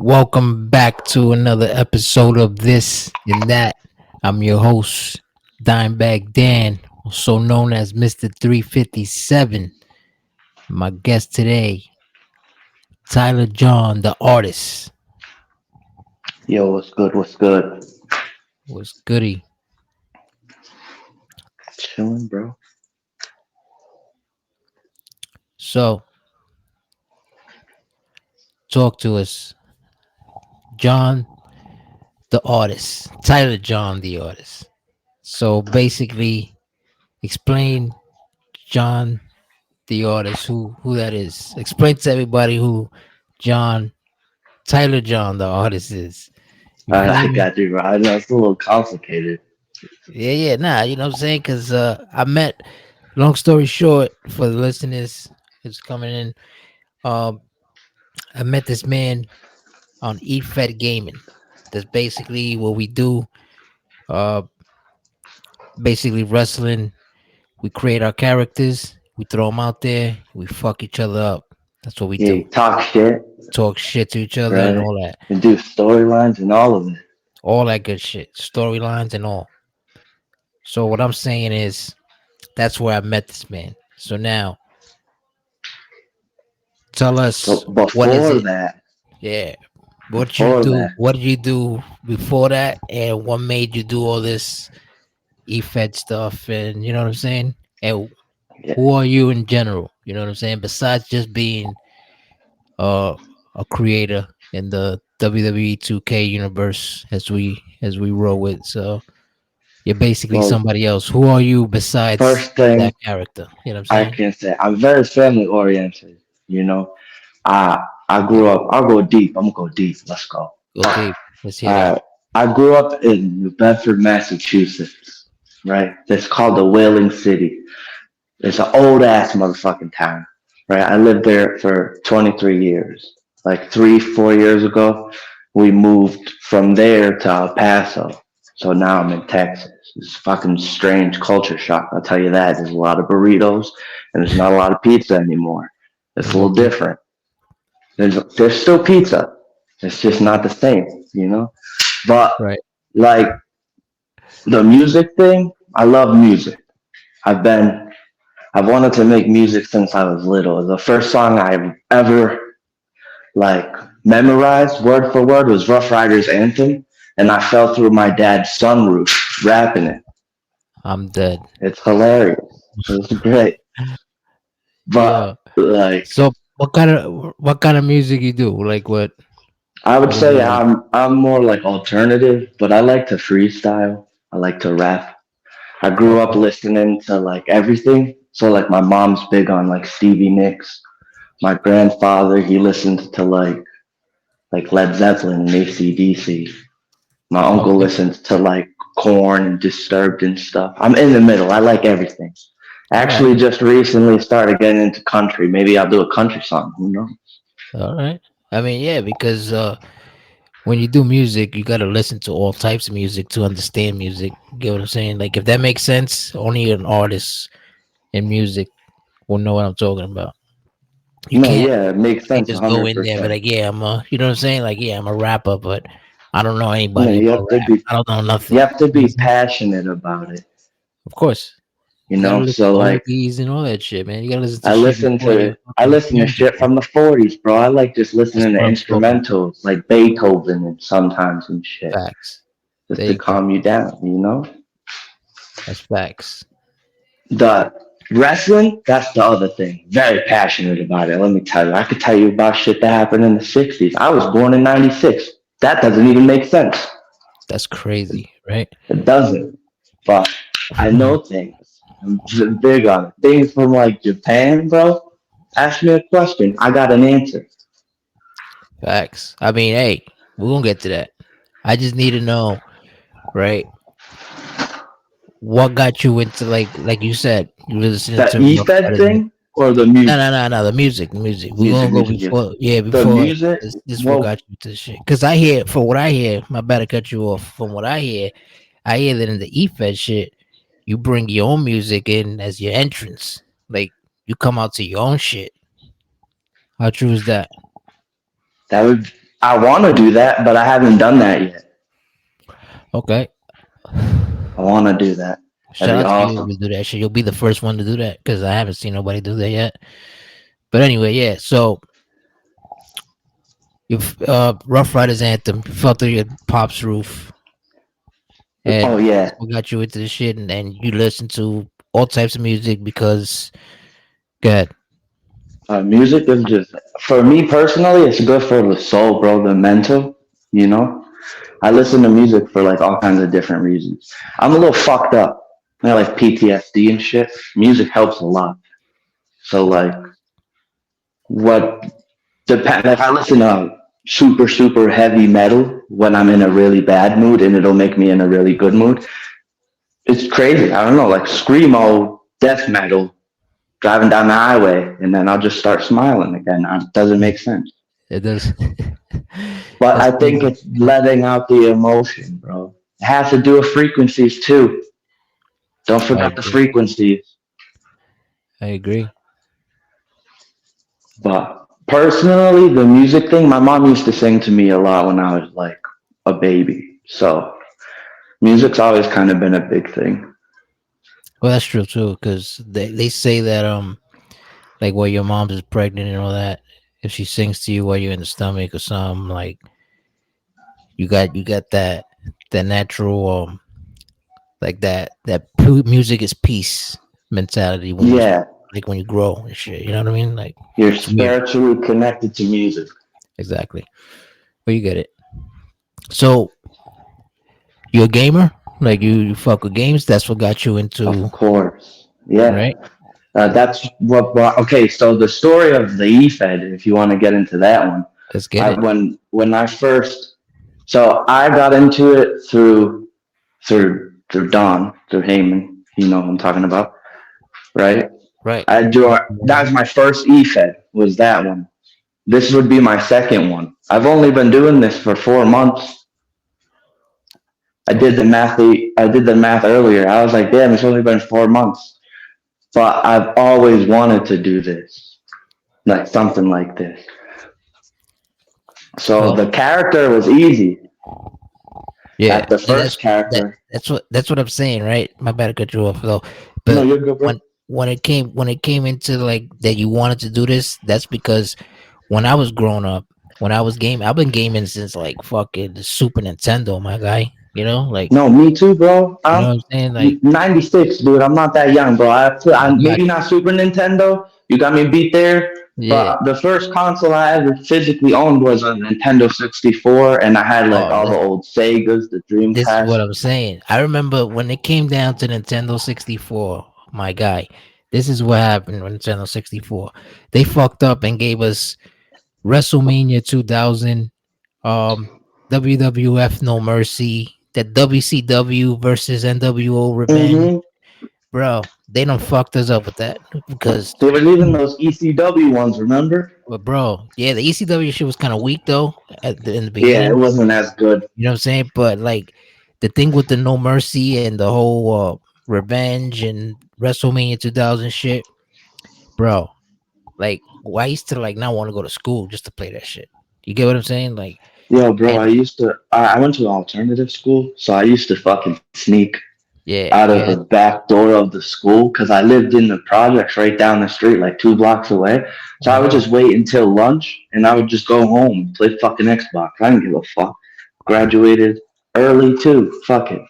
Welcome back to another episode of This and That. I'm your host, Dimebag Dan, also known as Mr. 357. My guest today, Tyler John, the artist. Yo, what's good? What's good? Was goody. Chilling, bro. So, talk to us, John, the artist. Tyler John, the artist. So, basically, explain John, the artist, who that is. Explain to everybody who John Tyler John, the artist is. You I feel me? got you, bro. I know it's a little complicated. Yeah, nah, you know what I'm saying? Because I met, long story short, for the listeners who's coming in, um, I met this man on EFED Gaming. That's basically what we do. Uh, Basically wrestling. We create our characters, we throw them out there, we fuck each other up. That's what we Yeah, do. you talk shit, Talk shit to each other and right? all that. And do storylines and all of it. All that good shit. Storylines and all. So what I'm saying is that's where I met this man. So now tell us, So what is before it? that, Yeah. What you before do? that, What did you do before that? And what made you do all this EFED stuff? And you know what I'm saying? And yeah. who are you in general? You know what I'm saying? Besides just being uh, a creator in the WWE 2K universe, as we roll with. So you're basically Well, somebody else. Who are you besides first thing that character? You know what I'm I saying? can say, I'm very family oriented. You know, I grew up. I'll go deep. I'm gonna go deep. Let's go. Go deep. Let's hear that. Uh, I grew up in New Bedford, Massachusetts. Right? It's called the Whaling City. It's an old ass motherfucking town, right? I lived there for 23 years. Like 3, 4 years ago, we moved from there to El Paso. So now I'm in Texas. It's fucking strange culture shock. I'll tell you that. There's a lot of burritos and there's not a lot of pizza anymore. It's a No little pizza. different. There's still pizza. It's just not the same, you know? But Right. like the music thing, I love music. I've been I've wanted to make music since I was little. The first song I ever like memorized word for word was Rough Riders Anthem, and I fell through my dad's sunroof rapping it. I'm dead. It's hilarious. It's great. Yeah. But like So what kind of music you do? Like what? I would What is say it like? I'm more like alternative, but I like to freestyle. I like to rap. I grew up Okay. listening to like everything. So like my mom's big on like Stevie Nicks. My grandfather, he listened to like Led Zeppelin and AC/DC. My uncle Okay. listens to like Corn and Disturbed and stuff. I'm in the middle. I like everything. I All right. actually just recently started getting into country. Maybe I'll do a country song. Who knows? All right. I mean, yeah, because when you do music, you gotta listen to all types of music to understand music. You get what I'm saying? Like if that makes sense, only an artist in music will know what I'm talking about. You No, can't yeah, it makes can't sense just go in there, but 100%. like, yeah, you know what I'm saying? Like, yeah, I'm a rapper, but I don't know No, anybody you about have to rap. be I don't know you nothing. have to You know what be I'm saying? passionate about it, Of course, you you gotta know? listen So to like oldies and all that shit, man. You gotta listen to shit before you I fucking listen to change it, shit man. from the 40s, bro. I like just That's listening to what I'm talking about. instrumentals like Beethoven and sometimes and shit Facts. just There to you go. calm you down, you know? That's facts. The wrestling, that's the other thing. Very passionate about it. Let me tell you. I could tell you about shit that happened in the 60s. I was born in 96. That doesn't even make sense. That's crazy, right? It doesn't. But I know things. I'm big on it. Things from like Japan, bro. Ask me a question. I got an answer. Facts. I mean, hey, we're gonna get to that. I just need to know, right? What got you into like you said, you were listening The to Rough EFED Riders. thing or the No, no, music? no, no. The music, the music. We're Music, gonna go music, yeah. before, yeah, The before music, this. What well, got you to shit? Because I hear, from what I hear, my bad to cut you off. From what I hear that in the EFED shit, you bring your own music in as your entrance. Like you come out to your own shit. How true is that? that would I want to do that, but I haven't done that yet. Okay. I want to do that. That'd Shout be out to you if awesome. you do that shit. You'll be the first one to do that because I haven't seen nobody do that yet. But anyway, yeah. So you Rough Riders anthem fell through your pop's roof, Oh and yeah, that's what got you into the shit. And you listen to all types of music because, good. music is just for me personally. It's good for the soul, bro. The mental, you know. I listen to music for like all kinds of different reasons. I'm a little fucked up. I got like PTSD and shit. Music helps a lot. So like, what depend? Like I listen to super heavy metal when I'm in a really bad mood, and it'll make me in a really good mood. It's crazy. I don't know, like screamo, death metal, driving down the highway, and then I'll just start smiling again. It doesn't make sense. It does. But That's I think crazy. it's letting out the emotion, bro. It has to do with frequencies too. Don't I forget the agree. frequencies. I agree. But personally, the music thing, my mom used to sing to me a lot when I was like a baby. So music's always kind of been a big thing. Well, that's true too, because they say that like while your mom is pregnant and all that, if she sings to you while you're in the stomach or something, like you got that natural like music is peace mentality when you Yeah, like when you grow and shit. You know what I mean? Like you're it's weird. spiritually connected to music. Exactly. But you get it. So you're a gamer. Like you fuck with games. That's what got you Of into course. Yeah. right. That's what brought, okay, so the story of the EFED, if you want to get into that one, Let's get it. when I first, so I got into it through Don, through Heyman, you know what I'm talking about, right? Right. I joined, that was my first EFED, was that one. This would be my second one. I've only been doing this for 4 months. Okay. I did the math earlier. I was like, damn, it's only been 4 months. But I've always wanted to do this, like something like this. So Well, the character was easy. yeah, Like the and first character. that's what I'm saying, right? My bad to cut you off though. No, But you're good, bro. when it came into like that you wanted to do this, that's because when I was growing up, when I was gaming, I've been gaming since like fucking the Super Nintendo, my guy. Like No, me too, bro. you know I'm what I'm saying? Like 96, dude. I'm not that young, bro. I I'm got maybe not Super Nintendo. You got me beat there. you. Yeah. But the first console I ever physically owned was a Nintendo 64, and I had like Oh, all the old Segas, the this is Dreamcast. what I'm saying. I remember when it came down to Nintendo 64, my guy. This is what happened with Nintendo 64. They fucked up and gave us WrestleMania 2000, um, WWF No Mercy, that WCW versus NWO Revenge. Mm-hmm. Bro, they done fucked us up with that because, There was even those ECW ones, remember? but bro, yeah, the ECW shit was kind of weak though in the Yeah, it beginning. wasn't as good. You know what I'm saying? But like the thing with the No Mercy and the whole Revenge and WrestleMania 2000 shit, bro. Like, why I used to like not want to go to school just to play that shit. You get what I'm saying? Like, Yo, bro, and I went to an alternative school, so I used to fucking sneak yeah, out of yeah, the back door of the school because I lived in the projects right down the street, like 2 blocks away. So I would uh-huh, just wait until lunch and I would just go home and play fucking Xbox. I didn't give a fuck. Graduated early too. Fuck it.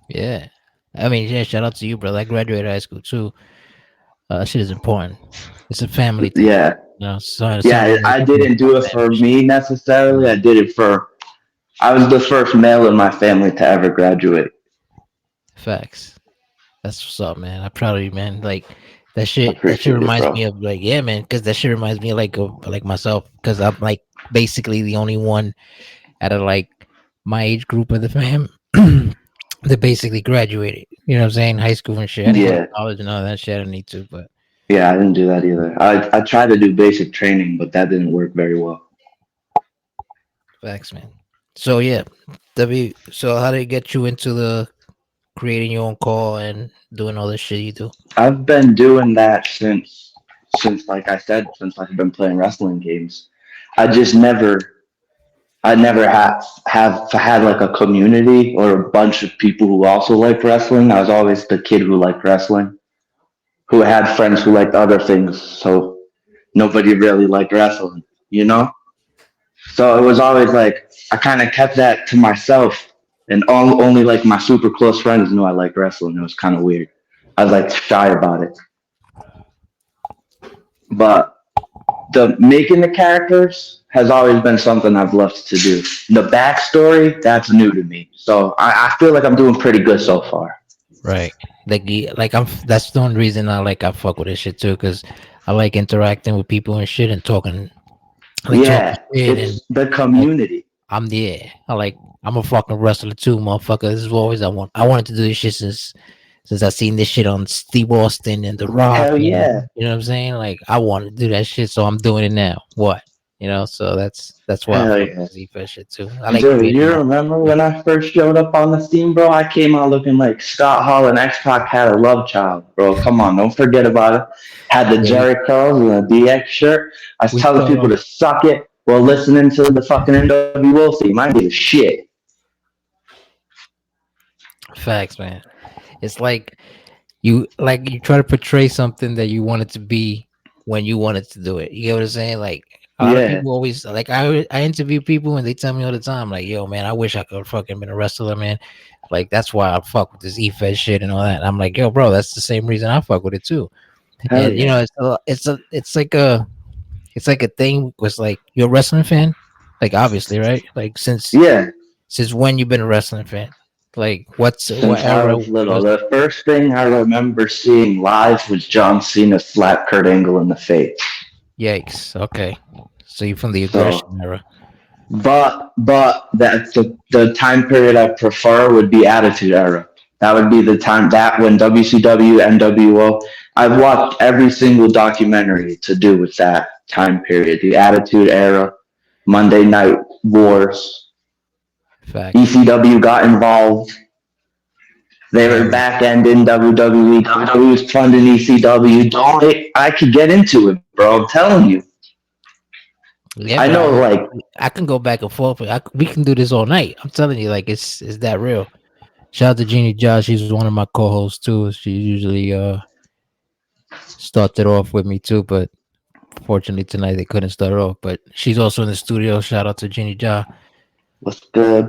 yeah. I mean, yeah. Shout out to you, brother. I graduated high school too. That shit is important. It's a family thing. Yeah. So Yeah, something like I doing didn't for do it family for shit. me necessarily. I did it for, I was the first male in my family to ever graduate. Facts. That's what's up, man. I'm proud of you, man. Like that shit. That shit Appreciate it, reminds me bro. of like, yeah, man. Because that shit reminds me of like myself. Because I'm like basically the only one out of like my age group of the fam that basically graduated. You know what I'm saying? High school and shit. I didn't go to Yeah. college and all that shit. I didn't need to, but Yeah, I didn't do that either. I tried to do basic training, but that didn't work very well. facts, man. So yeah, W. So how did it get you into the creating your own call and doing all this shit you do? I've been doing that since like I said, since I've been playing wrestling games. I just never I never have had like a community or a bunch of people who also like wrestling. I was always the kid who liked wrestling, who had friends who liked other things. So nobody really liked wrestling, you know? So it was always like I kind of kept that to myself, and only like my super close friends knew I liked wrestling. It was kind of weird. I was like shy about it, but the making the characters has always been something I've loved to do. The backstory, that's new to me. So I feel like I'm doing pretty good so far. Right. Like I'm. That's the only reason I fuck with this shit too, because I like interacting with people and shit and talking Yeah, shit and it's the like community. I'm there. I'm a fucking wrestler too, motherfucker. This is always I wanted to do this shit since I seen this shit on Steve Austin and The Rock, Hell and yeah. you know what I'm saying. Like I want to do that shit, so I'm doing it now. What so that's why I Hell fuck yeah. with Z shit too. I like Dude, creating you my remember shit. when I first showed up on the scene, bro? I came out looking like Scott Hall and X Pac had a love child, bro. Come on, don't forget about it. Had the Yeah, Jerry Curls and the DX shirt. I was we telling start people off to suck it while listening to the fucking NWO theme. I give a shit. facts, man. It's like you try to portray something that you want it to be when you wanted to do it. You get what I'm saying? Like a lot of Yeah, people always like I interview people and they tell me all the time, like, yo, man, I wish I could fucking been a wrestler, man. Like that's why I fuck with this EFED shit and all that. I'm like, yo, bro, that's the same reason I fuck with it too. hell And yeah. it's like a thing was like you're a wrestling fan, like obviously, right? Like Yeah, since when you been a wrestling fan? Like what since I era was little. was The first thing I remember seeing live was John Cena slap Kurt Angle in the face. yikes? Okay, so you're from the So aggression era. but that's the time period I prefer would be Attitude Era. That would be the time that when WCW, NWO. I've watched every single documentary to do with that time period, the Attitude Era, Monday Night Wars. Facts. ECW got involved. They were Hell back end in WWE. WWE was funding ECW. I could get into it, bro. I'm telling you. yeah, I but know, like, I can go back and forth. We can do this all night. I'm telling you, like it's that real. Shout out to Jeannie Josh. She's one of my co-hosts too. She usually started off with me too, but fortunately tonight they couldn't start off. But she's also in the studio. Shout out to Jeannie Josh. what's good?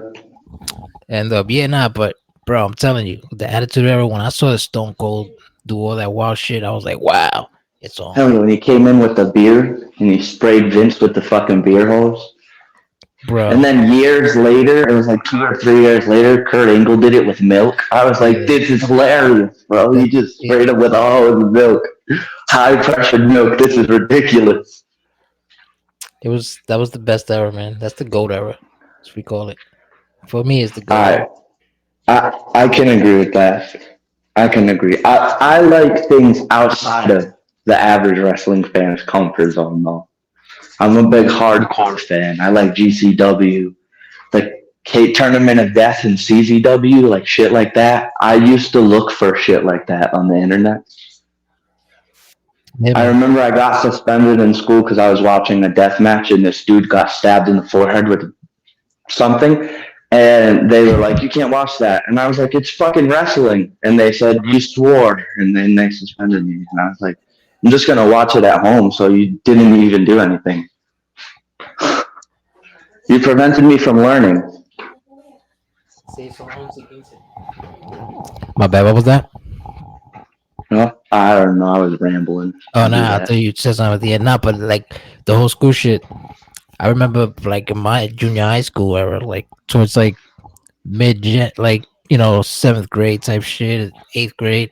And yeah, nah, but bro, I'm telling you, the Attitude Era. When I saw the Stone Cold do all that wild shit, I was like, wow, it's on, Hell, when he came in with the beer and he sprayed Vince with the fucking beer hose. And bro. then years later, it was like 2 or 3 years later, Kurt Angle did it with milk. I was like, Yeah, this is hilarious, bro. that He just yeah, sprayed him with a hose of milk. High pressured milk. This is ridiculous. that was the best era, man. That's the gold era, as we call it. For me, it's the gold era. I I can agree with that. I can agree. I like things outside of the average wrestling fan's comfort zone, though. I'm a big hardcore fan. I like GCW, like Tournament of Death and CZW, like shit like that. I used to look for shit like that on the internet. Yeah, I man. remember I got suspended in school because I was watching a death match and this dude got stabbed in the forehead with something. And they were like, you can't watch that. And I was like, it's fucking wrestling. And they said, you swore. And then they suspended me. And I was like, I'm just going to watch it at home. So you didn't even do anything. You prevented me from learning. My bad. What was that? No, I don't know. I was rambling. Oh, I do nah, I that. thought you said something at the end. Nah, but like the whole school shit. I remember like in my junior high school era, like towards like mid, like seventh grade type shit, eighth grade.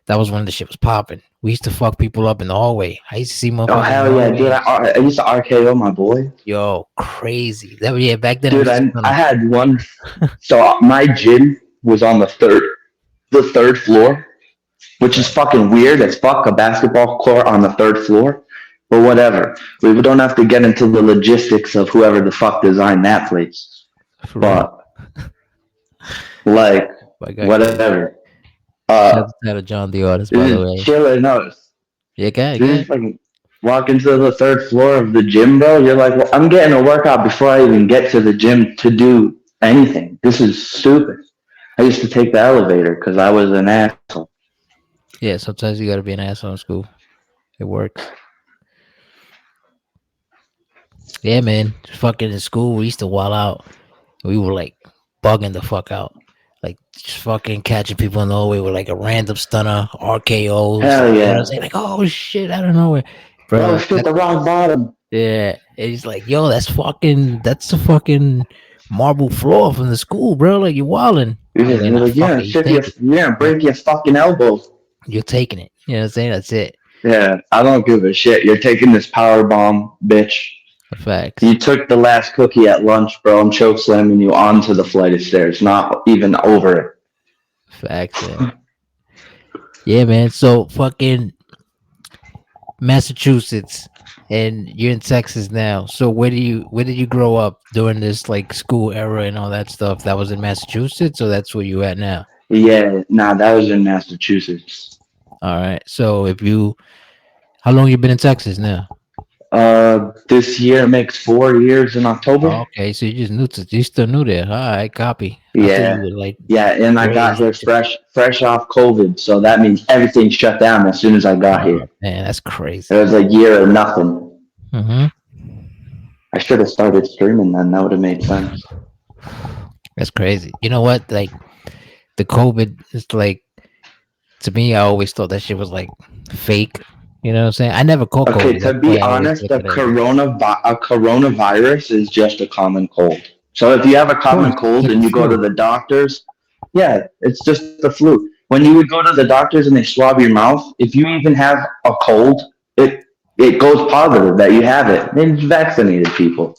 That was when the shit was popping. We used to fuck people up in the hallway. I used to see Oh, motherfuckers in the hell yeah, dude. hallway. I used to RKO my boy. Yo, crazy. That yeah, back then it Dude, was just I gonna had one. So my gym was on the third floor, which is right fucking weird as fuck. A basketball court on the third floor, but whatever. We don't have to get into the logistics of whoever the fuck designed that place. for real. But like, My guy crazy. whatever. Shout out Uh, to Tyler John the artist, by the this is way. chilling. No, Yeah, guy, this is guy. fucking. walking to the third floor of the gym, bro. You're like, well, I'm getting a workout before I even get to the gym to do anything. This is stupid. I used to take the elevator because I was an asshole. Yeah, sometimes you gotta be an asshole in school. It works. Yeah, man. Fucking in school, we used to wall out. We were like bugging the fuck out. Like just fucking catching people in the hallway with like a random stunner, RKOs. Hell You know what I'm yeah. saying? Like, oh shit, I don't know where. Oh Bro, shit, the rock bottom. yeah. And he's like, yo, that's the fucking marble floor from the school, bro. Like you're wilding. I was like, You're nah, like, fuck yeah, it, you shit, take it. you're gonna You- break your fucking elbow. You're taking it. You know what I'm saying? That's it. Yeah, I don't give a shit. You're taking this power bomb, bitch. Facts. You took the last cookie at lunch, bro. I'm choke slamming you onto the flight of stairs, not even over it. Facts, man. Yeah, man. So fucking Massachusetts, and you're in Texas now. So where did you grow up during this like school era and all that stuff? That was in Massachusetts, or that's where you at now? Yeah, nah, that was in Massachusetts. All right. So if you, how long you been in Texas now? This year makes 4 years in October. Oh, okay, so you just new to you still new there. All right, copy. I thought you Yeah, were like yeah, and I got raised. here fresh off COVID, so that means everything shut down as soon as I got Oh here. man, that's It crazy. was a year of nothing. Mm-hmm. I should have started streaming then. That would have made sense. That's crazy. You know what? Like the COVID is like, to me, I always thought that shit was like fake. You know what I'm saying? I never caught Okay, COVID. to That's why be I always honest, look at it as a coronavirus is just a common cold. So if you have a course, common it's cold like and the you go to flu. the doctors, yeah, it's just the flu. When you would go to the doctors and they swab your mouth, if you even have a cold, it goes positive that you have it. They vaccinated people.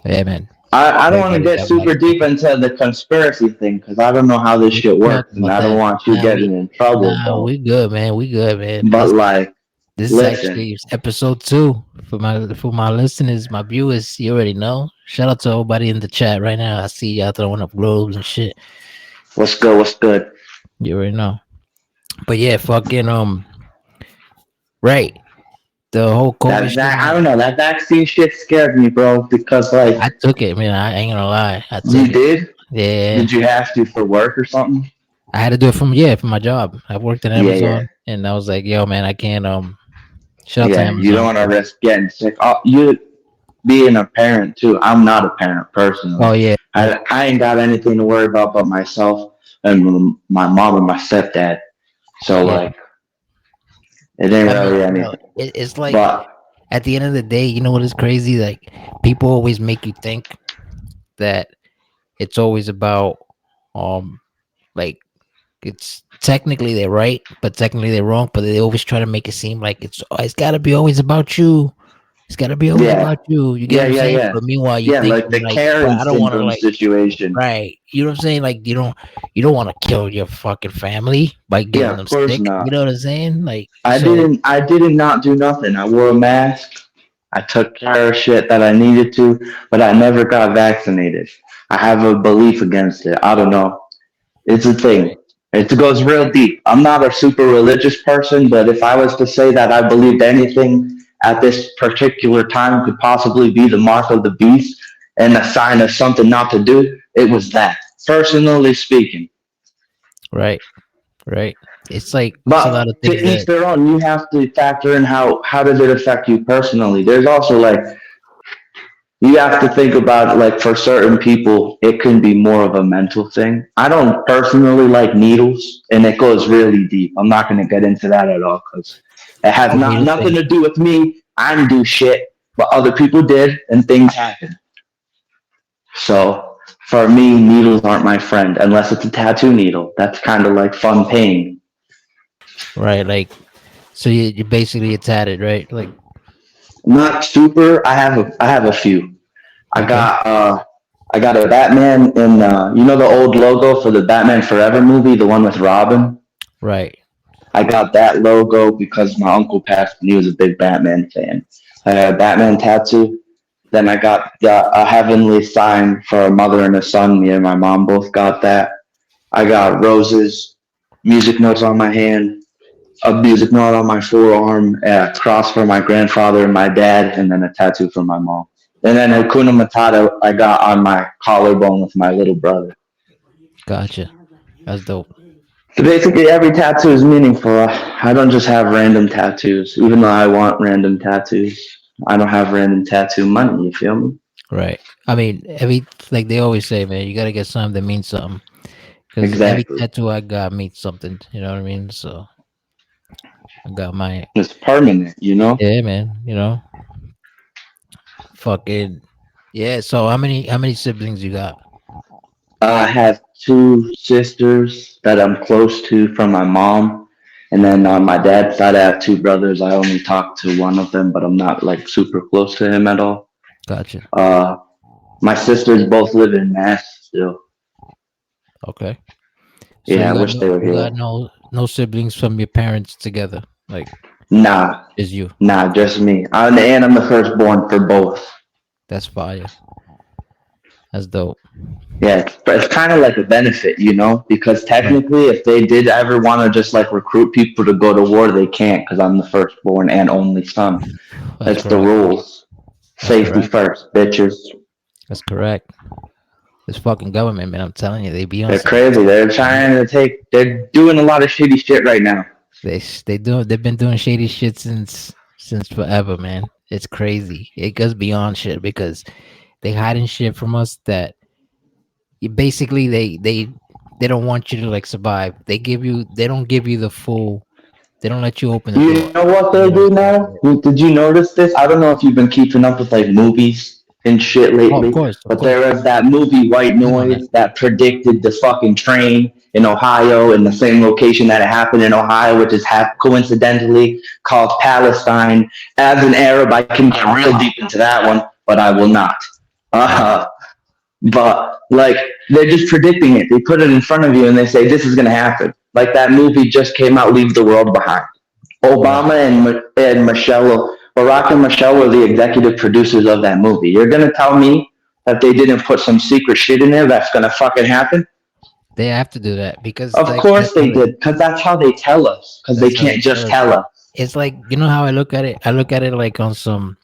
Yeah, man. I don't want to Everybody get got super deep vaccinated. into the conspiracy thing because I don't know how this We shit can talk works and about I don't that. want you Nah, getting in trouble, bro. we good, man. We good, man. But like, This is listen, actually episode 2 for my listeners, my viewers. You already know. Shout out to everybody in the chat right now. I see y'all throwing up globes and shit. what's good? What's good? You already know. But yeah, fucking right. The whole COVID shit, I man. don't know. That vaccine shit scared me, bro. Because like I took it, man. I ain't gonna lie. I you took it. did. Yeah, Did you have to for work or something? I had to do it for my job. I worked at Yeah, yeah, Amazon, and I was like, yo, man, I can't. Shout out to yeah. You don't Amazon. want to risk getting sick. Oh, you being a parent too. I'm not a parent personally. Oh yeah, I ain't got anything to worry about but myself and my mom and my stepdad. So yeah. like it ain't I mean, really you know, anything. it's like But at the end of the day, you know what is crazy? Like people always make you think that it's always about um like it's technically they're right, but technically they're wrong. But they always try to make it seem like it's got to be always about you. It's got to be always yeah, about you. You get what yeah, I'm yeah, saying? yeah, But meanwhile, you yeah. think Like the like, but Karen I don't want to syndrome like situation. right. You know what I'm saying? Like you don't want to kill your fucking family by Yeah, getting them of course sick. You not. know what I'm saying? Like I so. didn't. I did not do nothing. I wore a mask. I took care of shit that I needed to, but I never got vaccinated. I have a belief against it. I don't know. It's a thing. Right. It goes real deep. I'm not a super religious person, but if I was to say that I believed anything at this particular time could possibly be the mark of the beast and a sign of something not to do, it was that. Personally speaking. Right. Right. It's like it's a lot But of to things each that their own. You have to factor in how does it affect you personally. There's also like you have to think about it like for certain people it can be more of a mental thing. I don't personally like needles and it goes really deep. I'm not going to get into that at all because it has the needle nothing thing. to do with me. I didn't do shit, but other people did and things happen. So for me, needles aren't my friend unless it's a tattoo needle. That's kind of like fun pain. Right. Like so you basically it's at it, right? Like Not super. I have a few. I okay. got uh I got a Batman in you know the old logo for the Batman Forever movie, the one with Robin. Right. I got that logo because my uncle passed and he was a big Batman fan. I had a Batman tattoo. Then I got a heavenly sign for a mother and a son. Me and my mom both got that. I got roses, music notes on my hand. a music note on my forearm, a cross for my grandfather and my dad, and then a tattoo for my mom. And then Hakuna Matata I got on my collarbone with my little brother. Gotcha. That's dope. So basically, every tattoo is meaningful. I don't just have random tattoos, even though I want random tattoos. I don't have random tattoo money. You feel me? Right. I mean, every like they always say, man, you gotta get something that means something. Because every Exactly. tattoo I got means something. You know what I mean? So I got my It's permanent, you know? yeah, man. You know, fucking yeah. So how many siblings you got? I have two sisters that I'm close to from my mom. And then on my dad's side, I have two brothers. I only talk to one of them, but I'm not like super close to him at all. Gotcha. Uh, my sisters both live in Mass still. Okay. So Yeah, you I got wish they were you here. got no siblings from your parents together. Like Nah, is you. nah, just me. And I'm the firstborn for both. That's fire. That's dope. Yeah, it's kind of like a benefit, you know, because Right. technically, if they did ever want to just like recruit people to go to war, they can't because I'm the firstborn and only son. That's That's the correct. rules. That's Safety correct. first, bitches. That's correct. This fucking government, man. I'm telling you, they be on They're some. crazy. They're Right? trying to take. They're doing a lot of shitty shit right now. They've been doing shady shit since forever, man. It's crazy. It goes beyond shit because they hiding shit from us that basically they don't want you to like survive. They don't give you the full. They don't let you open the You door. know what You they know what I'm do saying? now? Did you notice this? I don't know if you've been keeping up with like movies and shit Oh, of lately, course, of but course. there was that movie White In on that. Noise that predicted the fucking train in Ohio in the same location that it happened in Ohio, which is coincidentally called Palestine. As an Arab, I can get real deep into that one, but I will not. Right. Uh, but like they're just predicting it. They put it in front of you and they say this is going to happen. Like that movie just came out, Leave the World Behind. Right. Obama and Michelle, Barack and Michelle were the executive producers of that movie. You're gonna tell me that they didn't put some secret shit in there that's gonna fucking happen? They have to do that because Of like course they did, because that's how they tell us. Because they that's how they can't just tell us. tell us. It's like you know how I look at it. I look at it like on some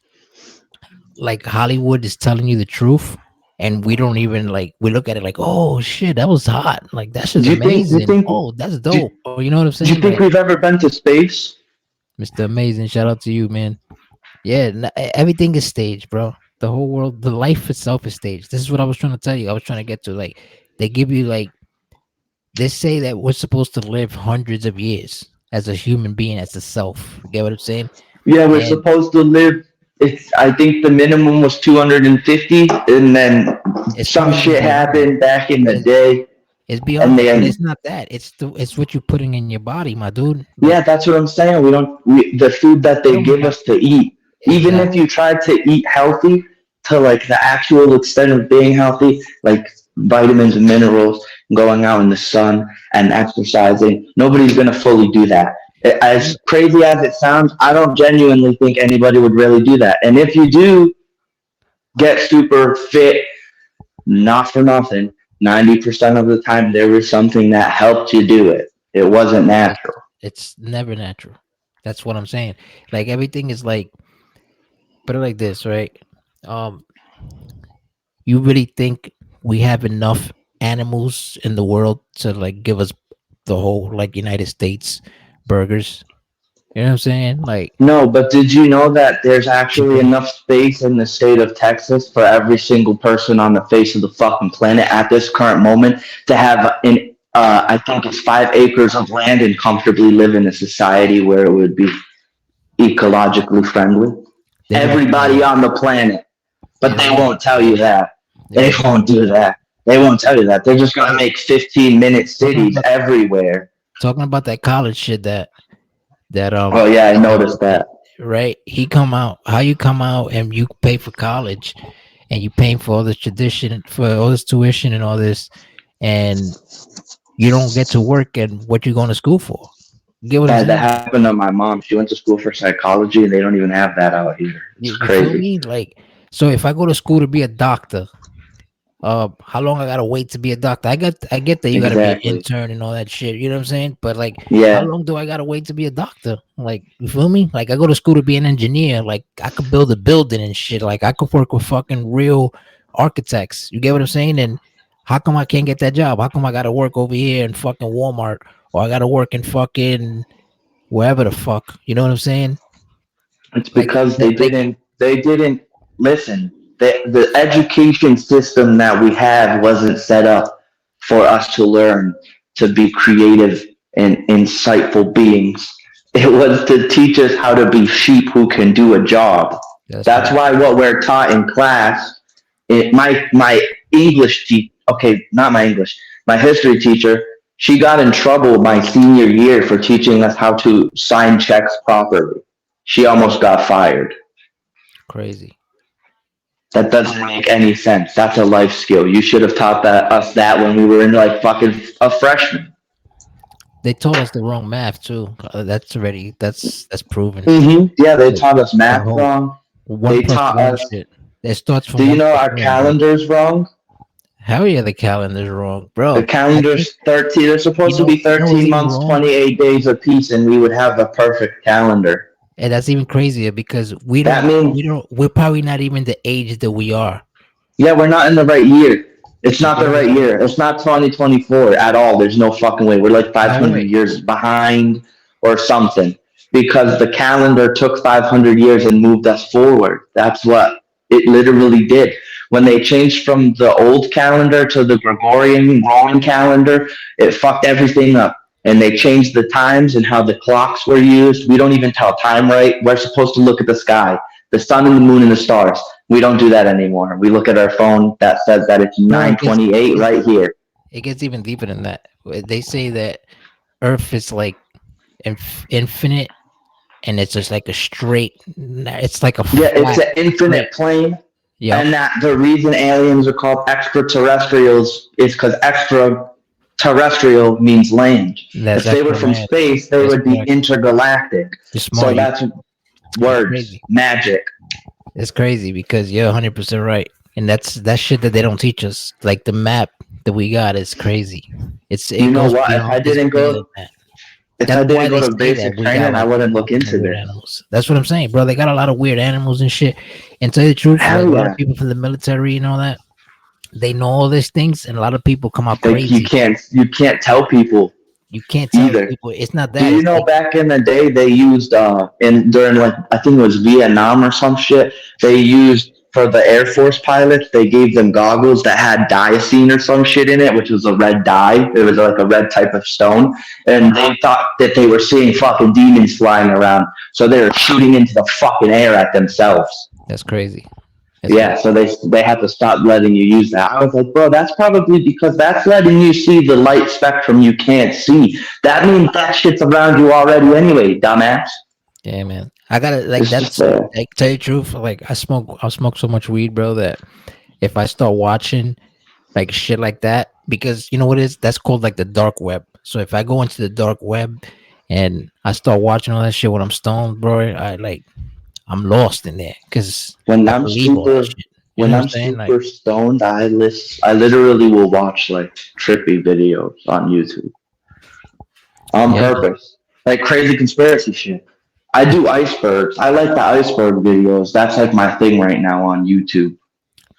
like Hollywood is telling you the truth, and we don't even like we look at it like, oh shit, that was hot. Like that shit's Do you think? Do you amazing. think? Oh, that's Do, dope. Or you know what I'm do saying? you think Like we've ever been to space? Mr. Amazing, shout out to you, man. Yeah, everything is staged, bro. The whole world, the life itself is staged. This is what I was trying to tell you. I was trying to get to like they give you like they say that we're supposed to live hundreds of years as a human being, as a self. You get what I'm saying? Yeah, we're And supposed to live. It's. I think the minimum was 250, and then it's some shit 200. happened back in the It's, day, it's and beyond that, but they. it's not that. It's what you're putting in your body, my dude. Like Yeah, that's what I'm saying. We don't the food that they they don't give have us to eat. Even if exactly. you try to eat healthy to like the actual extent of being healthy, like vitamins and minerals, going out in the sun and exercising, nobody's gonna fully do that. Yeah, As crazy as it sounds, I don't genuinely think anybody would really do that. And if you do get super fit, not for nothing, 90% of the time there was something that helped you do it. It wasn't natural. it's never natural. That's what I'm saying. Like everything is like put it like this, right? Um, you really think we have enough animals in the world to like give us the whole like United States burgers? You know what I'm saying? Like No, but did you know that there's actually chicken. enough space in the state of Texas for every single person on the face of the fucking planet at this current moment to have I think it's 5 acres of land and comfortably live in a society where it would be ecologically friendly? They're gonna tell Everybody you. on the planet, but Yeah, they they're gonna won't tell tell you you. that. They're They gonna tell won't you. do that. They won't tell you that. They're just gonna Hey, make 15-minute talking cities about everywhere. talking about that college shit that Oh yeah, I that noticed that. right? He come out. How you come out and you pay for college and you paying for all this tradition for all this tuition and all this, and you don't get to work and what you going to school for? You get what I'm That saying? happened to my mom. She went to school for psychology, and they don't even have that out here. It's You feel crazy. me? Like, so if I go to school to be a doctor, how long I gotta wait to be a doctor. I get that you gotta be an Exactly. intern and all that shit. You know what I'm saying? But like, how Yeah, long do I gotta wait to be a doctor? Like, you feel me? Like, I go to school to be an engineer. Like, I could build a building and shit. Like, I could work with fucking real architects. You get what I'm saying? And how come I can't get that job? How come I gotta work over here in fucking Walmart, or I gotta work in fucking wherever the fuck? You know what I'm saying? it's Like, because like they didn't listen. The education system that we have wasn't set up for us to learn to be creative and insightful beings. It was to teach us how to be sheep who can do a job. that's That's right. why what we're taught in class, my English teacher, okay, not my English, my history teacher, she got in trouble my senior year for teaching us how to sign checks properly. She almost got fired. Crazy. That doesn't make any sense. That's a life skill. You should have taught that when we were in like fucking a freshman. They taught us the wrong math too. That's already that's proven. Yeah, they The, taught us the math whole wrong. one They plus taught one us. shit. It starts Do from you one know plus our one, bro. calendar's wrong? Hell yeah, the calendar's wrong, The bro. I think calendar's 13. They're supposed to be you know what's 13 even months, wrong, 28 days apiece, and we would have a perfect calendar. and that's even crazier because That means we're probably not even the age that we are. yeah, we're not in the right year. It's You not get the what I'm right saying? year. It's not 2024 at all. There's no fucking way. We're like No 500 way. years behind or something because the calendar took 500 years and moved us forward. That's what it literally did. When they changed from the old calendar to the Gregorian Roman calendar, it fucked everything up. And they changed the times and how the clocks were used. We don't even tell time right. We're supposed to look at the sky, the sun and the moon and the stars. We don't do that anymore. We look at our phone that says that it's Bro, 9:28 right here. it gets even deeper than that. They say that Earth is like infinite, and it's just like a straight. It's like a Yeah, it's flat an straight. infinite plane, Yep, and that the reason aliens are called extraterrestrials is because extraterrestrial means land. that's If they were actual from land. space, they That's would be correct. intergalactic. You're So smart. that's It's words, crazy. magic. It's crazy because you're 100% right, and that's shit that they don't teach us. Like the map that we got is crazy. You It know goes what? beyond. It's bigger than that. If That's I why didn't go they to say that basic we got training, I like wouldn't look fucking into weird this. animals. That's what I'm saying, bro. They got a lot of weird animals and shit. And tell you the truth, like Hell a lot of yeah. people from the military and all that, they know all these things, and a lot of people come out Like crazy. you can't tell people You can't tell either. people. It's not Do that. you It's know like back in the day they used in during like I think it was Vietnam or some shit, they used for the Air Force pilots, they gave them goggles that had diocene or some shit in it, which was a red dye. It was like a red type of stone. And they thought that they were seeing fucking demons flying around. So they were shooting into the fucking air at themselves. that's crazy. That's Yeah, crazy. so they had to stop letting you use that. I was like, bro, that's probably because that's letting you see the light spectrum you can't see. That means that shit's around you already anyway, dumbass. Yeah, man. I gotta like It's just that's like tell you the truth. Like I smoke so much weed, bro, that if I start watching like shit like that, because you know what it is? That's called like the dark web. So if I go into the dark web and I start watching all that shit when I'm stoned, bro, I'm lost in there because when I I'm believe all that super shit. You know when what I'm I'm saying? Like, super stoned, I literally will watch like trippy videos on YouTube on yeah, man. purpose, like crazy conspiracy shit. I do icebergs. I like the iceberg videos. That's like my thing right now on YouTube.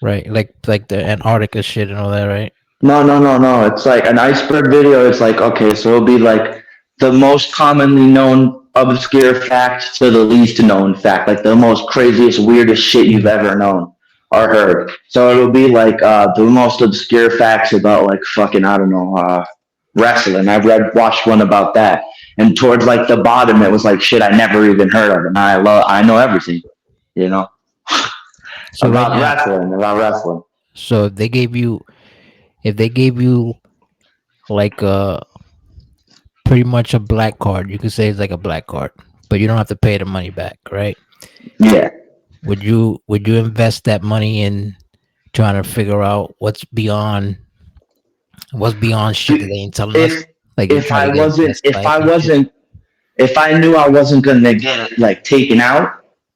Right. Like the Antarctica shit and all that, right? No, no, no, no. It's like an iceberg video. It's like, okay, so it'll be like the most commonly known obscure fact to the least known fact, like the most craziest, weirdest shit you've Mhm. ever known or heard. So it'll be like the most obscure facts about like fucking, I don't know, wrestling. Watched one about that. And towards like the bottom, it was like shit I never even heard of. And I know everything, you know, So right now, about wrestling. so if they gave you like pretty much a black card, you could say it's like a black card, but you don't have to pay the money back, right? Yeah. Would you invest that money in trying to figure out what's beyond shit that they ain't telling us? If Like you try to get a past life and shit. if I knew I wasn't gonna get it like taken out,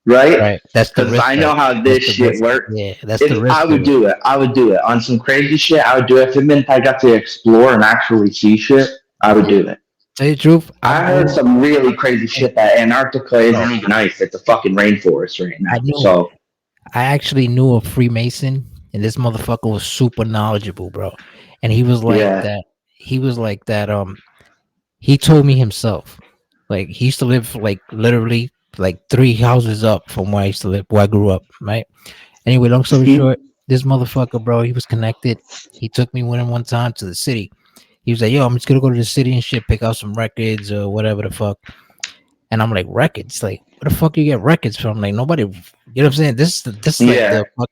right? Right. That's the Because risk I of know it. how That's this the shit risk. works. Yeah, that's the If risk I of would it. do it, I would do it on some crazy shit. I would do it. If it meant I got to explore and actually see shit, I would do it. Tell you the truth, I I'm heard going. some really I'm crazy going shit that Antarctica bro, isn't even ice. It's a fucking rainforest right I now. knew. So I actually knew a Freemason, and this motherfucker was super knowledgeable, bro. And he was like yeah, that. He was like that. He told me himself. Like he used to live like literally like three houses up from where I used to live, where I grew up. Right. Anyway, long story short, this motherfucker, bro, he was connected. He took me with him one time to the city. He was like, "Yo, I'm just gonna go to the city and shit, pick out some records or whatever the fuck." And I'm like, "Records? Like, where the fuck you get records from? Like, nobody, you know what I'm saying? This is like yeah. the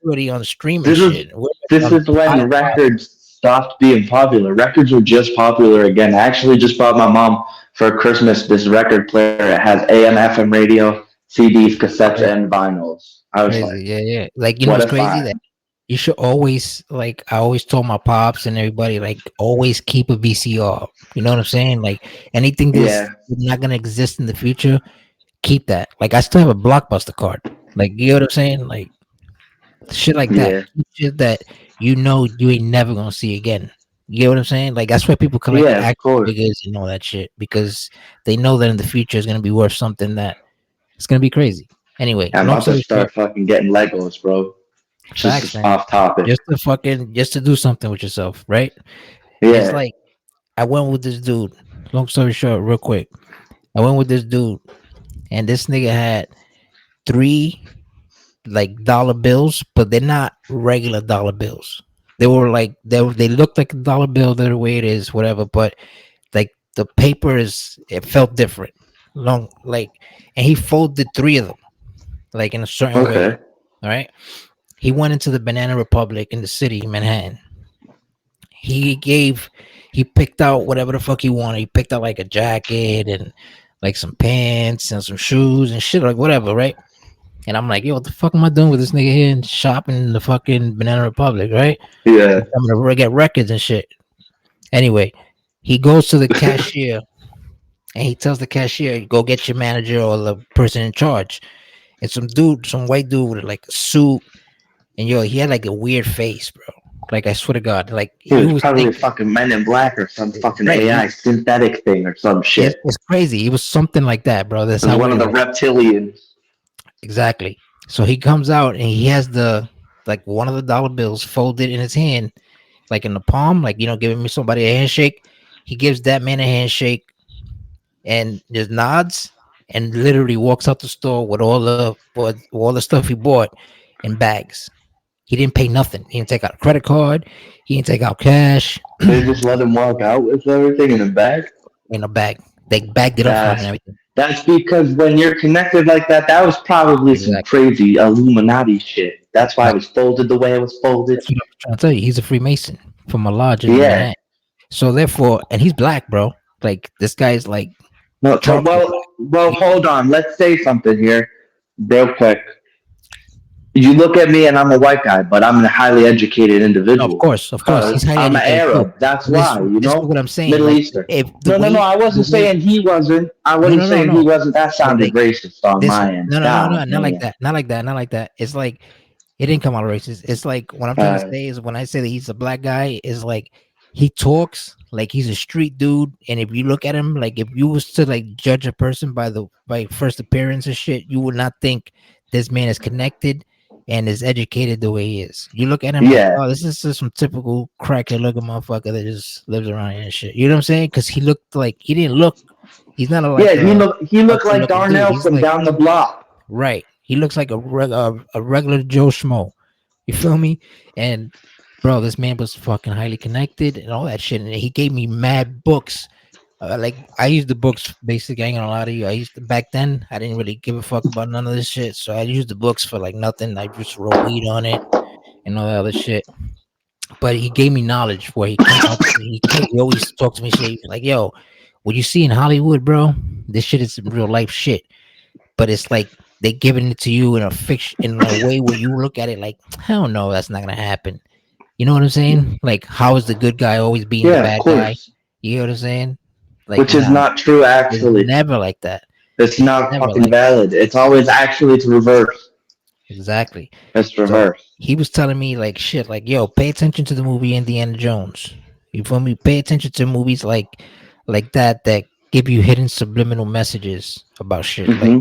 already on streaming This is shit. We're this on is when Spotify. records stopped being popular. Records were just popular again. I actually just bought my mom for Christmas this record player. It has AM, FM radio, CDs, cassettes, Crazy, and vinyls. I was like, crazy, yeah, yeah. Like, you know what what's a crazy? That find. you should always like. I always told my pops and everybody like always keep a VCR. You know what I'm saying? Like anything that's Yeah, not gonna exist in the future, keep that. Like I still have a Blockbuster card. Like you know what I'm saying? Like shit like that. yeah, Shit that you know you ain't never gonna see again. You get what I'm saying? Like that's why people collect yeah, of action course. figures and all that shit because they know that in the future is gonna be worth something that it's gonna be crazy. Anyway, I'm long about to story short, start fucking getting Legos, bro. facts, Just man. off topic. Just to do something with yourself, right? And it's Yeah. like I went with this dude. Long story short, real quick, I went with this dude, and this nigga had three like dollar bills, but they're not regular dollar bills. They were like they looked like a dollar bill the way it is, whatever. But like the paper is, it felt different. Long like, and he folded three of them like in a certain way. Okay. All right. He went into the Banana Republic in the city, Manhattan. He gave, he picked out whatever the fuck he wanted. He picked out like a jacket and like some pants and some shoes and shit, like whatever, right? And I'm like, yo, what the fuck am I doing with this nigga here and shopping in the fucking Banana Republic, right? Yeah. I'm gonna get records and shit. Anyway, he goes to the cashier and he tells the cashier, go get your manager or the person in charge. And some dude, some white dude with like a suit, and yo, he had like a weird face, bro. Like I swear to God, like He you was was probably a thinking, fucking Men in Black or some fucking right? AI synthetic thing or some shit. It's crazy. He was something like that, bro. That's It was how one of weird the it was. reptilians. Exactly. So he comes out and he has the like one of the dollar bills folded in his hand, like in the palm, like giving me somebody a handshake. He gives that man a handshake and just nods and literally walks out the store with all the stuff he bought in bags. He didn't pay nothing. He didn't take out a credit card. He didn't take out cash They just let him walk out with everything in a bag. in a bag. They bagged it up for him and That's everything. that's because when you're connected like that, that was probably some Exactly. crazy Illuminati shit. That's why it Like, was folded the way it was folded. that's what I'm trying to tell you. He's a Freemason from a lodge in Yeah. Manhattan. So therefore, and he's black, bro. Like this guy's like No. So charcoal black. well, You hold on. Let's say something here, real quick. You look at me and I'm a white guy, but I'm a highly educated know, individual. of course, he's Cause highly I'm an educated too. Arab. That's But why, you this is know? what I'm saying. Middle Like, Eastern. if No. I the wasn't way, saying he wasn't. I no, wasn't no, no, saying he no. wasn't. That But sounded like racist on this, my end. no, God not like damn. that, not like that, not like that. It's like it didn't come out racist. It's like what I'm trying to Uh, say is when I say that he's a black guy, is like he talks like he's a street dude, and if you look at him, like if you was to like judge a person by first appearance and shit, you would not think this man is connected and is educated the way he is. You look at him like, yeah. oh, this is just some typical crackhead looking motherfucker that just lives around here and shit. You know what I'm saying? Because he looked like he didn't look. He's not Yeah, like he a looked good like looking dude. Darnell He's from like down the block. right. He looks like a regular Joe Schmo. You feel me? And bro, this man was fucking highly connected and all that shit. And he gave me mad books. Like I used the books basically. I ain't gonna lie to you. I used to, back then. I didn't really give a fuck about none of this shit. So I used the books for like nothing. I just wrote weed on it and all that other shit. But he gave me knowledge where he came up. He always talked to me shit. He was like, "Yo, what you see in Hollywood, bro? This shit is real life shit." But it's like they giving it to you in a fiction in a way where you look at it like, hell no, that's not gonna happen. You know what I'm saying? Like, how is the good guy always being the Yeah, of bad guy? course. You know what I'm saying? Like, Which is nah, not true, it's actually. never like that. It's It's not never fucking like that. valid. It's always actually to reverse. Exactly. It's So reverse. he was telling me like shit, like yo, pay attention to the movie Indiana Jones. You feel me? Pay attention to movies like that give you hidden subliminal messages about shit. Hmm.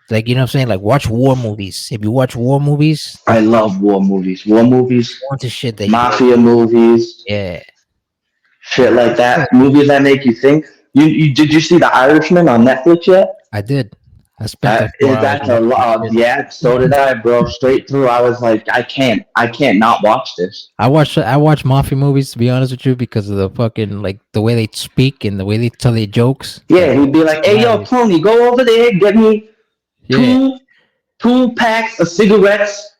Like you know what I'm saying? Like watch war movies. If you watch war movies, I love war movies. War movies, on to shit that you mafia movies, yeah. shit like that. Movies that make you think. You did you see The Irishman on Netflix yet? I did. I spent like 4 hours That's a watching that lot. shit. Yeah, so did I, bro. Straight through, I was like, I can't not watch this. I watch mafia movies to be honest with you because of the fucking like the way they speak and the way they tell their jokes. Yeah, Like he'd be it's like, "Hey, yo, hilarious. Tony, go over there, get me Yeah. two two packs of cigarettes,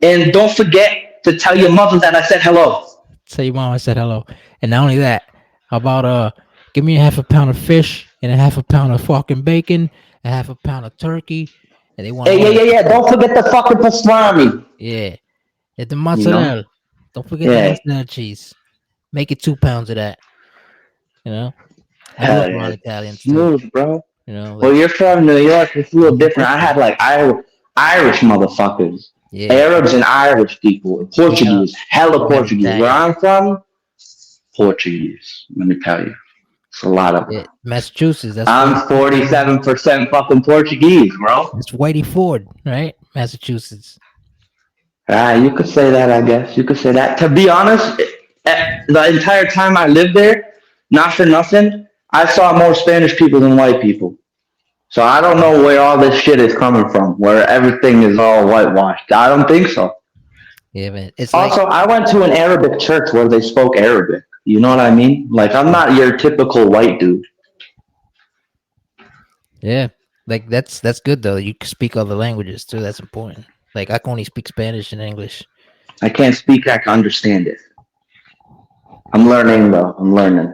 and don't forget to tell your mother that I said hello." Tell your mom I said hello. And not only that, how about give me a half a pound of fish and a half a pound of fucking bacon, a half a pound of turkey, and they want Hey, all yeah, that yeah, yeah. shit. Don't forget the fucking pastrami. Yeah. And the You know? mozzarella. Don't forget the Yeah. mozzarella cheese. Make it 2 pounds of that. You know? I grew Hell up yeah. around Italians too. Smooth, bro. You know, Well, like you're from New York. It's a little even different. I cooking. had like Irish motherfuckers, Yeah. Arabs and Irish people, We got Portuguese, hella we got Portuguese. Where Italian. I'm from, Portuguese. Let me tell you, it's a lot of them. Yeah. Massachusetts, that's I'm 47%. 47% fucking Portuguese, bro. That's Whitey Ford, right? Massachusetts. Ah, you could say that, I guess. You could say that. To be honest, the entire time I lived there, not for nothing, I saw more Spanish people than white people. So I don't know where all this shit is coming from, where everything is all whitewashed. I don't think so. Yeah, man. It's like Also, I went to an Arabic church where they spoke Arabic. You know what I mean? Like, I'm not your typical white dude. yeah, like that's good though. You can speak other languages too. That's important. Like I can only speak Spanish and English. I can't speak, I can understand it. I'm learning, though. I'm learning.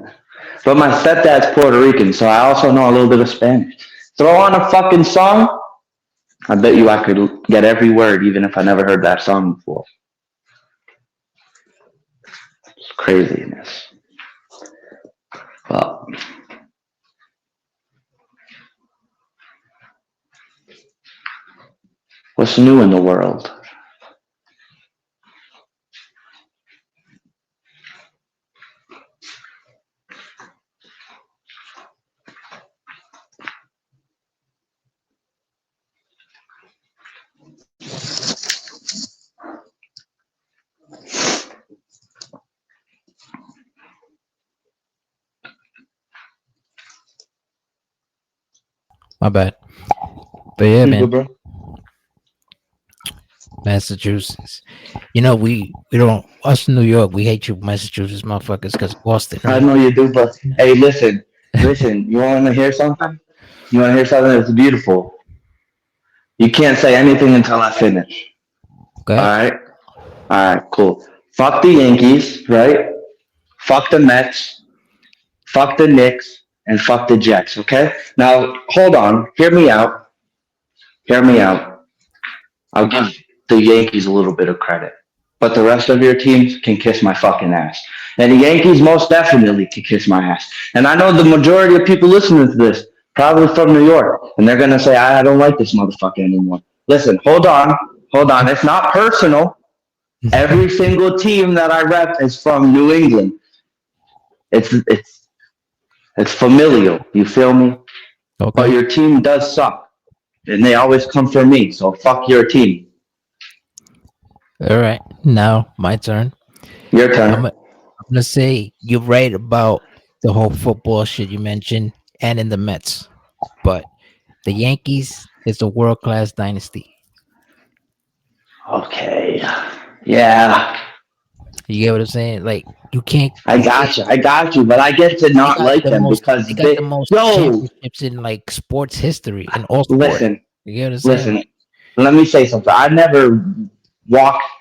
But my stepdad's Puerto Rican, so I also know a little bit of Spanish. Throw on a fucking song, I bet you I could get every word, even if I never heard that song before. It's craziness. Well, what's new in the world? My bad. But yeah, You man, good, bro? Massachusetts. You know, we don't us in New York. We hate you, Massachusetts motherfuckers, because Boston, I right? know you do, but hey, listen. You want to hear something? You want to hear something that's beautiful? You can't say anything until I finish. All Okay. right? All right, cool. Fuck the Yankees, right? Fuck the Mets. Fuck the Knicks. And fuck the Jets, okay? Now, hold on. Hear me out. Hear me out. I'll give the Yankees a little bit of credit. But the rest of your teams can kiss my fucking ass. And the Yankees most definitely can kiss my ass. And I know the majority of people listening to this, probably from New York, and they're going to say, I don't like this motherfucker anymore. Listen, hold on. Hold on. It's not personal. Every single team that I rep is from New England. It's it's familial. You feel me? But Okay. your team does suck, and they always come for me. So fuck your team. All right. Now my turn. Your I'm turn. i I'm gonna say you're right about the whole football shit you mentioned, and in the Mets, but the Yankees is a world class dynasty. Okay. Yeah, You get what I'm saying? Like you can't. I got you. I got you. But I get to They not got like the them most. because They got the they. most Yo, championships in like sports history in all sports. listen, You get what I'm saying? listen. Like Let me say something. I never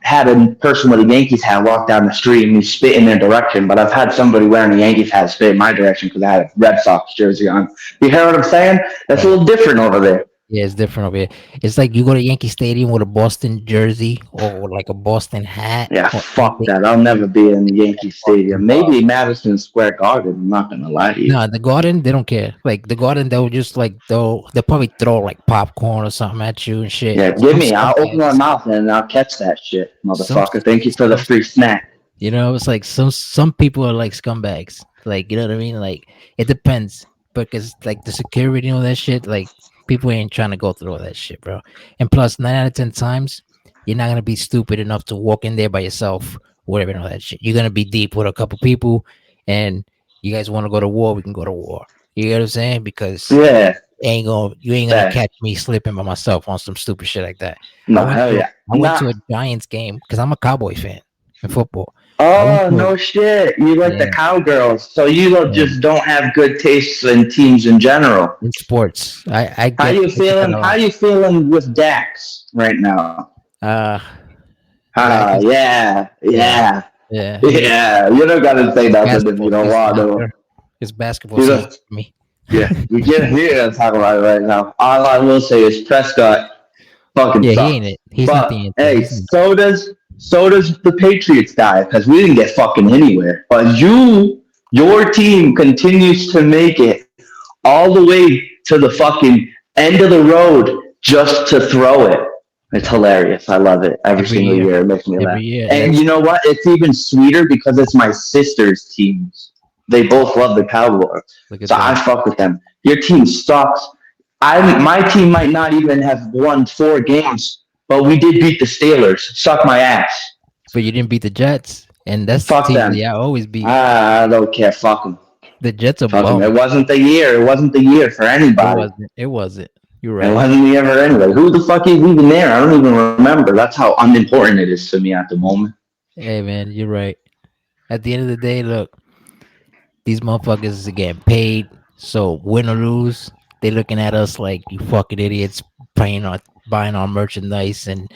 had a person with a Yankees hat walk down the street and me spit in their direction, but I've had somebody wearing a Yankees hat spit in my direction because I had a Red Sox jersey on. You hear what I'm saying? That's a right. little different over there. Yeah, it's different over here. It's like you go to Yankee Stadium with a Boston jersey or like a Boston hat Yeah, or fuck anything. that. I'll never be in Yankee Fucking Stadium. dog. Maybe Madison Square Garden. I'm not gonna lie to you. No, the Garden, they don't care. Like the Garden, they'll just like they'll probably throw like popcorn or something at you and shit. Yeah, give Some me. I'll open my scumbags, mouth and I'll catch that shit, some motherfucker. Thank you for the some free snack. it's like some people are like scumbags. Like you know what I mean? Like it depends because like the security and all that shit. Like people ain't trying to go through all that shit, bro. And plus, 9 out of 10 times, you're not gonna be stupid enough to walk in there by yourself, whatever and all that shit. You're gonna be deep with a couple people, and you guys want to go to war, we can go to war. You get what I'm saying? Because Yeah, you ain't gonna that. catch me slipping by myself on some stupid shit like that. I No, went hell to yeah. I went to Nah. a Giants game because I'm a Cowboy fan in football. I went Oh to a no shit. You like the yeah, cowgirls, so you don't yeah, just don't have good tastes in teams in general. in sports. How you I get that feeling? a How lot. you feeling with Dax right now? Uh Dak Ah, is yeah, yeah, yeah, yeah. yeah. You don't gotta say It's nothing if you basketball don't season want out to. there. It's basketball You season know, for me. yeah. We can't talk about it right now. All I will say is Prescott fucking Yeah, he ain't sucks. it. He's not the But answer. hey, He's not. so does the Patriots guy because we didn't get fucking anywhere. But your team continues to make it all the way to the fucking end of the road just to throw it. It's hilarious. I love it every Every single year. year. It makes me Every laugh. year. And And that's you know what? It's even sweeter because it's my sister's teams. They both love the Cowboys, look at so I that. fuck with them. Your team sucks. My team might not even have won 4 games, but we did beat the Steelers. Suck my ass. But you didn't beat the Jets. And that's the Fuck team them. that I always beat. I don't care. Fuck them. The Jets are Fuck them. It bum. wasn't the year. It wasn't the year for It anybody. wasn't. It wasn't. You're It right. wasn't the year for anybody. Who the fuck is even there? I don't even remember. That's how unimportant it is to me at the moment. Hey man, you're right. At the end of the day, look, these motherfuckers are getting paid. So win or lose, they looking at us like you fucking idiots buying our merchandise and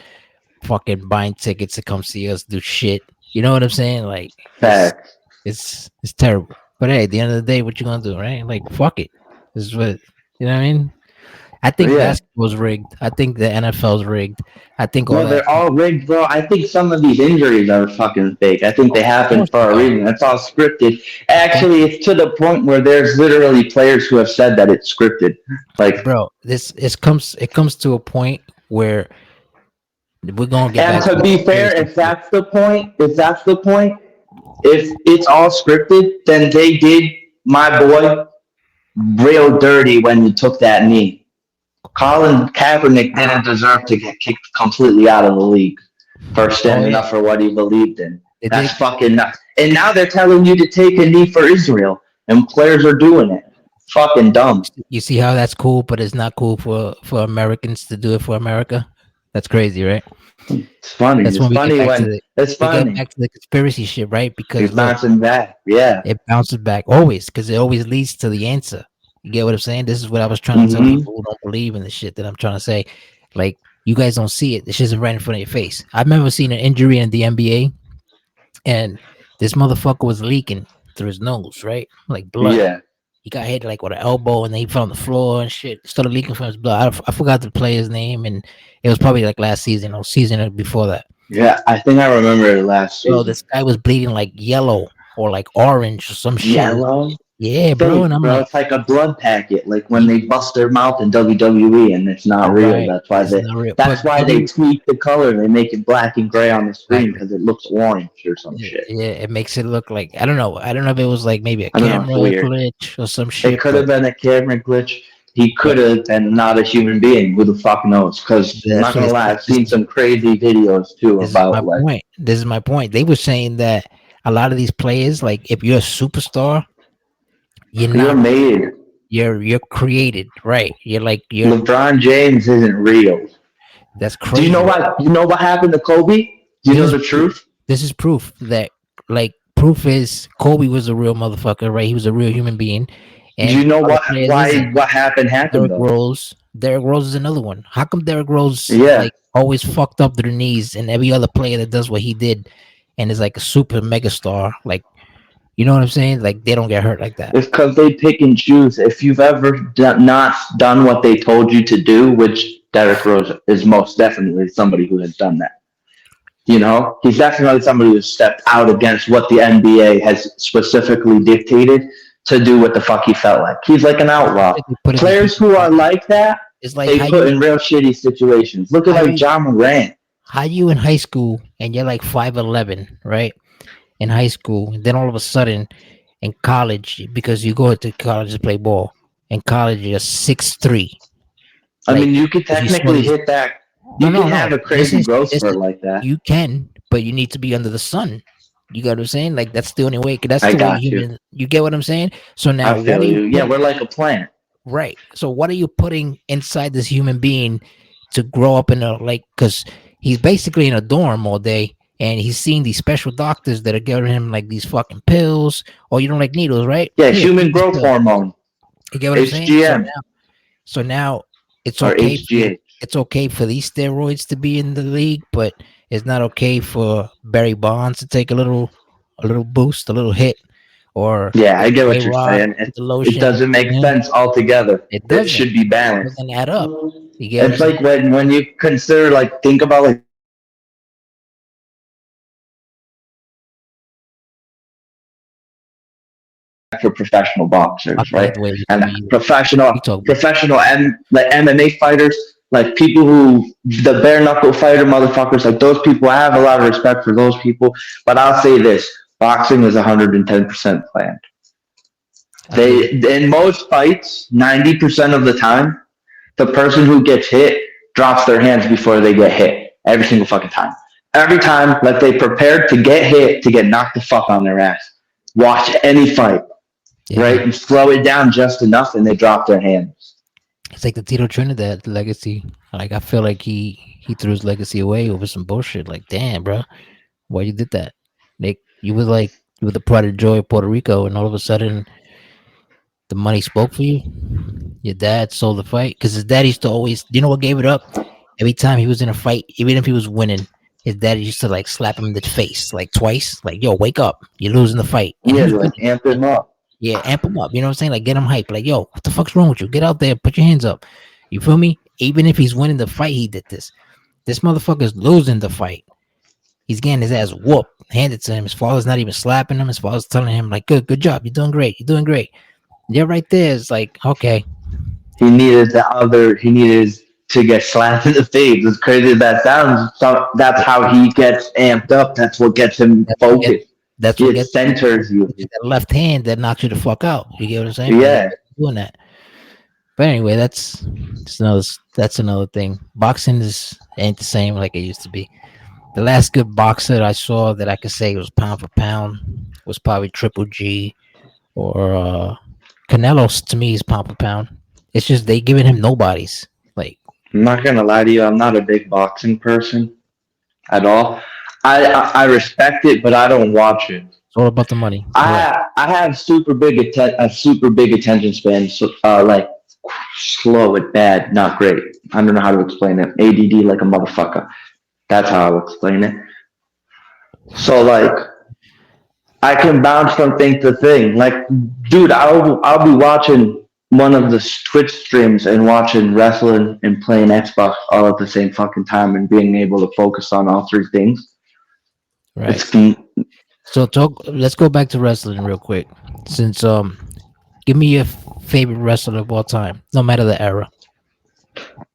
fucking buying tickets to come see us do shit. You know what I'm saying? Like Facts. it's terrible. But hey, at the end of the day, what you gonna do, right? Like fuck it. This is what you know what I mean? I think Yeah. basketball's rigged. I think the NFL's rigged. I think all No, that they're all rigged, bro. I think some of these injuries are fucking fake. I think of they happen course for they a are. reason. It's all scripted. Of course, Actually, it's to the point where there's literally players who have said that it's scripted. Like, bro. It comes to a point where we're gonna get and back to to the be fair, conspiracy if shit. that's the point, if it's all scripted, then they did my boy real dirty when he took that knee. Colin Kaepernick didn't deserve to get kicked completely out of the league for Oh standing yeah, up for what he believed in. they That's did. fucking nuts. And now they're telling you to take a knee for Israel, and players are doing it. Fucking dumb. You see how that's cool, but it's not cool for Americans to do it for America. That's crazy, right? It's funny. That's when It's funny when it's we get funny. back to the conspiracy shit, right? He's Because look, bouncing back. Yeah. it bounces back always because it always leads to the answer. You get what I'm saying? This is what I was trying to tell Mm-hmm. people who don't believe in the shit that I'm trying to say. Like, you guys don't see it. This shit's right in front of your face. I've never seen an injury in the NBA, and this motherfucker was leaking through his nose, right? Like blood. Yeah. He got hit like with an elbow, and then he fell on the floor and shit. Started leaking from his blood. I forgot the player's name, and it was probably like last season or season before that. Yeah. I think I remember it last Bro, season. this guy was bleeding like yellow or like orange or some shit. Yellow. Yeah, bro. And Fake, I'm bro. like, It's like a blood packet, like when they bust their mouth in WWE, and it's not real. right, it's not real. That's But why they tweak the color. They make it black and gray on the screen exactly. because it looks orange or some Yeah, shit. yeah, it makes it look like I don't know. I don't know if it was like maybe a I don't know. It's camera weird. glitch or some It shit, could have been a camera glitch. He could but have been not a human being. Who the fuck knows? Because I'm that's not what gonna it's. lie, I've seen some crazy videos too This is my about like point. This is my point. They were saying that a lot of these players, like if you're a superstar, you're you're not. made. You're created, right? You're like you're. LeBron James isn't real. That's Do you know crazy. what? You know what happened to Kobe? Do you This know is the truth? this is proof that like proof is Kobe was a real motherfucker, right? He was a real human being, Do and you know other what? players Why? isn't. What happened Derrick though? Rose. Derrick Rose is another one. How come Derrick Rose Yeah. like always fucked up to the knees, and every other player that does what he did, and is like a super mega star, like You know what I'm saying? Like they don't get hurt like that. It's because they pick and choose. If you've ever not done what they told you to do, which Derrick Rose is most definitely somebody who has done that. You know, he's definitely somebody who stepped out against what the NBA has specifically dictated to do what the fuck he felt like. He's like an outlaw. They put him in Players different who are pockets. like that, It's like they put in real shitty situations. Look at how like you John Morant. how you in high school and you're like 5'11", right? In high school, and then all of a sudden in college, because you go to college to play ball, in college you're 6'3". I Like mean, you could if you saw technically these, hit that. no, You can no, have no. a crazy growth spurt like that. You can, but you need to be under the sun. You got what I'm saying? Like that's the only way. That's I the way got you. human. You get what I'm saying? So I now, what feel are you you. Yeah, putting? we're like a plant. Right. So what are you putting inside this human being to grow up in a like? Because he's basically in a dorm all day, and he's seeing these special doctors that are giving him like these fucking pills. Or you don't like needles, right? Yeah, Here, take human this growth pill. hormone, You get what I'm saying? HGM So now it's or okay for you. HGH. It's okay for these steroids to be in the league, but it's not okay for Barry Bonds to take a little boost, a little hit, or Yeah, I get A what you're Rod saying. with the It lotion. doesn't make Yeah, sense altogether. it It doesn't. should be It balanced. doesn't add up. You get what I'm It's saying? like when you consider like think about like professional boxers, right? I And don't like the way you talk about. professional like MMA fighters, like people who the bare knuckle fighter motherfuckers, like those people. I have a lot of respect for those people, but I'll say this: boxing is 110% planned. Agreed. In most fights, 90% of the time, the person who gets hit drops their hands before they get hit. Every single fucking time. Every time, like they prepared to get hit, to get knocked the fuck on their ass. Watch any fight, right? Yeah, And slow it down just enough and they drop their hands. it's like the Tito Trinidad legacy. Like I feel like he threw his legacy away over some bullshit. Like damn, bro, why you did that? Like you were the pride and joy of Puerto Rico, and all of a sudden the money spoke for you. Your dad sold the fight because his dad used to always. You know what gave it up? Every time he was in a fight, even if he was winning, his dad used to like slap him in the face like twice. Like, yo, wake up! You're losing the fight, and he Yeah, was like winning. amp Like, him up. yeah, amp him up. You know what I'm saying? Like, get him hype. Like, yo, what the fuck's wrong with you? Get out there, put your hands up. You feel me? Even if he's winning the fight, he did this. This motherfucker's losing the fight. He's getting his ass whooped, handed to him. His father's not even slapping him. His father's telling him like, good job. You're doing great. You're doing great. Yeah, right there is like, okay, He needed to get slapped in the face. As crazy as that sounds, so that's how he gets amped up. That's what gets him that's what get focused. that's what It gets centers you. that left hand that knocks you the fuck out. You get what I'm saying? When Yeah. doing that. But anyway, that's another thing. Boxing is ain't the same like it used to be. The last good boxer I saw that I could say was pound for pound was probably Triple G or Canelo's. To me is pound for pound. It's just they giving him nobodies. Like I'm not gonna lie to you. I'm not a big boxing person at all. I respect it, but I don't watch it. it's all about the money. Correct. I have a super big attention span. So like slow at bad, not great. I don't know how to explain it. ADD like a motherfucker. That's how I'll explain it. So like I can bounce from thing to thing. Like, dude, I'll be watching one of the Twitch streams and watching wrestling and playing Xbox all at the same fucking time and being able to focus on all three things. Right. It's So talk. Let's go back to wrestling real quick. Since give me your favorite wrestler of all time, no matter the era.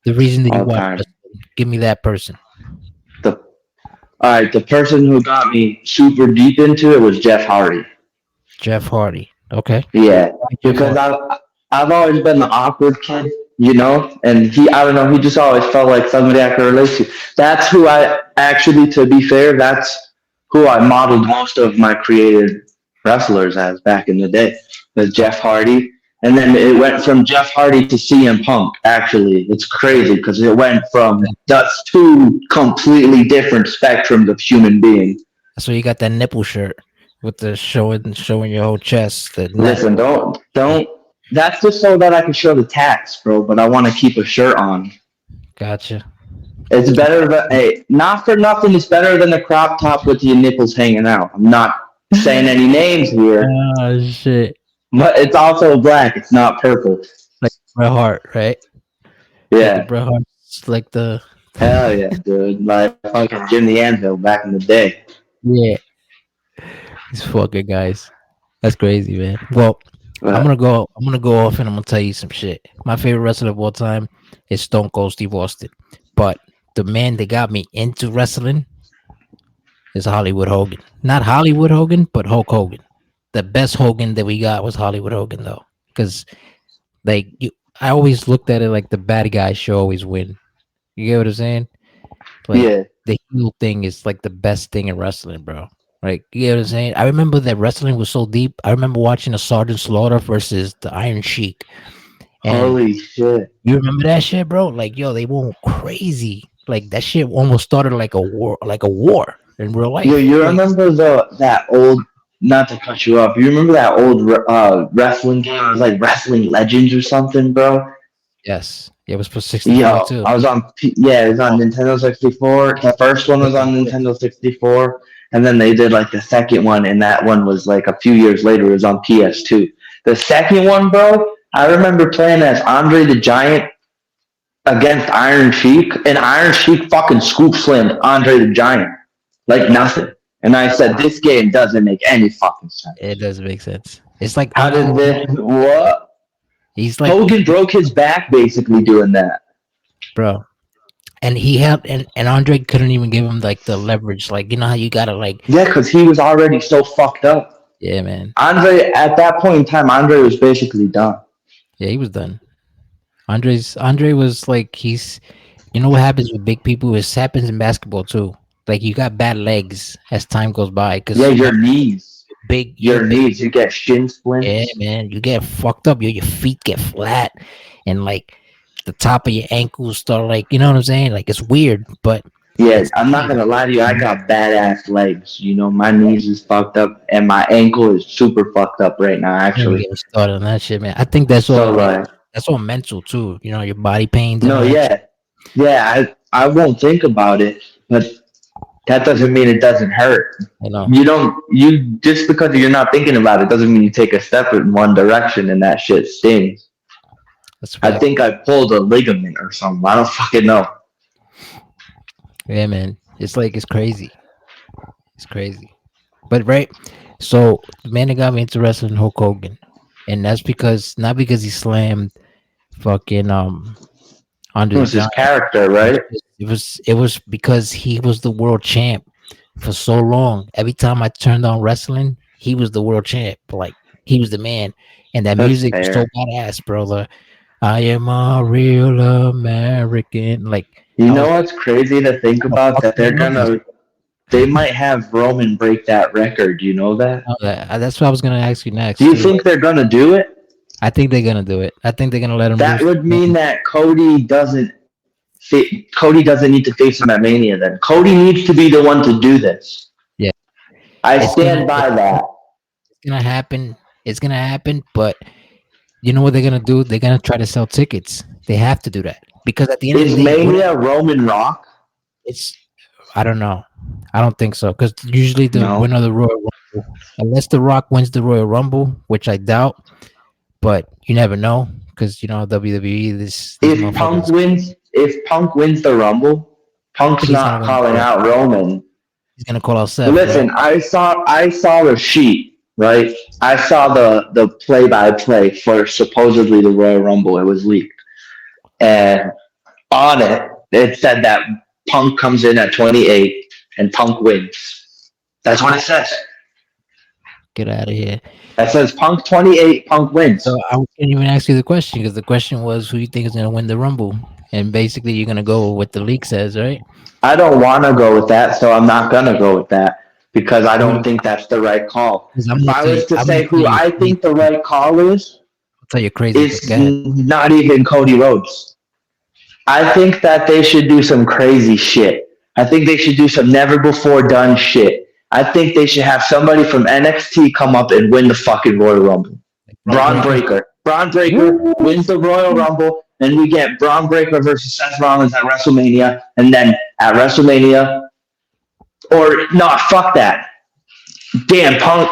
The reason that you all watch time. wrestling. Give me that person. The All right, the person who got me super deep into it was Jeff Hardy. Jeff Hardy. Okay. Yeah, Why Jeff because Hardy? I've always been the awkward kid, you know, and I don't know, he just always felt like somebody I could relate to. That's who I actually, to be fair, that's who I modeled most of my created wrestlers as back in the day, was Jeff Hardy. And then it went from Jeff Hardy to CM Punk. Actually, it's crazy because it went from that's two completely different spectrums of human being. So you got that nipple shirt with the showing your whole chest. The net. Listen, don't. That's just so that I can show the tats, bro. But I want to keep a shirt on. Gotcha. It's better than hey, not for nothing. It's better than a crop top with your nipples hanging out. I'm not saying any names here, Oh shit! but it's also black. It's not purple. Like Bret Hart, right? Like the Yeah, Bret Hart, like the hell yeah, dude. Like fucking Jim the Anvil back in the day. yeah. These fucking guys. That's crazy, man. Well, But I'm gonna go off and I'm gonna tell you some shit. My favorite wrestler of all time is Stone Cold Steve Austin, but the man that got me into wrestling is Hollywood Hogan. Not Hollywood Hogan, but Hulk Hogan. The best Hogan that we got was Hollywood Hogan, though, because like you, I always looked at it like the bad guy should always win. You get what I'm saying? Like yeah, the heel thing is like the best thing in wrestling, bro. Like you know what I'm saying? I remember that wrestling was so deep. I remember watching a Sergeant Slaughter versus the Iron Sheik, and holy shit. you remember that shit, bro? Like yo, they went crazy. Like that shit almost started like a war in real Yo, life. you Like remember that old? Not to cut you off. You remember that old wrestling game? It was like Wrestling Legends or something, bro. yes, it was for 64 Yo, too. I was on. Yeah, it was on Oh, Nintendo 64. The first one was yeah, on Nintendo 64, and then they did like the second one, and that one was like a few years later. It was on PS2. The second one, bro, I remember playing as Andre the Giant against Iron Sheik, and Iron Sheik fucking scoop slammed Andre the Giant like nothing. And I said, this game doesn't make any fucking it sense. doesn't make sense. It's like How did this? What? he's like, Hogan broke his back basically doing that. bro. And he had and Andre couldn't even give him like the leverage. Like you know how you gotta like, Yeah, because he was already so fucked up. yeah, man. Andre, at that point in time, Andre was basically done. Yeah, he was done. Andre was like he's you know what happens with big people? It happens in basketball too. Like you got bad legs as time goes by Yeah, because your knees. you're Your big. knees. You get shin Yeah, splints. man. You get fucked up. Your feet get flat, and like the top of your ankles start like you know what I'm saying. Like it's weird, but Yeah, it's I'm not gonna lie to you. I got badass legs. You know, my knees is fucked up, and my ankle is super fucked up right now. don't even Actually, get me started on that shit, man. I think that's so all like like, that's all mental too. You know, your body pains and no, all that shit. yeah, yeah. I won't think about it, but that doesn't mean it doesn't hurt. You know, You don't. You just because you're not thinking about it doesn't mean you take a step in one direction and that shit stings. that's a I fact. think I pulled a ligament or something. I don't fucking know. Yeah, man. It's like it's crazy. It's crazy. But right, so the man that got me into wrestling, Hulk Hogan, and that's because not because he slammed fucking It Andre the was his Giant. character, right? It was because he was the world champ for so long. Every time I turned on wrestling, he was the world champ. Like he was the man, and that That's music was so fair. badass, bro. I am a real American. Like You I know was what's crazy to think gonna about? fuck That they're you up. gonna, they might have Roman break that record. You know that? That's what I was gonna ask you Do next you too. think Like, they're gonna do it? I think they're gonna do it. I think they're gonna let him That lose. would mean that Cody doesn't need to face him at Mania. Then Cody needs to be the one to do this. Yeah, I it's gonna stand by that. it's gonna happen. It's gonna happen. But you know what they're gonna do? They're gonna try to sell tickets. They have to do that because at the end of the Is day, what Mania Roman Rock? it's I don't know. I don't think so because usually the No. winner of the Royal Rumble, unless The Rock wins the Royal Rumble, which I doubt, but you never know because you know WWE. These motherfuckers. If Punk wins the Rumble, I don't Punk's think he's gonna not win the calling Royal. out Roman. He's gonna call out Seth, right? Listen, I saw the sheet, right? I saw the play by play for supposedly the Royal Rumble. It was leaked, and on it said that Punk comes in at 28 and Punk wins. That's what it says. Get out of here. That says Punk 28, Punk So wins. I can't even ask you the question because the question was who you think is gonna win the Rumble, and basically you're gonna go with what the leak says, right? I don't want to go with that, so I'm not gonna go with that because I Who do don't you? think that's the right call. Because If I was to I'm gonna say tell who you, I think the right call is, I'll tell you crazy, but it's go ahead. not even Cody Rhodes. I think that they should do some crazy shit. I think they should do some never before done shit. I think they should have somebody from NXT come up and win the fucking Royal Rumble. Like Braun Braun Breaker. Breaker. Braun Breaker Woo! wins the Royal Rumble, and we get Braun Breaker versus Seth Rollins at WrestleMania, and then at WrestleMania, or no, fuck that. damn, Punk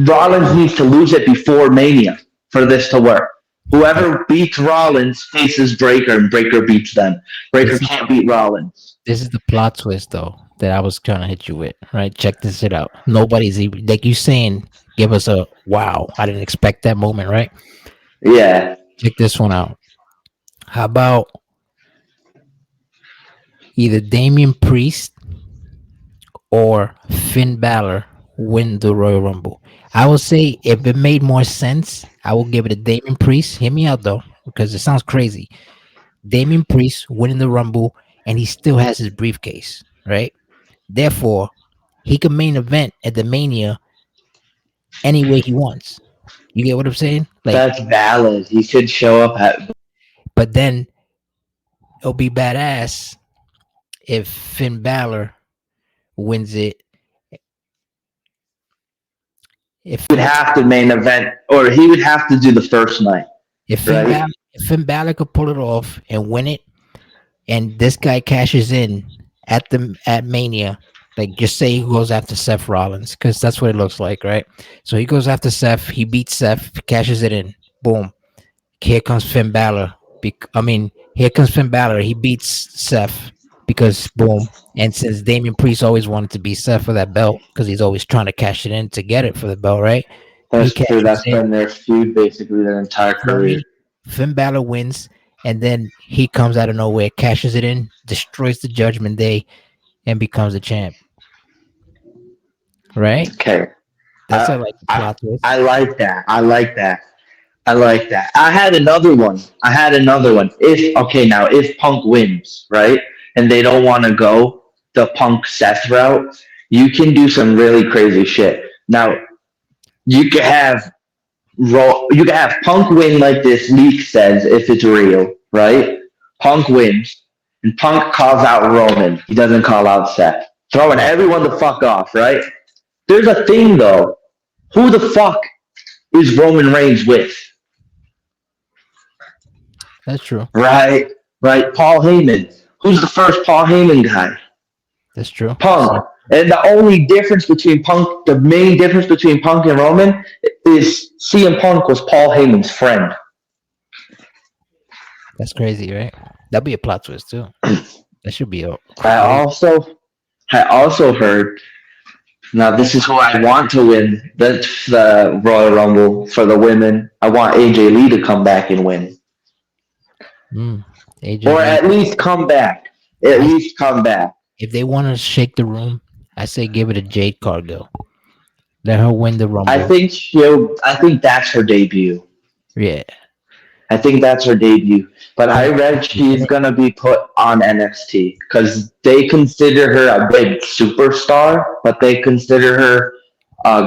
Rollins needs to lose it before Mania for this to work. But Whoever beats Rollins faces Breaker, and Breaker beats them. Breaker this is can't beat Rollins. the plot twist though that I was trying to hit you with. Right? Check this shit out. Nobody's even like you saying. Give us a wow. I didn't expect that moment. Right? Yeah, Check this one out. How about either Damian Priest or Finn Balor win the Royal Rumble? I would say if it made more sense, I will give it to Damian Priest. Hear me out though, because it sounds crazy. Damian Priest winning the Rumble, and he still has his briefcase, right? Therefore, he can main event at the Mania any way he wants. You get what I'm saying? Like, that's valid. He could show up at. but then it'll be badass if Finn Balor wins it. If He would have to main event, or he would have to do the first night, if Finn right? Balor if Finn Balor could pull it off and win it, and this guy cashes in at Mania, like just say he goes after Seth Rollins because that's what it looks like, right? So he goes after Seth, he beats Seth, cashes it in, boom. Here comes Finn Balor. Here comes Finn Balor. He beats Seth because boom. And since Damian Priest always wanted to beat Seth for that belt because he's always trying to cash it in to get it for the belt, right? He That's true. cashes That's in. been their feud basically their entire Feel career. me? Finn Balor wins, and then he comes out of nowhere, cashes it in, destroys the Judgment Day, and becomes the champ. Right? Okay, That's a I, like I plot twist. I like that. I like that. I like that. I had another one. I had another one. If okay, now if Punk wins, right, and they don't want to go the Punk Seth route, you can do some really crazy shit. Now you could have you could have Punk win like this leak says if it's real, right? Punk wins, and Punk calls out Roman. He doesn't call out Seth, throwing Right. everyone the fuck off, right? There's a thing though. Who the fuck is Roman Reigns with? That's true. Right, right. Paul Heyman. Who's the first Paul Heyman guy? That's true. Punk. And the only difference between Punk, the main difference between Punk and Roman is CM Punk was Paul Heyman's friend. That's crazy, right? That'd be a plot twist too. That should be a I crazy. also, I also heard. Now this is who I want to win the Royal Rumble for the women. I want AJ Lee to come back and win, AJ or Lee. at least come back. At I least come back. If they want to shake the room, I say give it to Jade Cargill. Let her win the I Rumble. think she'll. I think that's her debut. Yeah, I think that's her debut. But I but read she's gonna be put on NXT because they consider her a big superstar, but they consider her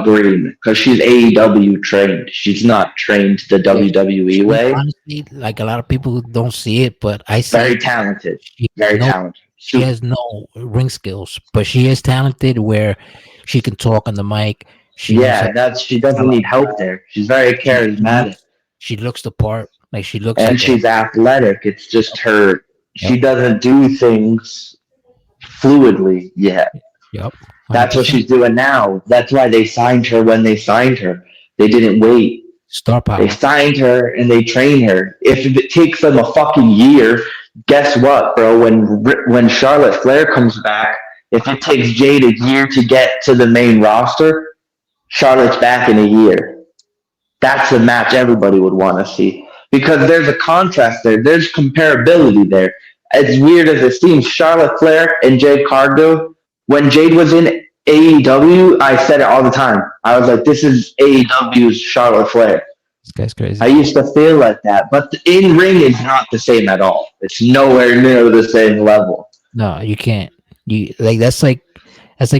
green because she's AEW trained. She's not trained the yeah, WWE she way. honestly, like a lot of people don't see it, but I see Very it. talented. She has Very no, talented. she has no ring skills, but she is talented where she can talk on the mic. She knows how Yeah, to that's she sell doesn't a need help crowd. there. She's very She charismatic looks, she looks the part. Like she looks and like a. she's athletic. It's just her. Yep, She doesn't do things fluidly yet. yep, hundred That's what percent she's doing now. That's why they signed her when they signed her. They didn't wait. star They power. signed her and they train her. If it takes them a fucking year, guess what, bro? When Charlotte Flair comes back, if it takes Jade a year to get to the main roster, Charlotte's back in a year. That's the match everybody would want to see because there's a contrast there. There's comparability there. As weird as it seems, Charlotte Flair and Jade Cargill, when Jade was in AEW, I said it all the time. I was like, this is AEW's Charlotte Flair. This guy's I crazy. used to feel like that, but the in ring is not the same at all. It's nowhere near the same level. No, you can't. You like that's like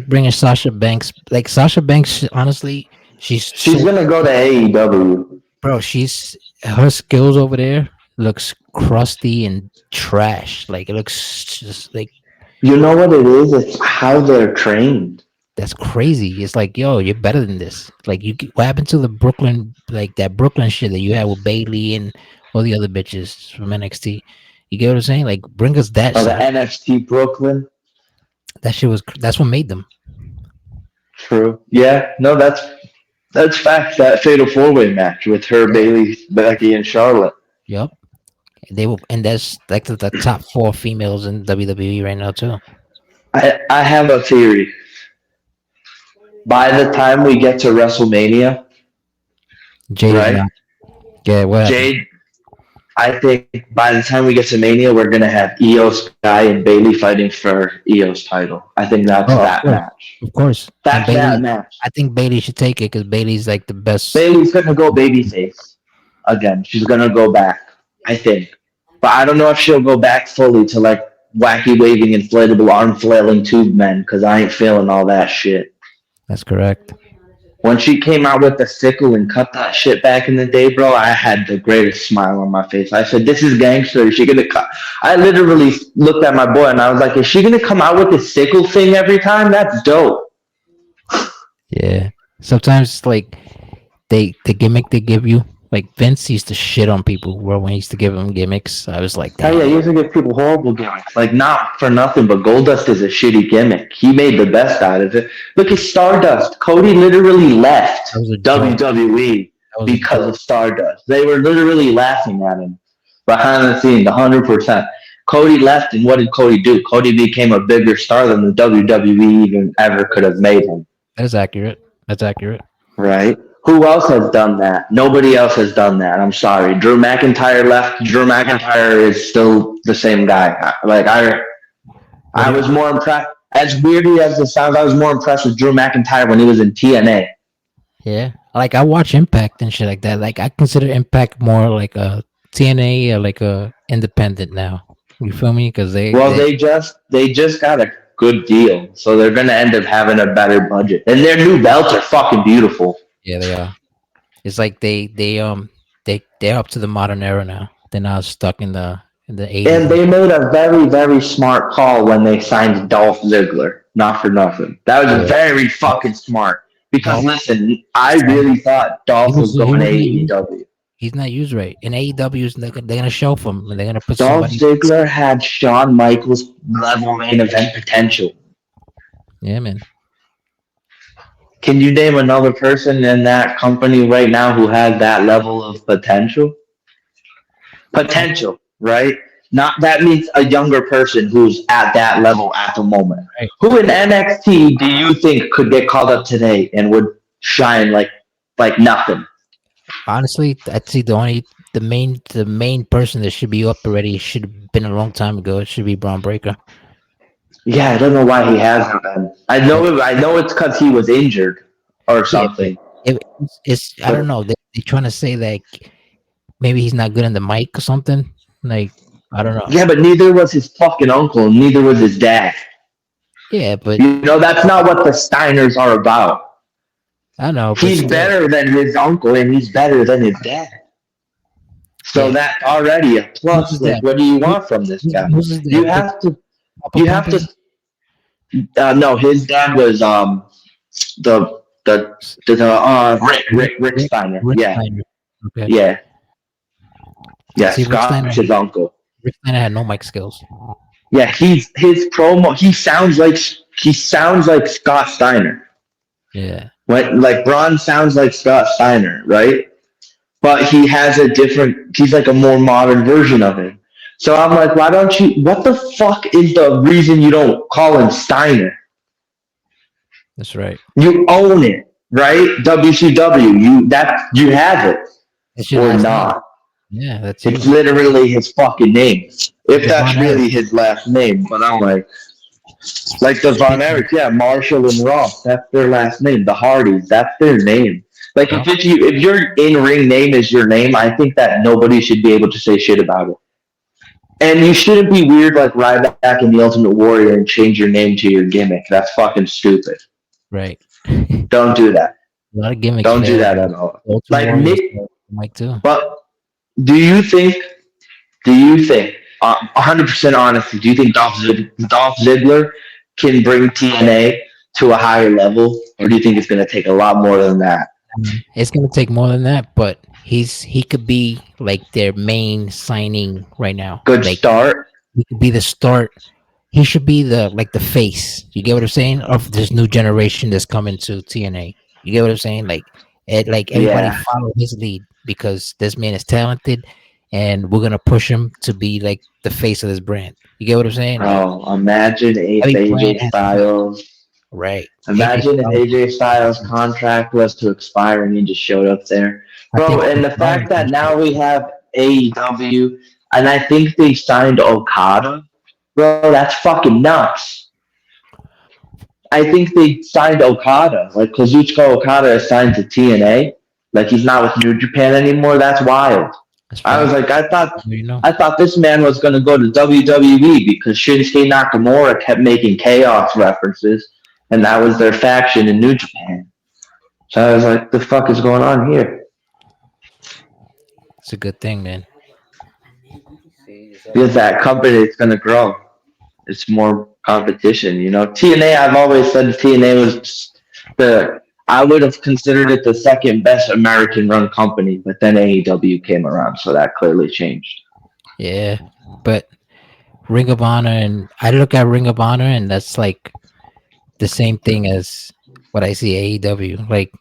bringing Sasha Banks. Like Sasha Banks, honestly, she's She's so gonna go to AEW. bro. She's her skills over there looks crusty and trash. Like it looks just like You know what it is? It's how they're trained. that's crazy. It's like yo, you're better than this. Like what happened to the Brooklyn like that Brooklyn shit that you had with Bailey and all the other bitches from NXT? You get what I'm saying? Like bring us that Oh, the side. NXT Brooklyn. That shit was that's what made them. True. Yeah. No, that's fact. That fatal four way match with her, Yeah. Bailey, Becky, and Charlotte. Yep. They will, and that's like the top four females in WWE right now too. I have a theory. By the time we get to WrestleMania, Jade is right? not. Yeah, what happened? Jade, I think by the time we get to Mania, we're gonna have Io Sky and Bailey fighting for Io's title. I think that's Oh, of that course, match. of course. And That's that Bailey, match. I think Bailey should take it because Bailey's like the best. Bailey's gonna go babyface again. She's gonna go back, I think. But I don't know if she'll go back fully to like wacky waving inflatable arm flailing tube men because I ain't feeling all that shit. That's correct. When she came out with the sickle and cut that shit back in the day, bro, I had the greatest smile on my face. I said, "This is gangster. Is she gonna cut?" I literally looked at my boy and I was like, "Is she gonna come out with the sickle thing every time? That's dope." Yeah. Sometimes like the gimmick they give you, like Vince used to shit on people where when he used to give them gimmicks. I was like, Oh yeah, damn. he used to give people horrible gimmicks. Like not for nothing, but Goldust is a shitty gimmick. He made the best out of it. Look at Stardust. Cody literally left That was a joke. WWE That was a because joke. of Stardust. They were literally laughing at him behind the scenes, 100%. Cody left, and what did Cody do? Cody became a bigger star than the WWE even ever could have made him. That is accurate. That's accurate. Right? Who else has done that? Nobody else has done that. I'm sorry. Drew McIntyre left. Drew McIntyre is still the same guy. Like What I do you, was more impressed. As weirdly as it sounds, I was more impressed with Drew McIntyre when he was in TNA. yeah. Like I watch Impact and shit like that. Like I consider Impact more like a TNA or like a independent now. You feel me? Because Well, they they just got a good deal, so they're gonna end up having a better budget. And their new belts are fucking beautiful. yeah they are. It's like they're up to the modern era now. They're not stuck in the 80s. And they made a very, very smart call when they signed Dolph Ziggler. Not for nothing. That was Yeah. very fucking smart. Because Dolph, listen, I really thought Dolph was he going to was not used. AEW. He's not used right. In AEW, they're gonna shelf him and they're gonna put Dolph somebody. Ziggler had Shawn Michaels level main event potential. Yeah, man. Can you name another person in that company right now who has that level of potential? Potential, right? Not that means a younger person who's at that level at the moment. Right. Who in NXT do you think could get called up today and would shine like nothing? Honestly, I'd say the main person that should be up already should have been a long time ago. It should be Braun Breaker. Yeah, I don't know why he hasn't been. I know it's because he was injured or Yeah, but something. it's I don't But know. They're trying to say like maybe he's not good in the mic or something. Like I don't know. yeah, but neither was his fucking uncle, and neither was his dad. Yeah, but You know, that's not what the Steiners are about. I don't know. But He's still, better than his uncle, and he's better than his dad. So yeah. that's already a Who's plus. his Like, dad? what do you want from this guy? Who's his You dad? have to. Papa You have Pumpkin? to. No, his dad was the the Rick Steiner. Rick Yeah, Steiner. Okay. yeah, yeah. See, Scott's his uncle. Rick Steiner had no mic skills. Yeah, he's his promo. He sounds like Scott Steiner. Yeah. When like Braun sounds like Scott Steiner, right? But he has a different. He's like a more modern version of him. So I'm like, why don't you? What the fuck is the reason you don't call him Steiner? That's right. You own it, right? WCW, you have it That's your or last name. not. Yeah, that's It's you. literally his fucking name. If The that's Von really Erich. his last name, but I'm like the Von Erich, yeah, Marshall and Ross, that's their last name. The Hardys, that's their name. Like Yep. if your in ring name is your name, I think that nobody should be able to say shit about it. And you shouldn't be weird like Ryback and the Ultimate Warrior and change your name to your gimmick. That's fucking stupid. Right. A Don't do that. lot of gimmicks. Don't do fail. that at all. Ultimate Like Warriors, Nick, Mike too. but do you think? 100% honestly, do you think Dolph Ziggler can bring TNA to a higher level, or do you think it's going to take a lot more than that? It's gonna take more than that, but he could be like their main signing right now. Good Like start. he could be the start he should be the like the face. You get what I'm saying? Of this new generation that's coming to TNA. You get what I'm saying? Like everybody Yeah, follow his lead because this man is talented, and we're gonna push him to be like the face of this brand. You get what I'm saying? Like bro. Imagine if every brand AJ has a face, Styles. right? AJ Imagine if Styles, AJ Styles' face. contract was to expire and he just showed up there, I bro. think And Chris the Rollins fact that will show. now we have AEW, and I think they signed Okada, bro. That's fucking nuts. I think they signed Okada. Like Kazuchika Okada is signed to TNA. Like he's not with New Japan anymore. That's wild. That's I was fact. like, You know. I thought this man was gonna go to WWE because Shinsuke Nakamura kept making chaos references, and that was their faction in New Japan. So I was like, the fuck is going on here? It's a good thing, man. Because that company is gonna grow. It's more competition. You know, TNA. I've always said TNA was the. I would have considered it the second best American run company, but then AEW came around, so that clearly changed. Yeah, but Ring of Honor, and I look at Ring of Honor, and that's like the same thing as what I see AEW. Like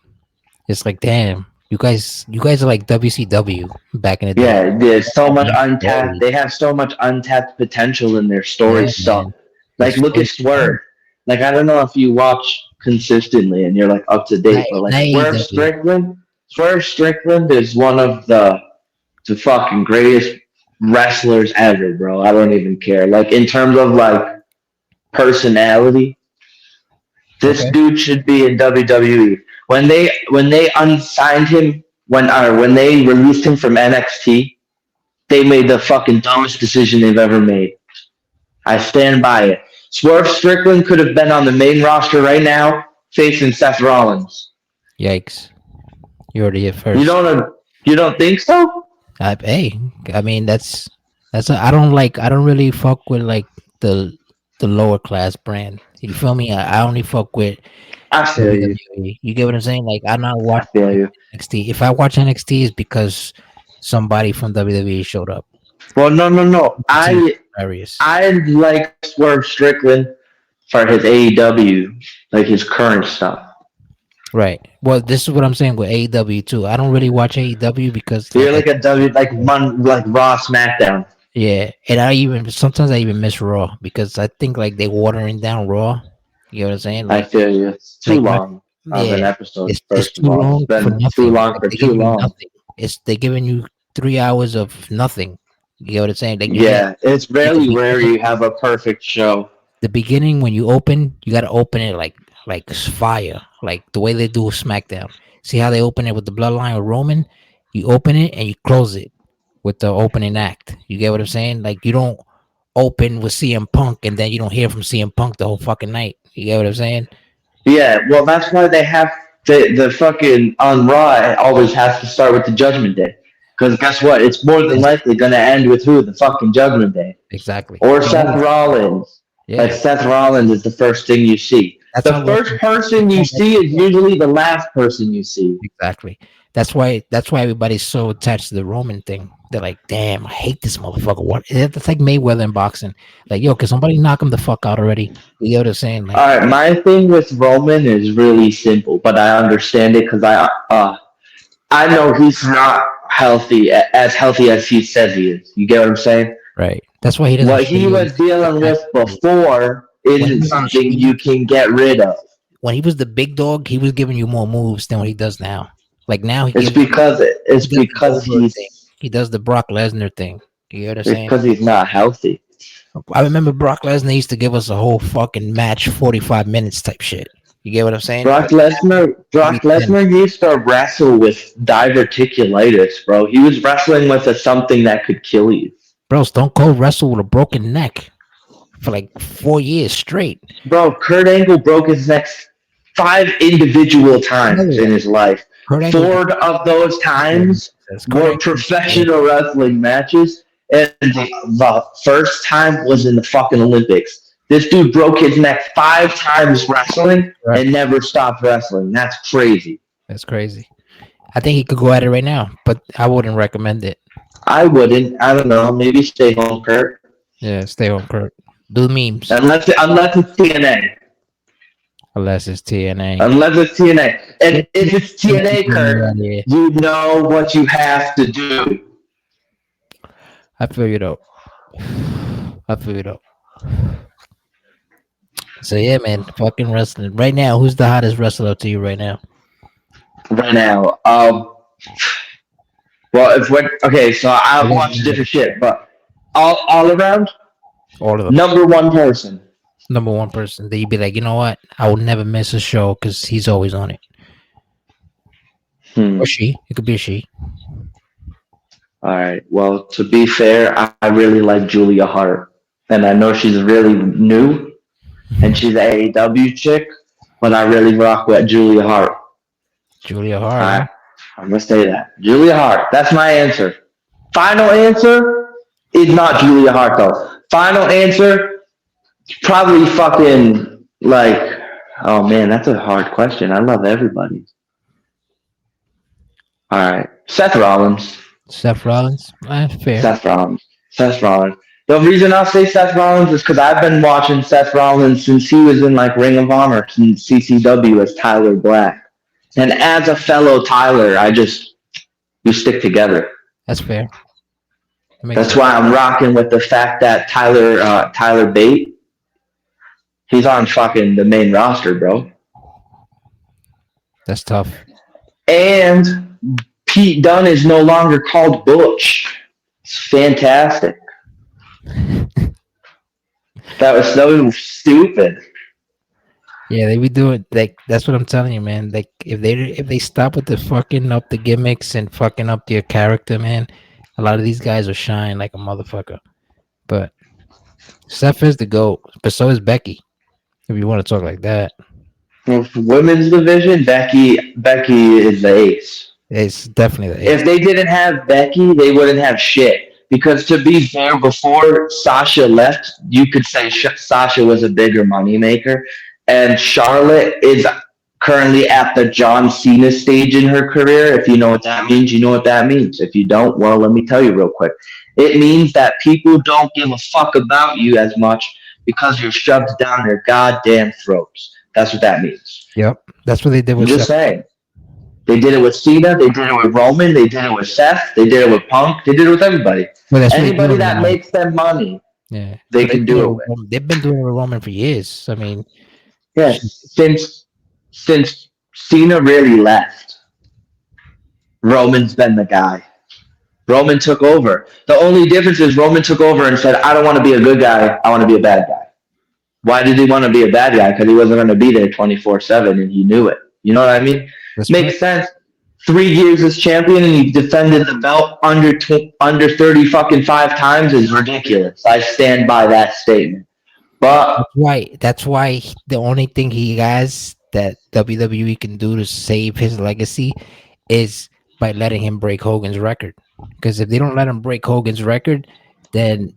it's like, damn, you guys are like WCW back in the day. Yeah, there's so much Having untapped. stories. They have so much untapped potential in their Yeah, stories. So, man. The like, look at stories. Swerve. Like, I don't know if you watch consistently and you're like up to Not, date, but like not AEW. Swerve Strickland is one of the fucking greatest wrestlers ever, bro. I don't even care. Like, in terms of like personality, this Okay. dude should be in WWE. When they unsigned him, when they released him from NXT, they made the fucking dumbest decision they've ever made. I stand by it. Swerve Strickland could have been on the main roster right now facing Seth Rollins. Yikes! You already hit You first. don't you don't think so? Hey, I mean that's I don't like. I don't really fuck with like the the lower class brand. You feel me? I only fuck with I feel you. WWE. You get what I'm saying? Like I'm not I watching feel you. NXT. If I watch NXT, it's because somebody from WWE showed up. Well, no, no, no. NXT is hilarious. I like Swerve Strickland for his AEW, like his current stuff. Right. Well, this is what I'm saying with AEW too. I don't really watch AEW because, You're like, like a W, like one, like Raw SmackDown. yeah, and I even sometimes I even miss Raw because I think like they watering down Raw. You know what I'm saying? I feel you. It's too Like my long of yeah, an episode. it's First of too all, it's long for been too nothing. long Like for they're giving too you long. nothing. It's they're giving you 3 hours of nothing. You know what I'm saying? Like you get Yeah, it's like the very rare beginning. you have a perfect show. The beginning when you open, you got to open it like fire, like the way they do with SmackDown. See how they open it with the Bloodline with Roman? You open it and you close it with the opening act. You get what I'm saying? Like you don't open with CM Punk and then you don't hear from CM Punk the whole fucking night. You get what I'm saying? Yeah, well, that's why they have the fucking on Raw. It always has to start with the Judgment Day, because guess what? It's more than Yes, likely gonna end with who? The fucking Judgment Day exactly. or It Seth always, Rollins. Like yeah. Seth Rollins is the first thing you see. That's The how first wrestling. person you see is usually the last person you see. Exactly. That's why everybody's so attached to the Roman thing. They're like, damn, I hate this motherfucker. What? It's like Mayweather in boxing. Like, yo, can somebody knock him the fuck out already? You know what I'm saying? Like, All right, my thing with Roman is really simple, but I understand it because I know he's not as healthy as he says he is. You get what I'm saying? right. That's why he doesn't What he shave. was dealing with Exactly. before When he isn't doesn't something shave, you can get rid of. when he was the big dog, he was giving you more moves than what he does now. Like now, It's he it's does the because Goldberg thing. He does the Brock Lesnar thing. You know what I'm saying? he's not healthy. I remember Brock Lesnar used to give us a whole fucking match, 45 minutes type shit. You get what I'm saying? But maybe Brock 10. Lesnar used to wrestle with diverticulitis, bro. He was wrestling with something that could kill you. Bro, Stone Cold wrestled with a broken neck for like 4 years straight. Bro, Kurt Angle broke his neck 5 individual I know times in that. his life. Kurt Angle, 4 of those times Kurt were Angle, professional wrestling matches, and the first time was in the fucking Olympics. This dude broke his neck 5 times wrestling right. and never stopped wrestling. That's crazy. That's crazy. I think he could go at it right now, but I wouldn't recommend it. I wouldn't. I don't know. Maybe stay home, Kurt. Yeah, stay on Kurt. Do memes unless it's TNA. unless it's TNA. Unless it's TNA. And Get if it's TNA TNA, Kurt, out of here. you know what you have to do. I feel you though. I feel you though. So yeah, man, fucking wrestling right now. Who's the hottest wrestler to you right now? Right now. Well, if we're okay, so I I guess watch different shit, but all around, all of them. number one person. Number one person that you'd be like, you know what? I will never miss a show because he's always on it. Or Hmm. she. It could be a she. All right. Well, to be fair, I really like Julia Hart, and I know she's really new, and she's an AEW chick, but I really rock with Julia Hart. Julia Hart, huh? I I'm gonna say that Julia Hart. That's my answer. Final answer is not Julia Hart though. Final answer probably fucking like. Oh man, that's a hard question. I love everybody. All right, Seth Rollins. Seth Rollins. Fair. Seth Rollins. Seth Rollins. The reason I'll say Seth Rollins is because I've been watching Seth Rollins since he was in like Ring of Honor and CCW as Tyler Black. And as a fellow Tyler, we stick together. That's fair. That makes That's sense. why I'm rocking with the fact that Tyler Bate, he's on fucking the main roster, bro. That's tough. And Pete Dunne is no longer called Butch. It's fantastic. That was so stupid. Yeah, they be doing like that's what I'm telling you, man. Like if they stop with the fucking up the gimmicks and fucking up their character, man, a lot of these guys will shine like a motherfucker. But Seth is the GOAT, but so is Becky. If you want to talk like that, Well, for women's division, Becky is the ace. it's definitely the If ace. they didn't have Becky, they wouldn't have shit. Because to be fair, before Sasha left, you could say Sasha was a bigger moneymaker. And Charlotte is currently at the John Cena stage in her career. If you know what that means, you know what that means. If you don't, well, let me tell you real quick. It means that people don't give a fuck about you as much because you're shoved down their goddamn throats. That's what that means. Yep, that's what they did I'm with just Seth. saying. They did it with Cena. They did it with Roman. They did it with Seth. They did it with Punk. They did it with everybody. Well, that's what they Anybody do that now. makes them money, Yeah, they but they can do do it it with with. Roman. They've been doing it with Roman for years. I mean, shit. Yes, since Cena really left, Roman's been the guy. Roman took over. The only difference is Roman took over and said, "I don't want to be a good guy. I want to be a bad guy." Why did he want to be a bad guy? Because he wasn't going to be there 24/7, and he knew it. You know what I mean? That's right. Makes sense. 3 years as champion and he defended the belt under 30 fucking 5 times is ridiculous. I stand by that statement. But That's why the only thing he has that WWE can do to save his legacy is by letting him break Hogan's record. Because if they don't let him break Hogan's record, then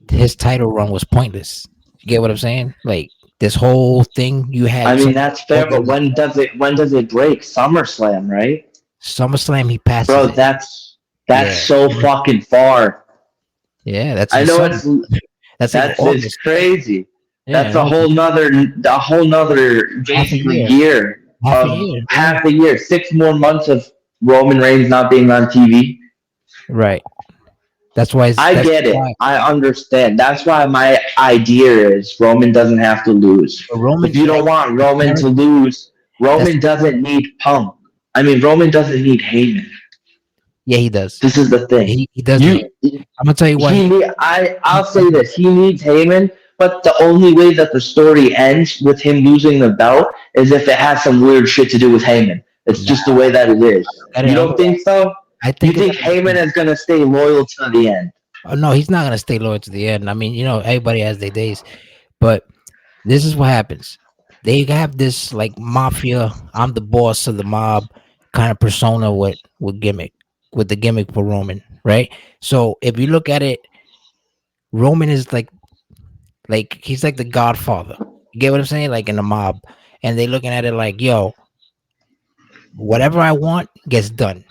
his title run was pointless. You get what I'm saying? Like this whole thing you I had mean some that's fair. But Hogan when does it break? SummerSlam, right? SummerSlam, he passes Bro, it. that's Yeah, so fucking far. yeah, that's I in know summer. it's That's in it's August. crazy. Yeah, That's in August. a whole nother Half a basically year. year Half a of year. Yeah. half a year, 6 more months of Roman Reigns not being on TV. Right. That's why. I That's get it. why I understand. That's why my idea is Roman doesn't have to lose. If Roman you don't like want the Roman to character. lose, That's Roman doesn't need Punk. I mean, Roman doesn't need Heyman. yeah, he does. This is the thing. He does need. You, I'm gonna tell you why. I'll say this. He needs Heyman, but the only way that the story ends with him losing the belt is if it has some weird shit to do with Heyman. It's Nah, just the way that it is. that You ain't don't think so? I You think it's think Heyman is gonna stay loyal to the end? oh, no, he's not gonna stay loyal to the end. I mean, everybody has their days, but this is what happens. They have this like mafia. I'm the boss of the mob kind of persona with gimmick with the gimmick for Roman, right? So if you look at it, Roman is like he's like the Godfather. You get what I'm saying? Like in the mob, and they looking at it like, yo, whatever I want gets done.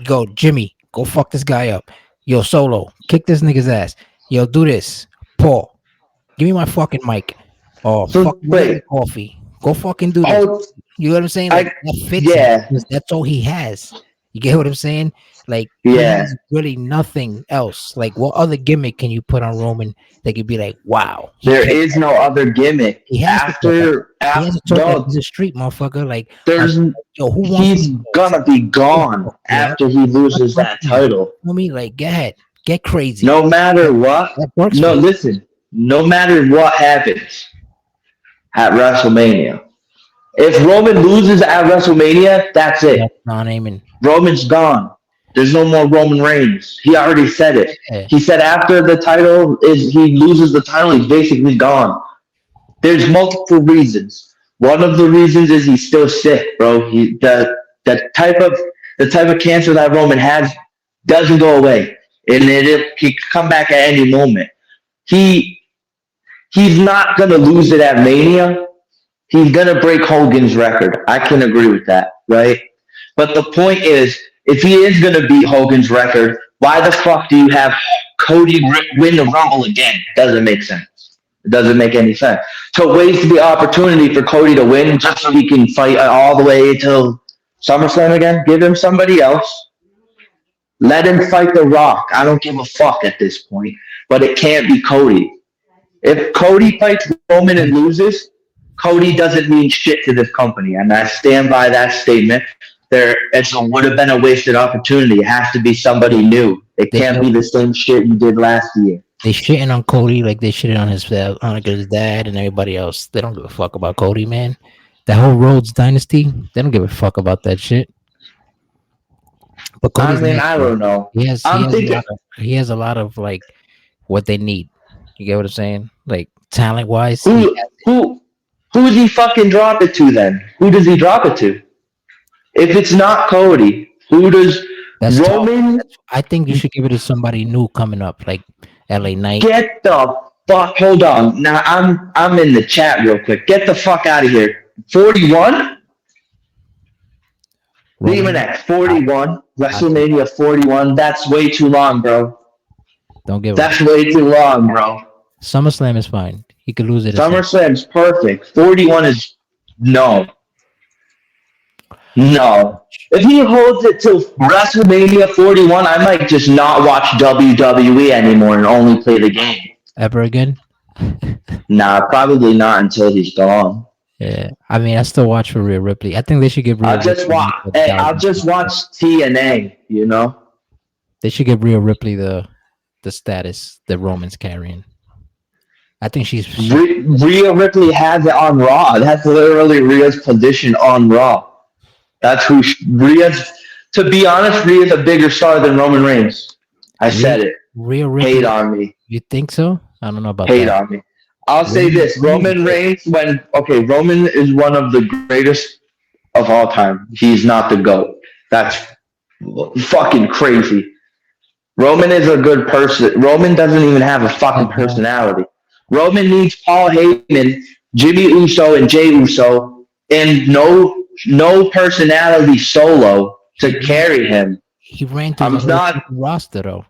Go, Jimmy, go fuck this guy up. Yo, Solo, kick this nigga's ass. Yo, do this. Paul. Give me my fucking mic. Or So fucking give me wait, the coffee. Go fucking do this. oh You know what I'm saying? Like I that fits him yeah because that's all he has. You get what I'm saying? Like he yeah. has really nothing else. Like what other gimmick can you put on Roman that could be like, wow, he There can't is talk no like other gimmick he has to talk like after he has after to talk like he's no. a street motherfucker. Like There's yo, who wants he's this? gonna be Go gone fuck, yo. after he That's loses my that thing. title. You know me? Like, go ahead. Get crazy. No matter what. That works for No, him. listen. No matter what happens at WrestleMania, if Roman loses at WrestleMania, that's That's it. non aiming. Roman's gone. There's no more Roman Reigns. He already said it. Yeah. He said after the title is he loses the title, he's basically gone. There's multiple reasons. One of the reasons is he's still sick, bro. The type of the type of cancer that Roman has doesn't go away, and he could come back at any moment. He he's not gonna lose it at Mania. He's gonna break Hogan's record. I can agree with that, right? But the point is, if he is gonna beat Hogan's record, why the fuck do you have Cody win the Rumble again? Doesn't make sense. It doesn't make any sense. To waste the opportunity for Cody to win just so he can fight all the way till SummerSlam again, give him somebody else. Let him fight The Rock. I don't give a fuck at this point. But it can't be Cody. If Cody fights Roman and loses, Cody doesn't mean shit to this company, and I stand by that statement. It would have been a wasted opportunity. It has to be somebody new. It They can't be the same shit you did last year. they shitting on Cody like they shitting on like his dad and everybody else. They don't give a fuck about Cody, man. That whole Rhodes dynasty, they don't give a fuck about that shit. But I Cody's mean, nice, I bro. don't know. He I'm has a thinking, lot of like what they need. You get what I'm saying? Like talent wise, he who has it. who who does he fucking drop it to then? Who does he drop it to? If it's not Cody, who does That's tough. Roman I think you should give it to somebody new coming up, like LA Knight. get the fuck? Hold on. Now I'm in the chat real quick. Get the fuck out of here. 41. Roman. Demon X I, 41. I don't, WrestleMania 41. That's way too long, bro. don't give a That's way too long, bro. SummerSlam is fine. He could lose it at some. SummerSlam's perfect. 41 is no. No. If he holds it till WrestleMania 41, I might just not watch WWE anymore and only play the game. Ever again? Nah, probably not until he's gone. Yeah, I mean, I still watch for Rhea Ripley. I think they should give Rhea I'll just Ripley watch. the Hey, I'll thousand. just watch TNA. You know, They should give Rhea Ripley the status that Roman's carrying. I think she's Rhea Ripley has it on Raw. That's literally Rhea's position on Raw. That's who Rhea's. To be honest, Rhea's a bigger star than Roman Reigns. I Rhea, said it. Rhea Hate Ripley. on me. You think so? I don't know about Hate that. on me. I'll say Roman, this: Roman Reigns. Roman is one of the greatest of all time. He's not the GOAT. That's fucking crazy. Roman is a good person. Roman doesn't even have a fucking personality. Roman needs Paul Heyman, Jimmy Uso, and Jay Uso, and no personality solo to carry him. he ran through the I'm whole not fucking roster though,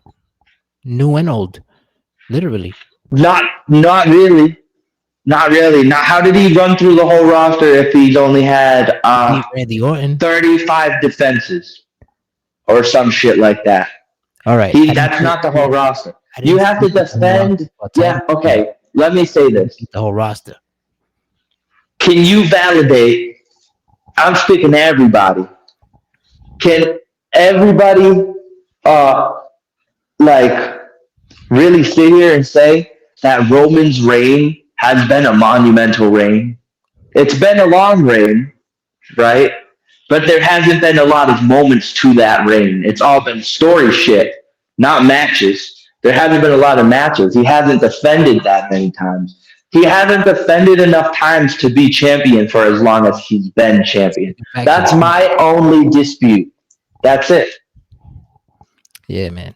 new and old, literally. not really. Not really. Not how did he run through the whole roster if he's only had He beat Randy Orton. 35 defenses or some shit like that? All right, That's not the whole roster. I You didn't have to say the whole roster, defend. but Yeah, technically, okay. Let me say this. the whole roster. Can you validate? I'm speaking to everybody. Can everybody uh like really sit here and say that Roman's reign has been a monumental reign? It's been a long reign, right? But there hasn't been a lot of moments to that reign. It's all been story shit, not matches. There hasn't been a lot of matches. He hasn't defended that many times. He hasn't defended enough times to be champion for as long as he's been champion. That's my only dispute. That's it. Yeah, man.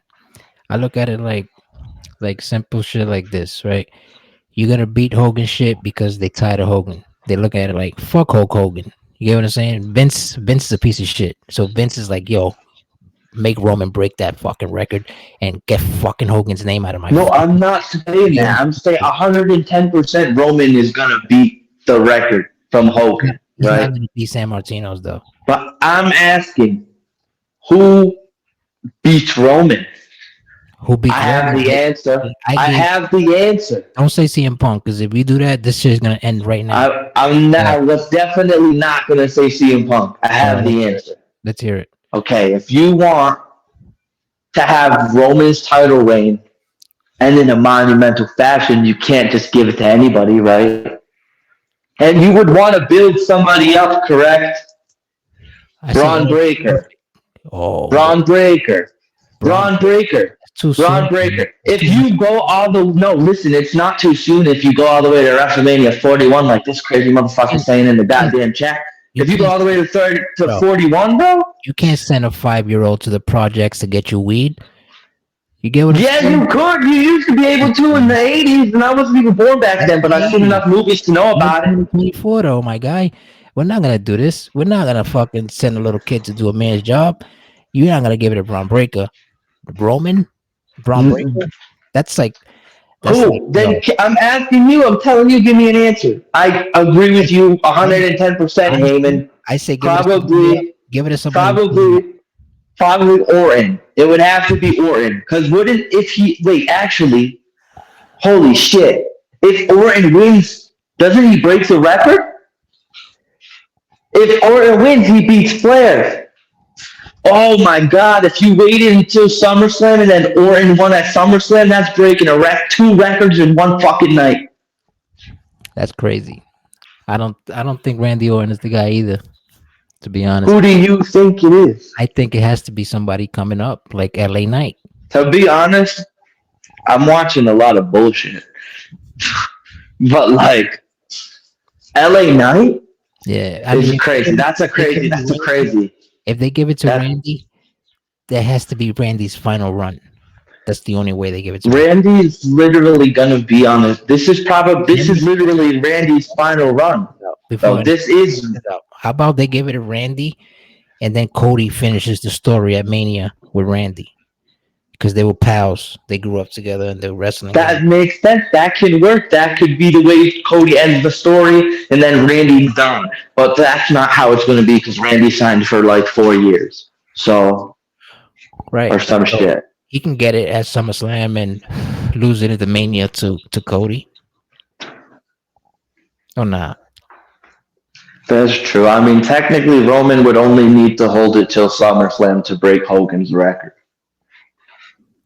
I look at it like simple shit like this, right? You're gonna beat Hogan shit because they tired of Hogan. They look at it like fuck Hulk Hogan. You get what I'm saying? Vince is a piece of shit. So Vince is like, yo, make Roman break that fucking record and get fucking Hogan's name out of my No, I'm fucking not saying ear. that. I'm saying 110% Roman is gonna beat the record from Hogan, He's not right? gonna beat San Martino's though. But I'm asking, who beats Roman? Who I beats have Roman? the answer. I I gave. have the answer. Don't say CM Punk because if we do that, this shit is gonna end right now. I was definitely not gonna say CM Punk. I All have right, the answer. let's hear it. Okay, if you want to have Roman's title reign end in a monumental fashion, you can't just give it to anybody, right? And you would want to build somebody up, correct? I say Braun Edge. Breaker. Oh, Braun Breaker. Braun. Braun Breaker. That's too Braun soon. Breaker. That's If too much. you go all the no, listen, it's not too soon if you go all the way to WrestleMania 41, like this crazy motherfucker saying in the goddamn chat. You If you go can't. all the way to 30 to Bro, 41, bro, you can't send a 5-year-old to the projects to get you weed. You get what I'm yeah, saying? you could. You used to be able to in the 80s, and I wasn't even born back That's then, but I've seen me. enough movies to know We're about it. 2024 though, my guy. We're not gonna do this. We're not gonna fucking send a little kid to do a man's job. You're not gonna give it a Braun Breaker. Roman, Braun Breaker. That's like that's like Who? Then yo. I'm asking you, I'm telling you, give me an answer. I agree I with you I, 110%, I say Heyman. I say give it to somebody else. Probably, Give it to somebody. probably, probably Orton. It would have to be Orton. Because wouldn't, if he, wait, actually, holy shit. If Orton wins, doesn't he break the record? If Orton wins, he beats Flair. Oh my God! If you waited until SummerSlam and then Orton won at SummerSlam, that's breaking two records in one fucking night. That's crazy. I don't think Randy Orton is the guy either. To be honest, Who do you think it is? I think it has to be somebody coming up like LA Knight. To be honest, I'm watching a lot of bullshit. But like LA Knight Yeah, I is mean, crazy. That's a they give crazy. it to That's a Randy, crazy. if they give it to That Randy, that has to be Randy's final run. That's the only way they give it to Randy. Randy's literally gonna be on this. This Let me is literally Randy's final run. before So anyone this is this out. How about they give it to Randy and then Cody finishes the story at Mania with Randy because they were pals. They grew up together and they were wrestling together. that makes sense. That can work. That could be the way Cody ends the story, and then Randy's done. But that's not how it's gonna be because Randy signed for like 4 years. So Right. or some So shit. he can get it at SummerSlam and lose it at the Mania to Cody. Oh nah. That's true. I mean, technically, Roman would only need to hold it till SummerSlam to break Hogan's record.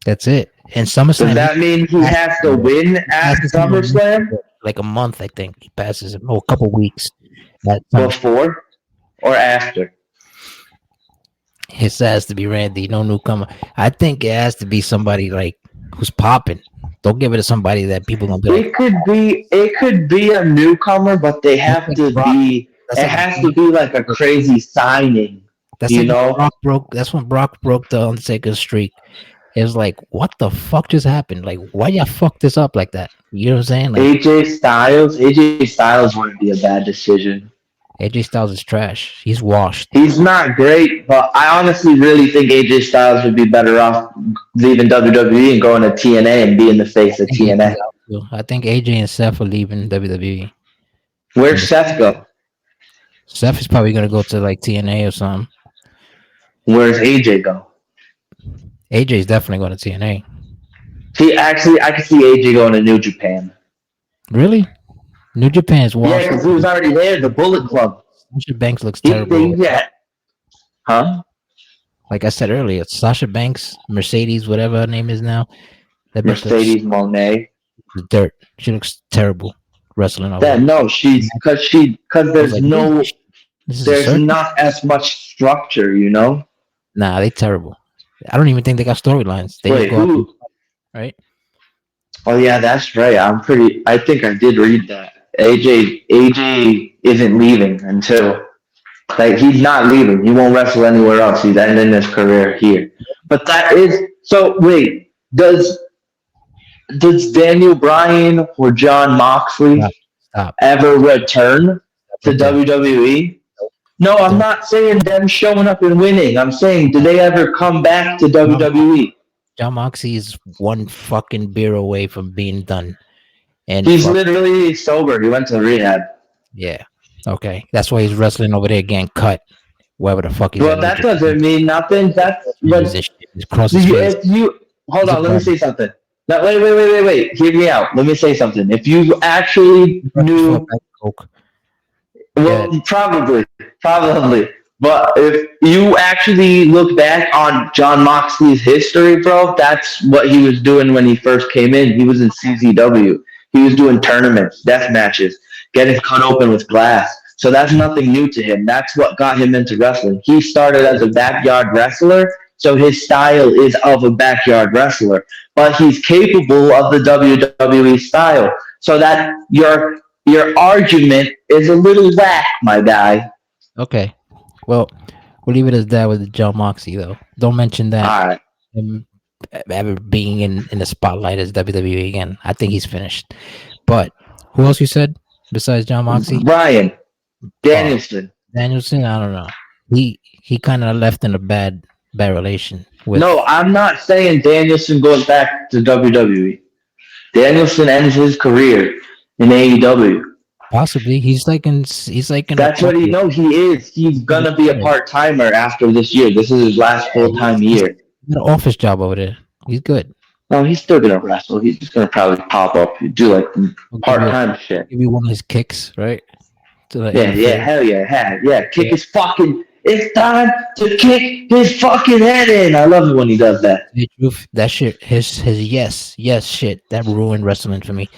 That's it. And Does SummerSlam that mean he has to win he at passes him SummerSlam like a month, I think. He passes him a couple weeks at SummerSlam. before or after? It has to be Randy, no newcomer. I think it has to be somebody like who's popping. Don't give it to somebody that people gonna be like, It could be a newcomer, but they that's have like to Brock. be. That's It like has to be like a crazy signing, that's you like when know. Brock broke. That's when Brock broke the Undertaker's streak. It was like, what the fuck just happened? Like, why y'all fuck this up like that? You know what I'm saying? Like, AJ Styles wouldn't be a bad decision. AJ Styles is trash. He's washed. He's not great, but I honestly really think AJ Styles would be better off leaving WWE and going to TNA and being the I face of think AJ's TNA. out too. I think AJ and Seth are leaving WWE. Where'd And Seth go? Seth is probably gonna go to like TNA or something. Where's AJ go? AJ is definitely going to TNA. See, actually, I could see AJ going to New Japan. Really? New Japan's Yeah, washed. because he was already there, the Bullet Club. Sasha Banks looks They, terrible. yeah. Huh? Like I said earlier, Sasha Banks, Mercedes, whatever her name is now, that bitch looks Mercedes Monet. dirt. She looks terrible wrestling over Yeah, there. no, because I was like, this is a there's circus? not as much structure, you know? Nah, they terrible. I don't even think they got storylines. They just Wait, go out who? there, right? Oh yeah, that's right. I think I did read that. AJ isn't leaving until like he's not leaving. He won't wrestle anywhere else. He's ending his career here. But that is so. Wait, does Daniel Bryan or John Moxley Stop. Stop. ever return to Right there. WWE? No, I'm Don't not saying them showing up and winning. I'm saying, do they ever come back to John, WWE? John Moxley is one fucking beer away from being done. And He's fuck literally sober. He went to rehab. yeah. Okay. That's why he's wrestling over there getting cut. Wherever the fuck he's at Well, New that Japan. doesn't mean nothing. That's Inches what and shit across his face. if you hold He's a on. Let me problem. say something. No, wait. Hear me out. Let me say something. If you actually He rushes for a knew, bag of coke. Yeah. well, probably. But if you actually look back on John Moxley's history, bro, that's what he was doing when he first came in. He was in CZW. He was doing tournaments, death matches, getting cut open with glass. So that's nothing new to him. That's what got him into wrestling. He started as a backyard wrestler, so his style is of a backyard wrestler. But he's capable of the WWE style. So that your argument is a little whack, my guy. Okay. Well, we'll leave it as that with John Moxley though. Don't mention that All right. him ever being in the spotlight as WWE again. I think he's finished. But who else you said besides John Moxley? Brian Uh Danielson. Danielson, I don't know. He kind of left in a bad relation No, with I'm not saying Danielson goes back to WWE. Danielson ends his career in AEW. possibly he's like in a That's what he quiet. knows he is. He's He's gonna be a retired. part timer after this year. This is his last Yeah, full time year. he's got an office job over there. He's good. No, he's still gonna wrestle. He's just gonna probably pop up, do like He'll part time shit. give you one of his kicks, right? To like Yeah, interfere. hell yeah. Kick Yeah. his fucking. It's time to kick his fucking head in. I love it when he does that. The truth, that shit, his yes shit, that ruined wrestling for me.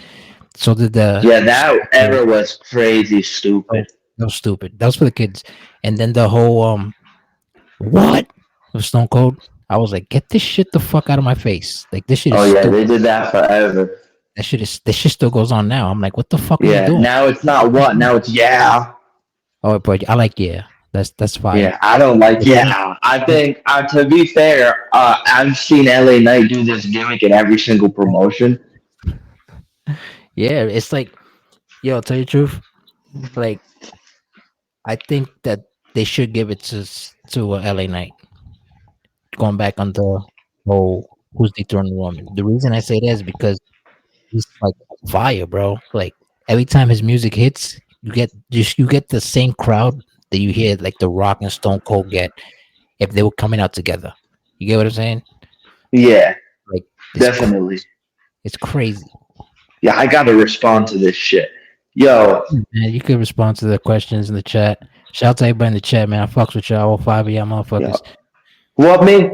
So did the Yeah, that era was crazy oh, stupid. that was stupid. That was for the kids. And then the whole what of Stone Cold. I was like, get this shit the fuck out of my face. Like this shit is Oh yeah, stupid. they did that forever. This shit still goes on now. I'm like, what the fuck are you Yeah, doing? now it's not what. Now it's yeah. Oh, but I like yeah. That's fire. Yeah, I don't like But then, yeah. I think to be fair, I've seen LA Knight do this gimmick in every single promotion. yeah, it's like, yo, I'll tell you the truth. Like, I think that they should give it to LA Knight. Going back on the whole who's dethroning Roman. The reason I say that is because he's like fire, bro. Like every time his music hits, you get the same crowd that you hear like The Rock and Stone Cold get if they were coming out together. You get what I'm saying? Yeah, Like definitely. it's crazy. Yeah, I gotta respond to this shit. Yo, Man, you could respond to the questions in the chat. Shout out to everybody in the chat, man. I fucks with y'all, all five of y'all yo, motherfuckers. what made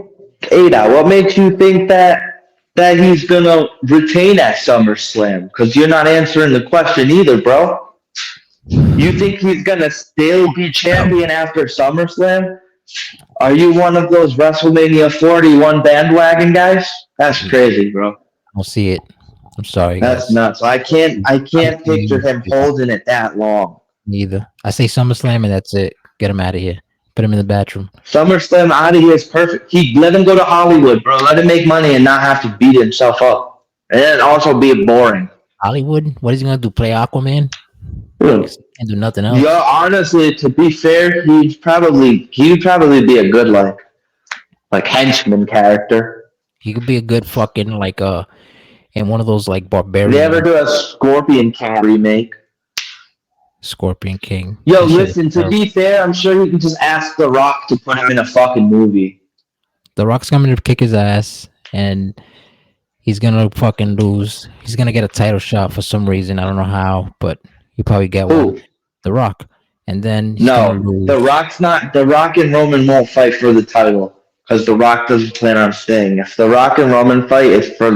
Ada? What makes you think that he's gonna retain at SummerSlam? Because you're not answering the question either, bro. You think he's gonna still be champion after SummerSlam? Are you one of those WrestleMania 41 bandwagon guys? That's crazy, bro. I don't see it. I'm sorry, That's guys. nuts. I I don't can't see picture him it holding it that long. neither. I say SummerSlam and that's it. Get him out of here. Put him in the bathroom. SummerSlam out of here is perfect. He let him go to Hollywood, bro. Let him make money and not have to beat himself up, and then also be boring. Hollywood? What is he gonna do? Play Aquaman? Dude, 'Cause he can't do nothing yeah, else. honestly, to be fair, he'd probably be a good like henchman character. He could be a good fucking like in one of those like They barbarian ever do a Scorpion King remake? Scorpion King. Yo, That shit is listen, to terrible. be fair, I'm sure you can just ask The Rock to put him in a fucking movie. The Rock's coming to kick his ass and he's gonna fucking lose. He's gonna get a title shot for some reason. I don't know how, but he probably get one. Who? The Rock. And then he's gonna No, The lose. Rock's not. The Rock and Roman won't fight for the title because The Rock doesn't plan on staying. If The Rock and Roman fight, it's for I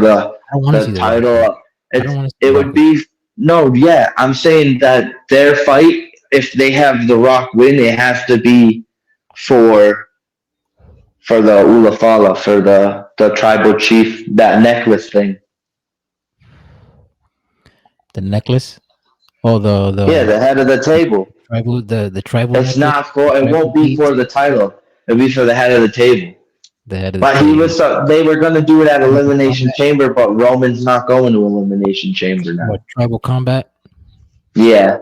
don't want to see the the Rock. title. I don't want to see It the Rock. would be no, yeah. I'm saying that their fight, if they have The Rock win, it has to be for the Ulafala, for the tribal chief, that necklace thing. The necklace. Oh, Yeah, the head of the table. the tribal It's necklace. not for. It Tribal won't be piece. for the title. It'll be for the head of the table. The head of the But he table. was. They were gonna do it at Elimination Chamber, but Roman's not going to Elimination Chamber now. What tribal combat? Yeah,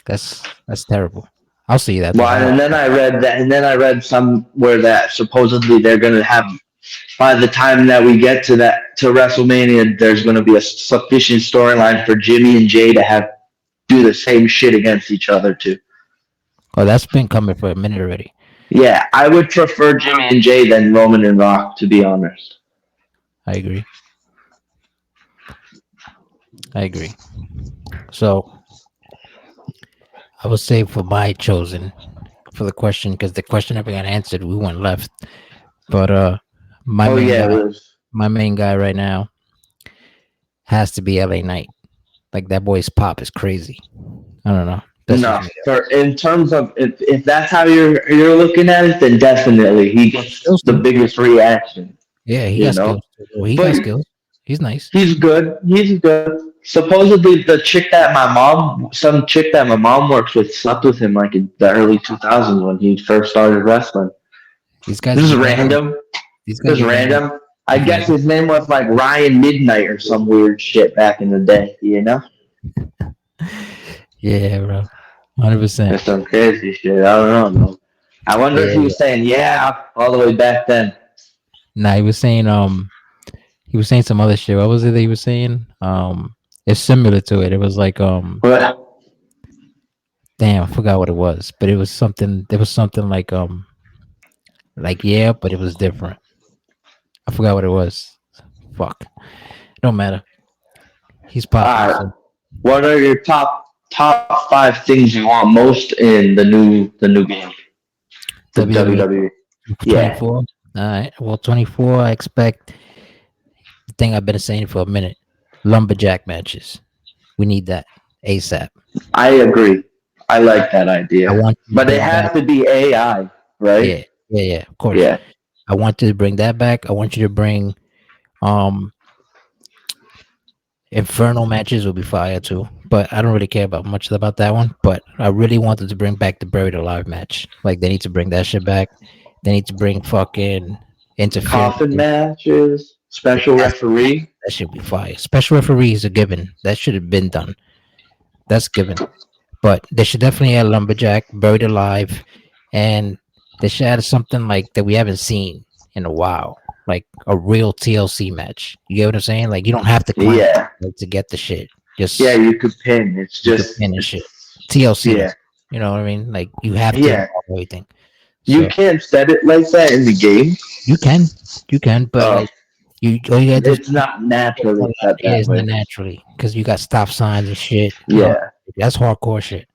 That's terrible. I'll see that though. Well, and then I read that, and then I read somewhere that supposedly they're gonna have, by the time that we get to WrestleMania, there's gonna be a sufficient storyline for Jimmy and Jay to have do the same shit against each other too. Oh, that's been coming for a minute already. Yeah, I would prefer Jimmy and Jay than Roman and Rock, to be honest. I agree. I agree. So I would say for my chosen for the question, because the question never got answered, we went left. But my Oh main yeah, it guy, was. my main guy right now has to be LA Knight. Like that boy's pop is crazy. I don't know. That's just No, me. for in terms of if that's how you're looking at it, then definitely he gets Skills the too. biggest reaction. Yeah, he You got know, skills. Too. Oh, he got but skills. He's nice. he's good. He's good. Supposedly, some chick that my mom works with, slept with him like in the early 2000s when he first started wrestling. These guys This is get down. random. These guys This is get down random. I in guess Vegas. his name was like Ryan Midnight or some weird shit back in the day. You know, Yeah, bro. 100%. there's some crazy shit. I don't know though. I wonder if he Yeah. was saying yeah all the way back then. Nah, he was saying some other shit. What was it that he was saying? It's similar to it. It was like But damn, I forgot what it was, but it was something. There was something like yeah, but it was different. I forgot what it was. Fuck, don't matter. He's popping. all right, So what are your top five things you want most in the new game for WWE WWE? Yeah, 24. All right. Well, 24. I expect the thing I've been saying for a minute. Lumberjack matches. We need that ASAP. I agree. I like that I idea, want you to but it bring has back. to be AI, right? Yeah, yeah, yeah. Of course. Yeah, I want you to bring that back. I want you to bring um Infernal matches will be fire too, but I don't really care about much about that one. But I really wanted to bring back the Buried Alive match. Like they need to bring that shit back. They need to bring fucking interference. coffin matches, Yeah, special referee. that should be fire. Special referee is a given. That should have been done. That's given. But they should definitely add Lumberjack, Buried Alive, and they should add something like that we haven't seen in a while, like a real TLC match. You get what I'm saying? Like you don't have to climb Yeah, to get the shit. yeah, Just you could pin. It's you could just pin and shit. it's TLC, yeah, that's you know what I mean. Like you have to yeah. involve everything. You So can't set it like that in the game. you can, you can, but Oh, like you all you gotta do is it's not naturally set yeah, that it's not way. naturally because you got stop signs and shit. You know Yeah, that's hardcore shit.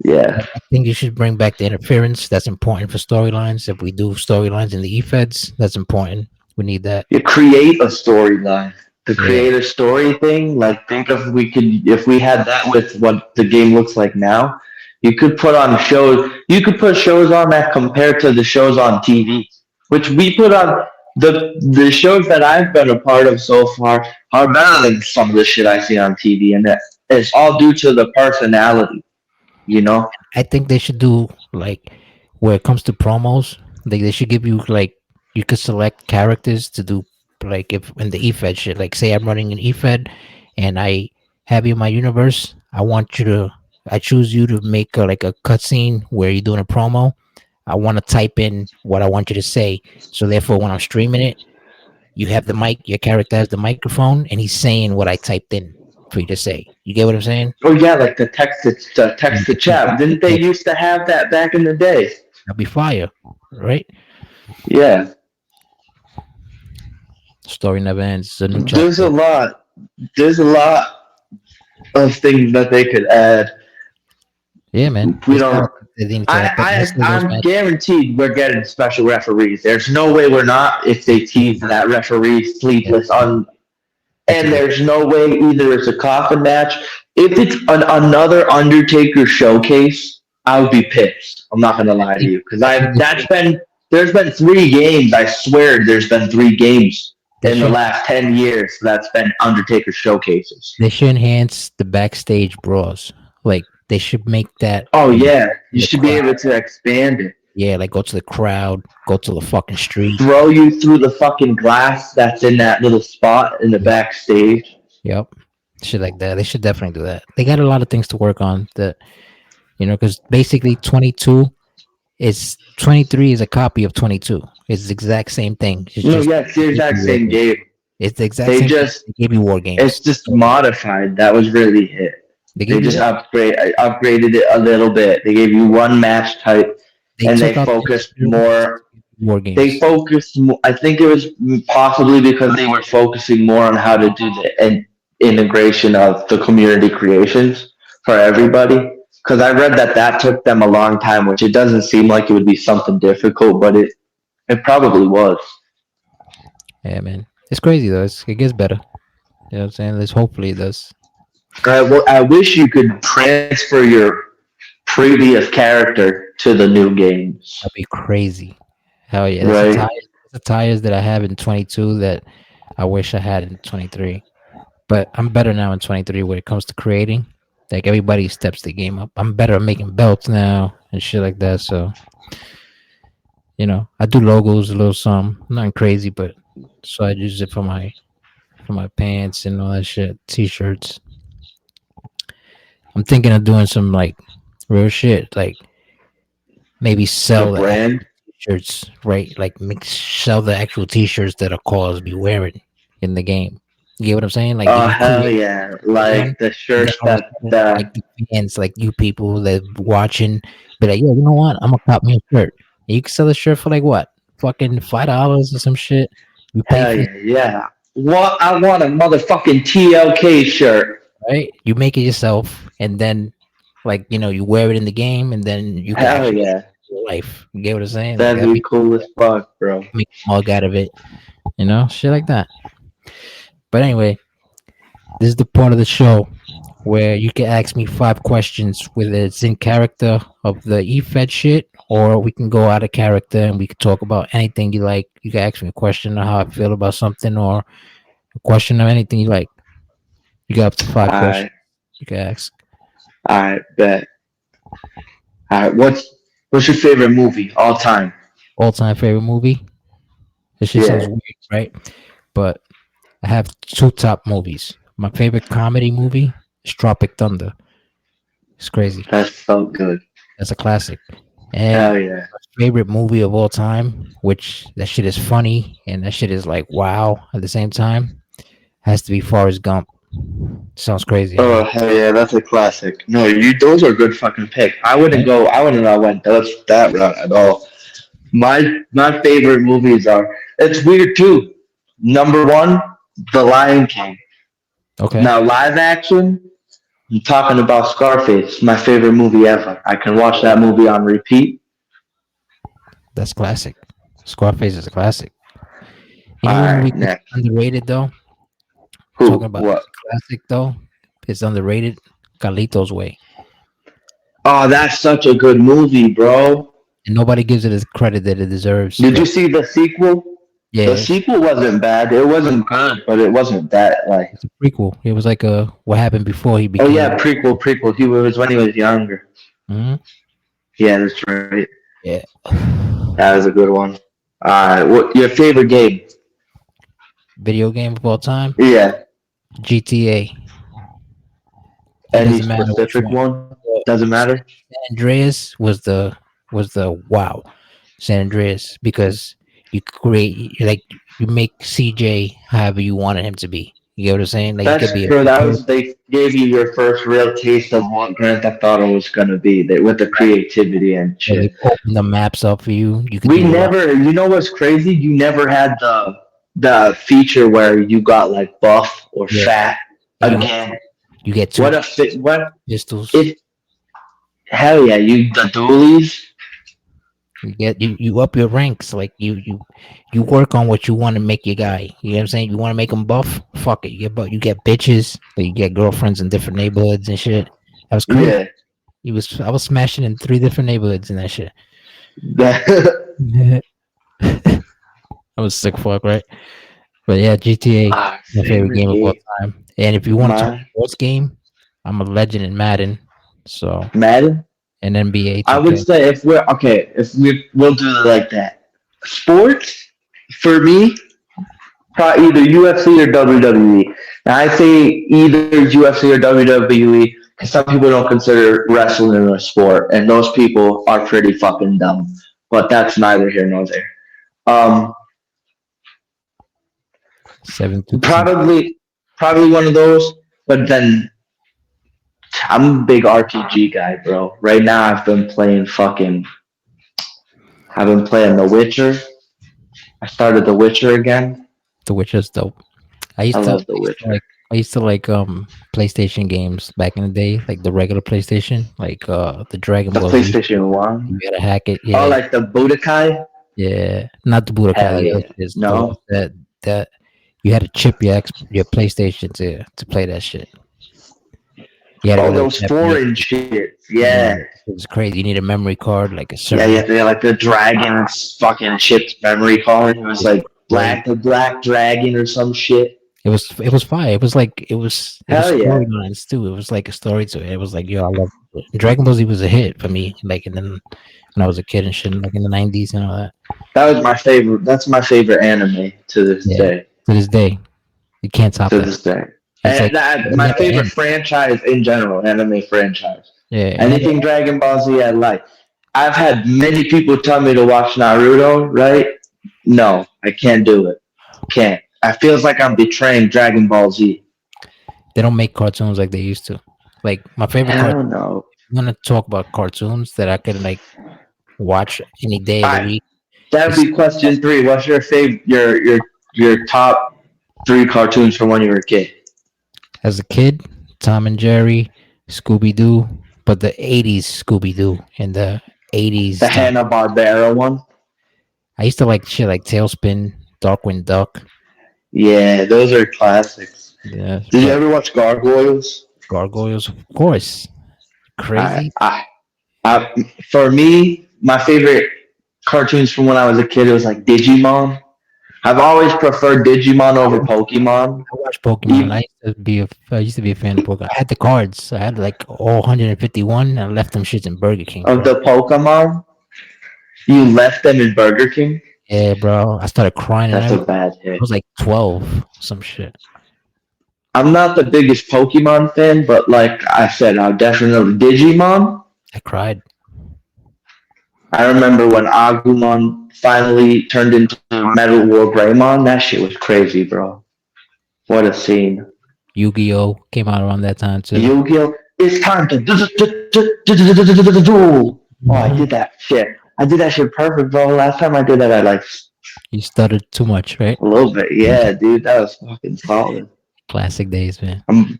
yeah. I think you should bring back the interference. That's important for storylines. If we do storylines in the EFEDs, that's important. We need that. You create a storyline. The Yeah, create a story thing, like think if we had that with what the game looks like now, you could put on shows you could put shows on that compared to the shows on TV. Which we put on the shows that I've been a part of so far are better than some of the shit I see on TV, and that it's all due to the personality, you know? I think they should do like where it comes to promos. They should give you like you could select characters to do like if in the EFED shit. Like say I'm running an EFED and I have you in my universe. I choose you to make like a cutscene where you're doing a promo. I want to type in what I want you to say. So therefore, when I'm streaming it, you have the mic. Your character has the microphone, and he's saying what I typed in for you to say. You get what I'm saying? Oh yeah, like the Yeah, text to chat. Didn't they used to have that back in the day? that'll be fire, right? Yeah. Story never ends. It's a new There's a chapter. lot. There's a lot of things that they could add. Yeah, man. We It's got don't. they need to put wrestle those I'm matches. guaranteed we're getting special referees. There's no way we're not if they tease that referee Yeah, sleepless on. that's a And good. there's no way either it's a coffin match. If it's another Undertaker showcase, I would be pissed. I'm not gonna lie to you because I think I've that's been there's been 3 games. I swear there's been 3 games they in the should last 10 years that's been Undertaker showcases. they should enhance the backstage brawls. Like they should make that Oh you yeah, you the should be crowd. able to expand it. Yeah, like go to the crowd, go to the fucking street. Throw you through the fucking glass that's in that little spot in the Yep, backstage. yep. Shit like that. They should definitely do that. They got a lot of things to work on. That Because basically 22 is 23 is a copy of 22. It's the exact same thing. It's No, just yeah, it's they the gave exact you war same games. game. It's the exact They same thing. just They gave you war it's games. just So modified. That was really it. they They gave you just what? upgraded it a little bit. They gave you one match type, They and they took out the focused experience more. to give you war They games. focused. I think it was possibly because they were focusing more on how to do the integration of the community creations for everybody. Because I read that that took them a long time, which it doesn't seem like it would be something difficult, but it probably was. Yeah, man. It's crazy though. It gets better. You know what I'm saying? Let's hopefully it does. Well, I wish you could transfer your previous character to the new games, That'd be crazy. Hell yeah. right? That's the tires that I have in 22 that I wish I had in 23. But I'm better now in 23 when it comes to creating. Like everybody steps the game up. I'm better at making belts now and shit like that. So, I do logos a little some. Nothing crazy, but so I use it for my pants and all that shit. T-shirts. I'm thinking of doing some like real shit, like maybe The sell the actual brand. t-shirts, right? Like sell the actual t-shirts that a cause be wearing in the game. You get what I'm saying? Like Oh you hell create yeah! one, Like the and then shirts all of a that sudden, like the the fans, like you people that watching, be like, yo, you know what? I'm gonna cop me a shirt. And you can sell a shirt for like what? Fucking $5 or some shit. You pay hell for yeah, yeah. What I want a motherfucking TLK shirt. right? You make it yourself, and then like you wear it in the game, and then you can Hell actually yeah, your life. You get what I'm saying? Like that'd that'd be be cool as fuck, bro. make a mug out of it, shit like that. But anyway, this is the part of the show where you can ask me 5 questions, whether it's in character of the EFED shit, or we can go out of character and we can talk about anything you like. You can ask me a question on how I feel about something, or a question of anything you like. You got up to 5 questions Alright, you can ask. alright, bet. Alright, what's your favorite movie all time? All time favorite movie. This shit sounds Yeah, weird, right? But I have 2 top movies. My favorite comedy movie is Tropic Thunder. It's crazy. that's so good. That's a classic. And Hell yeah. my favorite movie of all time, which that shit is funny and that shit is like wow at the same time, has to be Forrest Gump. Sounds crazy, Oh huh? hell yeah, that's a classic. No, you those are good fucking picks. Right? I wouldn't have went that route at all. My favorite movies are it's weird too. Number one, The Lion King. Okay. Now live action, I'm talking about Scarface, my favorite movie ever. I can watch that movie on repeat. That's classic. Scarface is a classic. You know what movie Alright, is next. underrated though? Talking Who? about What? it's a classic though. It's underrated. Carlito's Way. Oh, that's such a good movie, bro. And nobody gives it the credit that it deserves. Did you But see the sequel? The yeah, sequel wasn't bad. It wasn't good, but it wasn't that like. it's a prequel. It was like a what happened before he Oh yeah, became. prequel. He was when he was younger. Mhm. Yeah, that's right. Yeah. That was a good one. What your favorite game? Video game of all time. Yeah, GTA. It any doesn't matter which specific one. one? Doesn't San matter. Andreas was the wow. San Andreas because you create like you make CJ however you wanted him to be. You get what I'm saying? Like he could That's be a true. That biker. was they gave you your first real taste of what Grand Theft Auto was gonna be. With the creativity and Yeah, they shit. open the maps up for you. You could We do a lot. never. You know what's crazy? You never had the feature where you got like buff or Yeah, fat and again. you get What two a fit! What pistols. if? Hell yeah! You the dualies. You up your ranks. Like you work on what you want to make your guy. You know what I'm saying? You want to make him buff. Fuck it. You get bitches. Like you get girlfriends in different neighborhoods and shit. That was crazy. Yeah. I was smashing in 3 different neighborhoods and that shit. That, I was sick fuck, right? But yeah, GTA, my favorite favorite game of all game. time. And if you want to talk My sports game, I'm a legend in Madden. So Madden. and NBA I would 2K. say if we'll do it like that. Sports for me, probably either UFC or WWE. Now I say either UFC or WWE because some people don't consider wrestling a sport, and those people are pretty fucking dumb. But that's neither here nor there. Um, 7-2. probably one of those. But then I'm a big RPG guy, bro. Right now, I've been playing The Witcher. I started The Witcher again. The Witcher's dope. I I used to, I love The used to Witcher. like I used to like PlayStation games back in the day, like the regular PlayStation, like the Dragon The Ball Z. PlayStation One. You gotta hack it, Oh, yeah, like the Budokai. yeah. Not the Budokai, Hell the other yeah. shits, the ones No. that you had to chip your PlayStation to play that shit. You had to go Oh, to the those Japanese. foreign shits. Yeah, Yeah. it was crazy. You need a memory card, like a Yeah, you certain. have to get like the dragon's fucking chipped memory card. It was Yeah, like right. the black dragon or some shit. It was fire. It was Hell yeah. storylines too. It was like a story to it. It was like, yo, I love it. Dragon Ball Z was a hit for me, like, and then when I was a kid and shit, like in the '90s and all that. That was my favorite. That's my favorite anime to this Yeah, day. to this day, you can't top To that. this day. It's And like that it my never favorite ends. franchise in general, anime franchise. Yeah, it never. Anything Dragon Ball Z I like. I've had many people tell me to watch Naruto, right? No, I can't do it. Can't. I feels like I'm betraying Dragon Ball Z. They don't make cartoons like they used to. Like my favorite cartoon. Hell no. I'm gonna talk about cartoons that I could like watch any day of the Alright, week. that would It's be question three. What's your favorite your top three cartoons from when you were a kid? as a kid, Tom and Jerry, Scooby Doo, but the '80s Scooby Doo and the The '80s Tom. Hanna Barbera one? I used to like shit like Tailspin, Darkwing Duck. Yeah, those are classics. Yeah, Did you but ever watch Gargoyles? Gargoyles, of course. I, Crazy. I, for me, my favorite cartoons from when I was a kid, it was like Digimon. I've always preferred Digimon over Pokemon. I watched Pokemon. Even I used to be a fan of Pokemon. I had the cards. I had like all 151. And I left them shits in Burger King, of bro. the Pokemon, you left them in Burger King. Yeah, bro. I started crying and That's a everything. bad I hit. was like 12, some shit. I'm not the biggest Pokemon fan, but like I said, I'll definitely Digimon. I cried. I remember when Agumon finally turned into Metal War Greymon. That shit was crazy, bro. What a scene. Yu-Gi-Oh came out around that time too. Yu-Gi-Oh! It's time to duel. Oh, I Mhm. did that shit. I did that shit perfect, bro. Last time I did that, I like You stuttered too much, right? a little bit. Yeah, dude, that was fucking solid. Classic days, man. I'm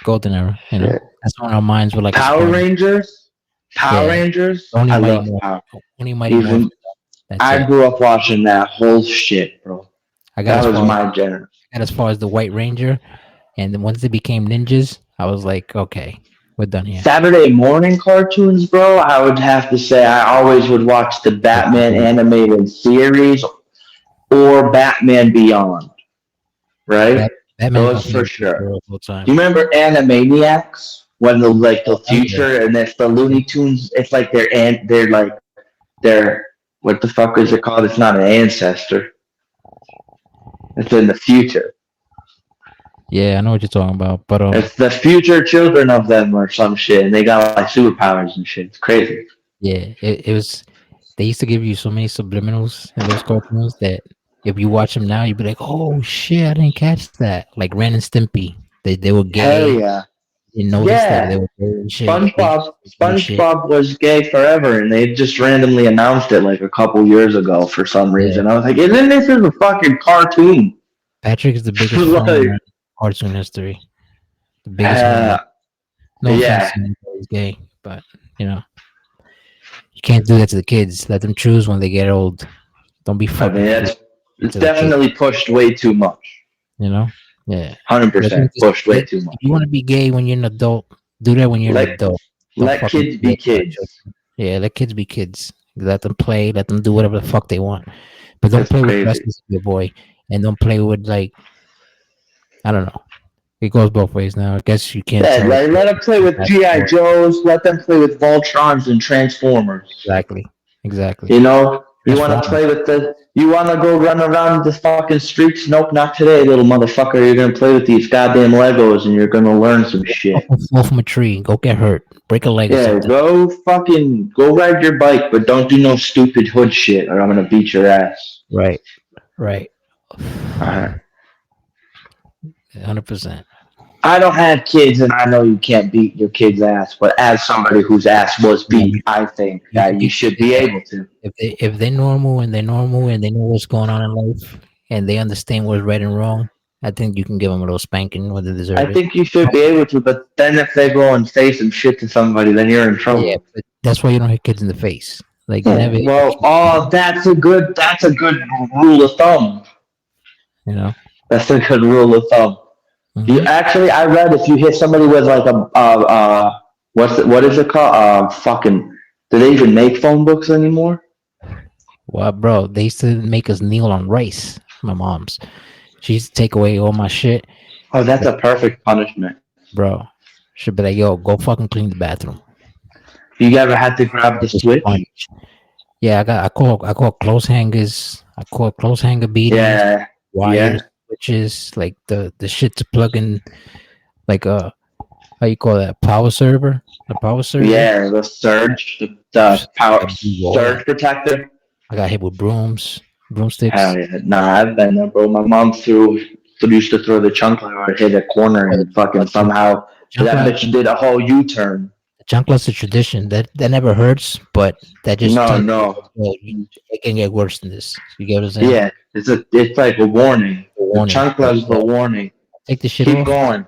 Golden era, shit. That's when our minds were like Power exploding. Rangers. Power Yeah. Rangers. Only I Mighty love Morphin. Power. Only Mighty Morphin. Even That's I it. grew up watching that whole shit, bro. I got That as was far my genre. got as far as the White Ranger, and then once they became ninjas, I was like, okay, we're done here. Saturday morning cartoons, bro. I would have to say I always would watch the Batman animated series or Batman Beyond. Right? Batman's my Those for favorite sure. hero of all time. Do you remember Animaniacs? When the like the Oh, yeah. future and it's the Looney Tunes. It's like they're like their what the fuck is it called? It's not an ancestor. It's in the future. Yeah, I know what you're talking about, but It's the future children of them or some shit, and they got like superpowers and shit. It's crazy. yeah, it was. They used to give you so many subliminals in those cartoons that if you watch them now, you'd be like, "Oh shit, I didn't catch that." Like Ren and Stimpy, they were Hell gay. yeah. Didn't notice that they Yeah. were gay and shit. Shit. SpongeBob was gay forever, and they just randomly announced it like a couple years ago for some Yeah, reason. I was like, "Isn't this is a fucking cartoon?" Patrick is the biggest like, fraud in cartoon history. The biggest one. uh, No offense yeah. to anybody who's gay, but you know, you can't do that to the kids. Let them choose when they get old. Don't be I fucking mean, forced it's to the kids. definitely pushed way too much. You know? Yeah. 100% pushed way too If much. you want to be gay when you're an adult, do that when you're an Let adult. Don't let fucking kids do be that to our kids. children. Yeah, let kids be kids. Let them play. Let them do whatever the fuck they want. But don't That's play with crazy. wrestlers, your boy, and don't play with like I don't know. It goes both ways now. I guess you can't Yeah, tell. let them play with GI Joes. Let them play with Voltrons and Transformers. Exactly. Exactly. You know, You That's want to wrong. play with the? You want to go run around the fucking streets? Nope, not today, little motherfucker. You're gonna play with these goddamn Legos, and you're gonna learn some shit. Fucking fall from a tree. Go get hurt. Break a leg or Yeah, something. go ride your bike, but don't do no stupid hood shit, or I'm gonna beat your ass. Right. Right. Alright. 100%. I don't have kids, and I know you can't beat your kid's ass. But as somebody whose ass was Yeah, beat, I think you can that you beat should your be kid. able to. If they're normal and they know what's going on in life and they understand what's right and wrong, I think you can give them a little spanking whether they I deserve it. think you should be able to. But then if they go and say some shit to somebody, then you're in Yeah, trouble. but that's why you don't hit kids in the face. Like Yeah. never hit your Well, kid, oh, that's a good rule of thumb. you know. That's a good rule of thumb. You Hmm. actually, I read if you hit somebody with like what is it called? Fucking. Do they even make phone books anymore? Well, bro, they used to make us kneel on rice. My mom's. She used to take away all my shit. Oh, that's Like, a perfect punishment. bro, she'd be like, "Yo, go fucking clean the bathroom." You ever had to grab the Just switch? sponge. Yeah, I call clothes hangers. I call clothes hanger beaties, Yeah, wires, yeah, switches, like the shit to plug in, like how you call that, power server, a power server. yeah. The surge, the Psh, power I do all that. surge protector. I got hit with brooms, broomsticks. Hell yeah. Nah, I've been there, bro. My mom used to throw the chunkler or hit a corner Oh, the and fucking chanclas, somehow that chancla, bitch did a whole U-turn. the chancla's a tradition that never hurts, but that just No, tells you, no. well, it can get worse than this. You get what I'm saying? Yeah, it's like a warning. A The warning. chunkler Like, is the warning. take the shit Keep off. going.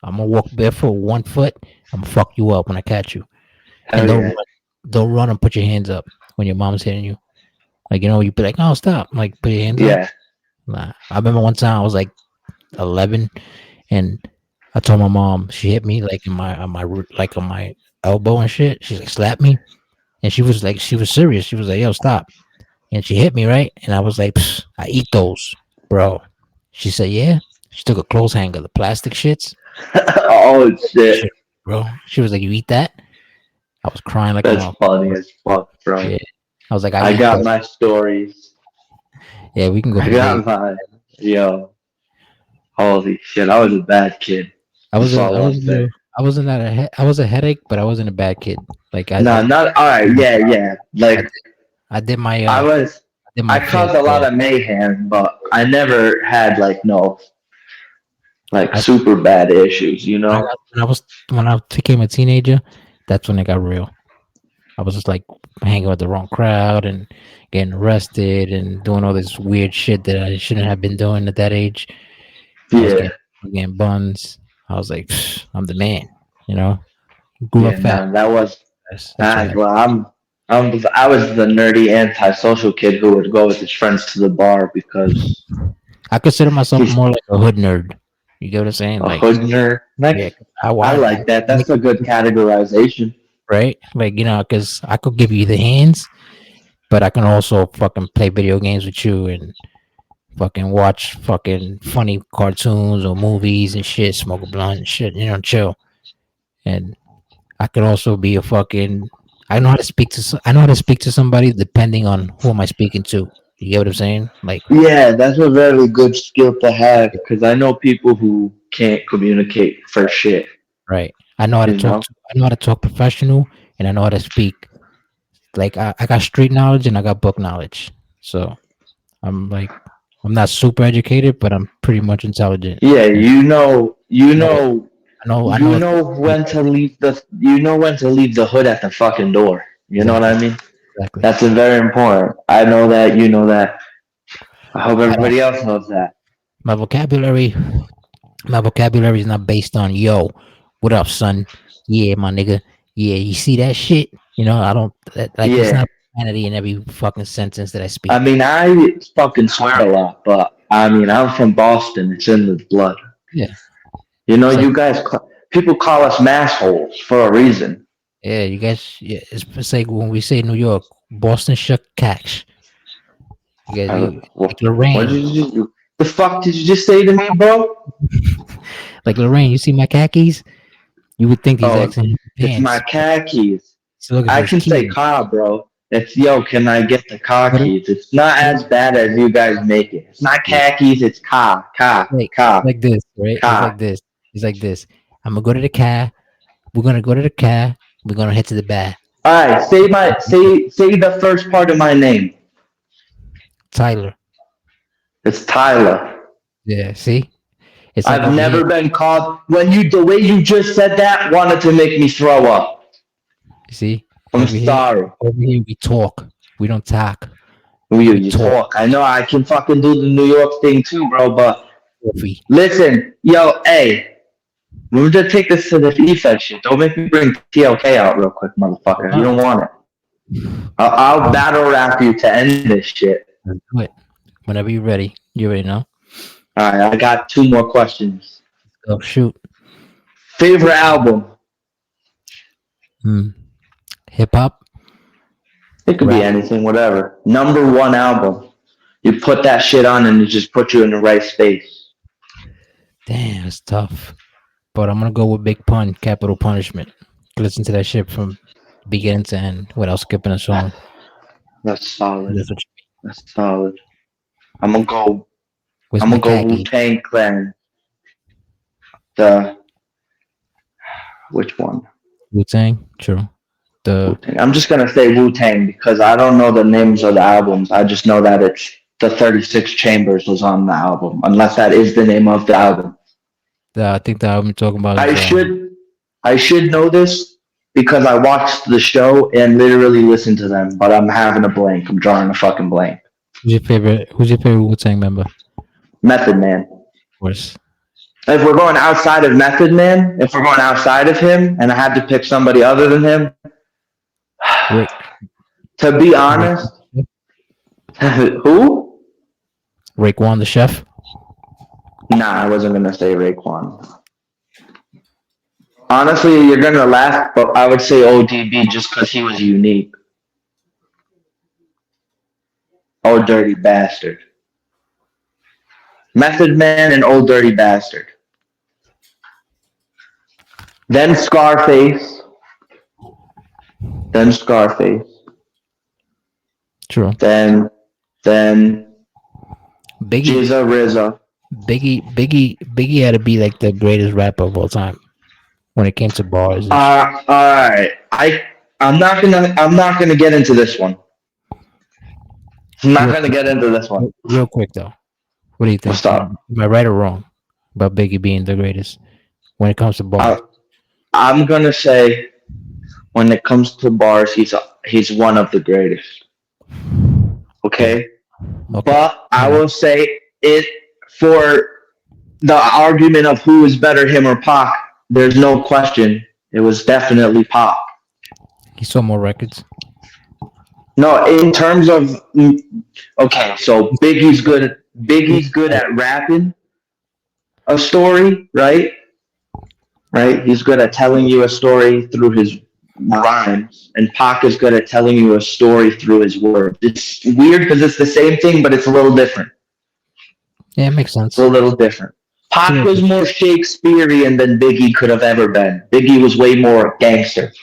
I'm gonna walk barefoot 1 foot. I'm gonna fuck you up when I catch you. And Hell yeah. don't run and put your hands up when your mom's hitting you. Like, you be like, "Oh, stop!" Like, put your hands up. Yeah. Nah. I remember one time I was like 11, and I told my mom she hit me like in my like on my elbow and shit. She's like, slapped me, and she was serious. She was like, "Yo, stop!" And she hit me right, and I was like, "Psst, I eat those, bro." She said, "Yeah." She took a clothes hanger, the plastic shits. Oh shit. Shit, bro. She was like, "You eat that?" I was crying like a That's funny motherfucker. as fuck, bro. Yeah. I was like, "I I eat got those." my stories. Yeah, we can go I for days. got my yo. Holy shit, I was a bad kid. That's all I I was want to say. I wasn't that I was a headache, but I wasn't a bad kid. Like No, not all right. Yeah, yeah. I, Like I did my I was, I fair caused a lot share. of mayhem, but I never had like no like I super bad issues. You I know? got when I became a teenager, that's when it got real. I was just like hanging with the wrong crowd and getting arrested and doing all this weird shit that I shouldn't have been doing at that age. I was Yeah, getting buns. I was like, "Psh, I'm the man," you know. Grew up yeah. fast. No, that was. That's what happened. Well, I was the nerdy antisocial kid who would go with his friends to the bar because I consider myself he's more like a hood nerd. You get what I'm saying? a Like, hood nerd. yeah, Like, I I like that. like That's a good categorization. right? Like, because I could give you the hands, but I can also fucking play video games with you and fucking watch fucking funny cartoons or movies and shit, smoke a blunt and shit, chill. And I could also be a fucking. I know how to speak to. I know how to speak to somebody depending on who am I speaking to. You get what I'm saying? Like, Yeah, that's a very good skill to have because I know people who can't communicate for shit. right? I know how to You talk. know? I know how to talk professional, and I know how to speak. Like, I got street knowledge and I got book knowledge. So I'm like, I'm not super educated, but I'm pretty much intelligent. Yeah, And I know it. I know you it's know when to leave the hood at the fucking door. You know what exactly, I mean? exactly. That's very important. I know that. You know that. I hope I don't. everybody else knows that. My vocabulary, my vocabulary is not based on yo, what up, son? Yeah, my nigga. Yeah, you see that shit? I don't like. It's Yeah. not profanity in every fucking sentence that I I speak. mean, I fucking swear a lot, but I mean, I'm from Boston. It's in the blood. Yeah, You know, it's like, people call us massholes for a reason. yeah, you guys. Yeah, it's like when we say New York, Boston shuck cash. You guys, like What did Lorraine, you do? The fuck did you just say to me, bro? like Lorraine. You see my khakis? You would think he's Oh, asking his it's my pants. khakis. He's looking for I his can say keys. car, bro. It's yo, can I get the car What? keys? It's not as bad as you guys make it. It's not Yeah. khakis, it's It's like this, right? It's car. like this. It's like this. I'm gonna go to the car. We're gonna go to the car. We're gonna head to the bar. Alright, say the first part of my name. Tyler. It's Tyler. Yeah. See, it's like I've over here. never been called when you the way you just said that wanted to make me throw up. You see, I'm sorry. over here we talk. We don't talk. We You talk. talk. I know I can fucking do the New York thing too, bro, but Coffee. listen, yo, hey, we're gonna take this to the EFED shit. Don't make me bring TLK out real quick, motherfucker. You Uh, don't want it. I'll battle rap you to end this shit. let's do it. Whenever you're ready. You already know. Alright, I got two more questions. Go shoot. Favorite album? Hmm. Hip hop. It could be Rap. anything, whatever. Number one album. You put that shit on and it just puts you in the right space. Damn, it's tough. But I'm gonna go with Big Pun, Capital Punishment. Listen to that shit from beginning to end without skipping a song. That's solid. That's what you That's solid. I'm gonna go. Where's I'm my gonna go Wu khaki? Tang Clan. The which one? Wu Tang. True. Wu The Tang. I'm just gonna say Wu Tang because I don't know the names of the albums. I just know that it's the 36 Chambers was on the album, unless that is the name of the album. I think the album you're talking about I is should I should know this because I watched the show and literally listened to them, but I'm having a blank. I'm drawing a fucking blank. Who's your favorite Wu Tang member? Of Method Man. course. If we're going outside of Method Man, if we're going outside of him, and I had to pick somebody other than him, Rick. to be Rick, honest, who? Raekwon the chef. Nah, I wasn't gonna say Raekwon. Honestly, you're gonna laugh, but I would say ODB just because he was unique. Oh, dirty bastard. Method Man and Old Dirty Bastard. Then Scarface. Then Scarface. True. Then Biggie. Jizza RZA. Biggie had to be like the greatest rapper of all time when it came to bars. And Alright. I'm not gonna get into this one. I'm not gonna get into this one. real quick though, what do you think? What's up? Am I right or wrong about Biggie being the greatest when it comes to bars? I'm gonna say when it comes to bars, he's one of the greatest. Okay? Okay. But I will say it for the argument of who is better, him or Pac, there's no question. It was definitely Pac. He sold more records. No, in terms of okay, so Biggie's good. Biggie's good at rapping a story, right? Right. He's good at telling you a story through his rhymes, and Pac is good at telling you a story through his words. It's weird because it's the same thing, but it's a little different. Yeah, it makes sense. It's a little different. Pac was more Shakespearean than Biggie could have ever been. Biggie was way more gangster.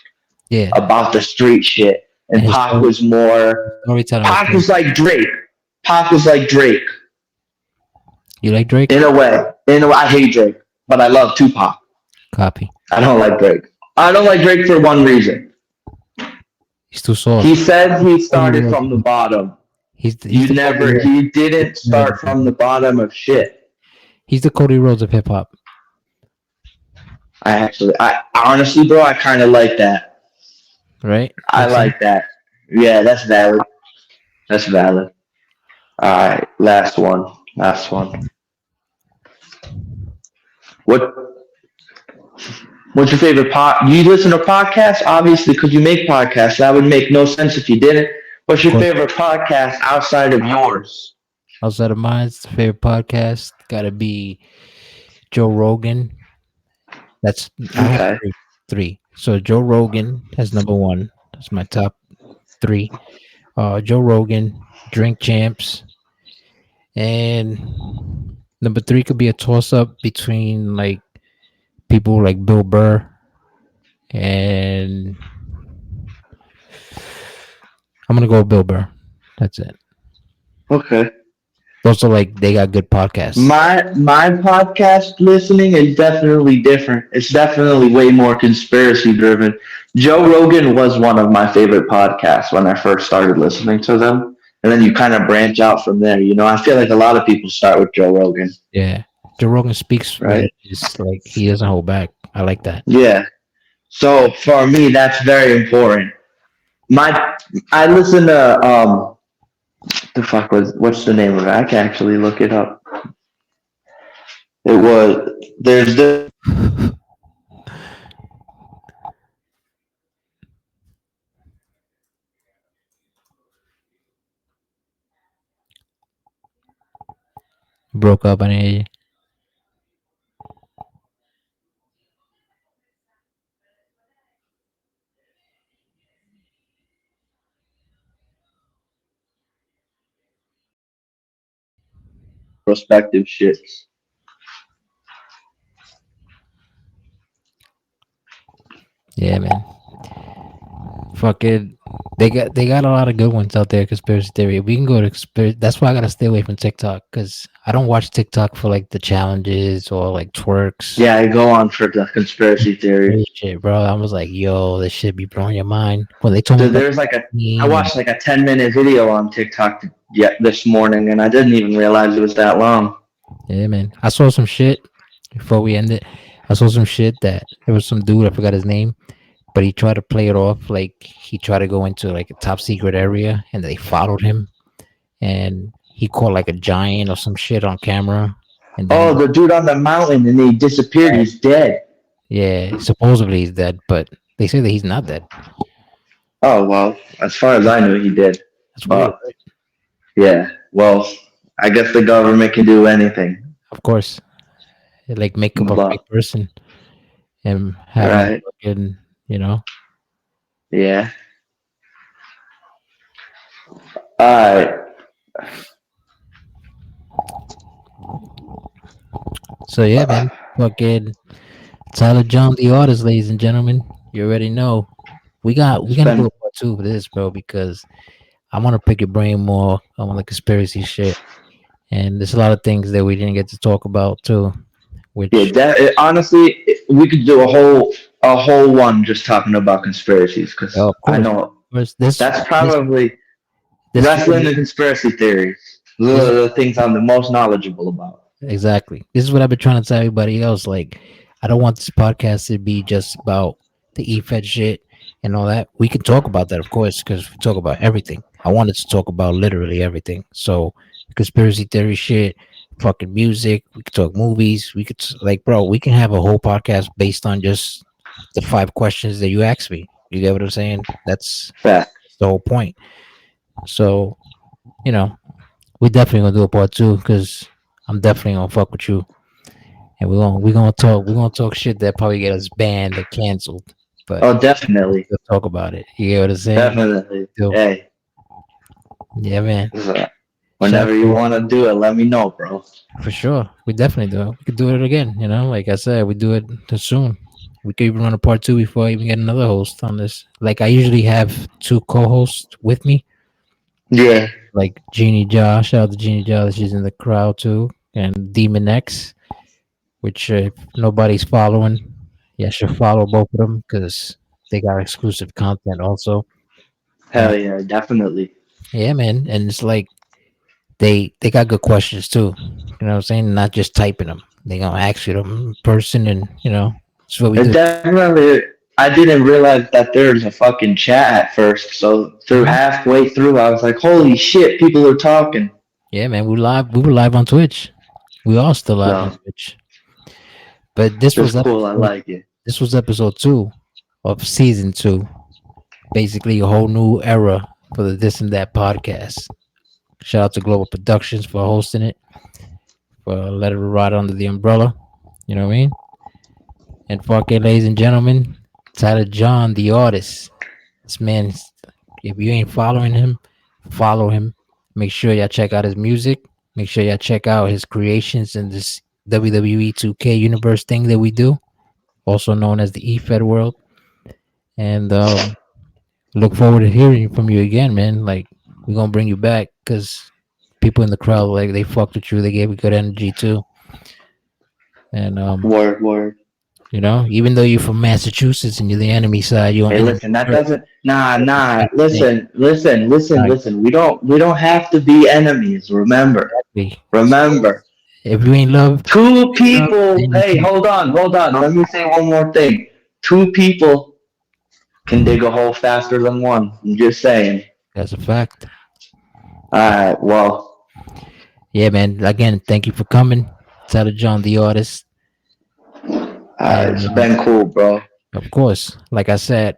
Yeah. About the street shit. And Pac was more. Pac was like Drake. Pac was like Drake. You like Drake? In a way. I hate Drake, but I love Tupac. Copy. I don't like Drake. I don't like Drake for one reason. He's too soft. He said he started from the bottom. He didn't start from the bottom of shit. He's the Cody Rhodes of hip hop. I honestly, bro, I kind of like that. Right? I like that. Yeah, that's valid. That's valid. All right, last one. What's your favorite Do you listen to podcasts? Obviously, because you make podcasts. That would make no sense if you didn't. What's your favorite podcast outside of yours? Outside of mine's favorite podcast gotta be Joe Rogan. That's okay. Three. So Joe Rogan has number one. That's my top three. Joe Rogan, Drink Champs, and number three could be a toss up between like people like Bill Burr and I'm gonna go with Bill Burr. That's it. Okay. Also, like they got good podcasts. My podcast listening is definitely different. It's definitely way more conspiracy driven. Joe Rogan was one of my favorite podcasts when I first started listening to them. And then you kind of branch out from there. You know, I feel like a lot of people start with Joe Rogan, Yeah, Joe Rogan speaks what right? it is. Like he doesn't hold back. I like that. Yeah. So for me, that's very important. My I listen to the fuck was what's the name of it? I can actually look it up. It was there's this Broke up and he, prospective shit. yeah, man. Fucking, they got a lot of good ones out there. Conspiracy theory. We can go to conspiracy. That's why I gotta stay away from TikTok because I don't watch TikTok for like the challenges or like twerks. Yeah, I go on for the conspiracy theories. Crazy shit, bro. I was like, yo, this shit be blowing your mind. When they told me about There's like a I the watched like a 10-minute video on TikTok this morning, and I didn't even realize it was that long. yeah, man. I saw some shit before we ended. I saw some shit that there was some dude, I forgot his name, but he tried to play it off like he tried to go into like a top secret area and they followed him and he caught like a giant or some shit on camera. And then, Oh, the dude on the mountain, and he disappeared. He's dead. yeah, supposedly he's dead, but they say that he's not dead. Oh well, as far as I knew, he did. That's weird, But right? yeah, well, I guess the government can do anything. Of course. They, like make up a But fake person and have him right, fucking, you know. yeah. All right. So yeah, man. Uh, Fucking Tyler John the artist, ladies and gentlemen. You already know. We're it's gonna do been a part two of this, bro, because I wanna pick your brain more on the conspiracy shit. And there's a lot of things that we didn't get to talk about too, yeah. which Honestly, we could do a whole one just talking about conspiracies because of I course, know this that's this probably this wrestling and conspiracy theories. this The things I'm the most knowledgeable about. exactly. This is what I've been trying to tell everybody else. Like, I don't want this podcast to be just about the EFED shit and all that. We can talk about that, of course, because we talk about everything. I wanted to talk about literally everything. So, conspiracy theory shit, fucking music. We could talk movies. We could like, bro, we can have a whole podcast based on just the 5 questions that you asked me. You get what I'm saying? Fact. That's the whole point. So, you know, we definitely gonna do a part two because I'm definitely gonna fuck with you, and we're gonna talk shit that probably get us banned or canceled, but Oh, definitely, we'll talk about it. You get what I'm saying? definitely. So Hey, yeah, man. Shout whenever out you to want to do it, let me know, bro. for sure. We definitely do it. We could do it again. You know, like I said, we do it soon. We could even run a part two before I even get another host on this. Like I usually have two co-hosts with me, Yeah. like Jeannie Josh. Shout out to Jeannie Josh. She's in the crowd too, and Demon X. Which if nobody's following, yeah, should follow both of them because they got exclusive content also. And Hell yeah, definitely. yeah, man, and it's like they got good questions too. You know what I'm saying? Not just typing them. They gonna ask you them in person, and that's what we It do. definitely. I didn't realize that there's a fucking chat at first. So through Mhm. halfway through, I was like, "Holy shit, people are talking." Yeah, man, we live. We were live on Twitch. We all still live on So Twitch. But this that's was cool. I episode. like it. This was episode 2 of season 2. Basically, a whole new era for the This and That podcast. Shout out to Global Productions for hosting it, for letting it ride under the umbrella. You know what I mean? And fucking, ladies and gentlemen, Tyler John, the artist. This man, if you ain't following him, follow him. Make sure y'all check out his music. Make sure y'all check out his creations in this WWE 2K universe thing that we do, also known as the EFED world. And look forward to hearing from you again, man. Like we're gonna bring you back because people in the crowd like they fucked with you. They gave you good energy too, and Word, word. even though you're from Massachusetts and you're the enemy side, you're on Hey, enemy listen, that turf. doesn't. Nah, That's the nah. same thing. Listen, listen, listen, Like, listen. We don't have to be enemies. Remember, exactly. So remember. if you ain't love, Two love, people. then you Hey, can't. hold on, hold on. Let me say one more thing. Two people can dig a hole faster than one. I'm just saying. That's a fact. All right. Well, Yeah, man. Again, thank you for coming. Tyler John, the artist, and it's been cool, bro. of course, like I said,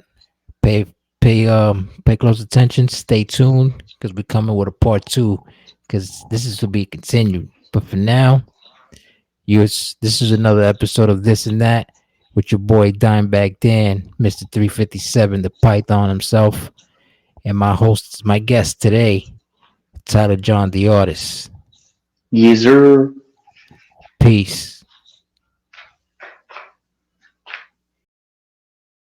pay pay close attention. Stay tuned because we're coming with a part two. Because this is to be continued. But for now, this is another episode of This and That with your boy Dimebag Dan, Mister 357, the Python himself, and my guest today, Tyler John, the artist. Yeezer. Peace.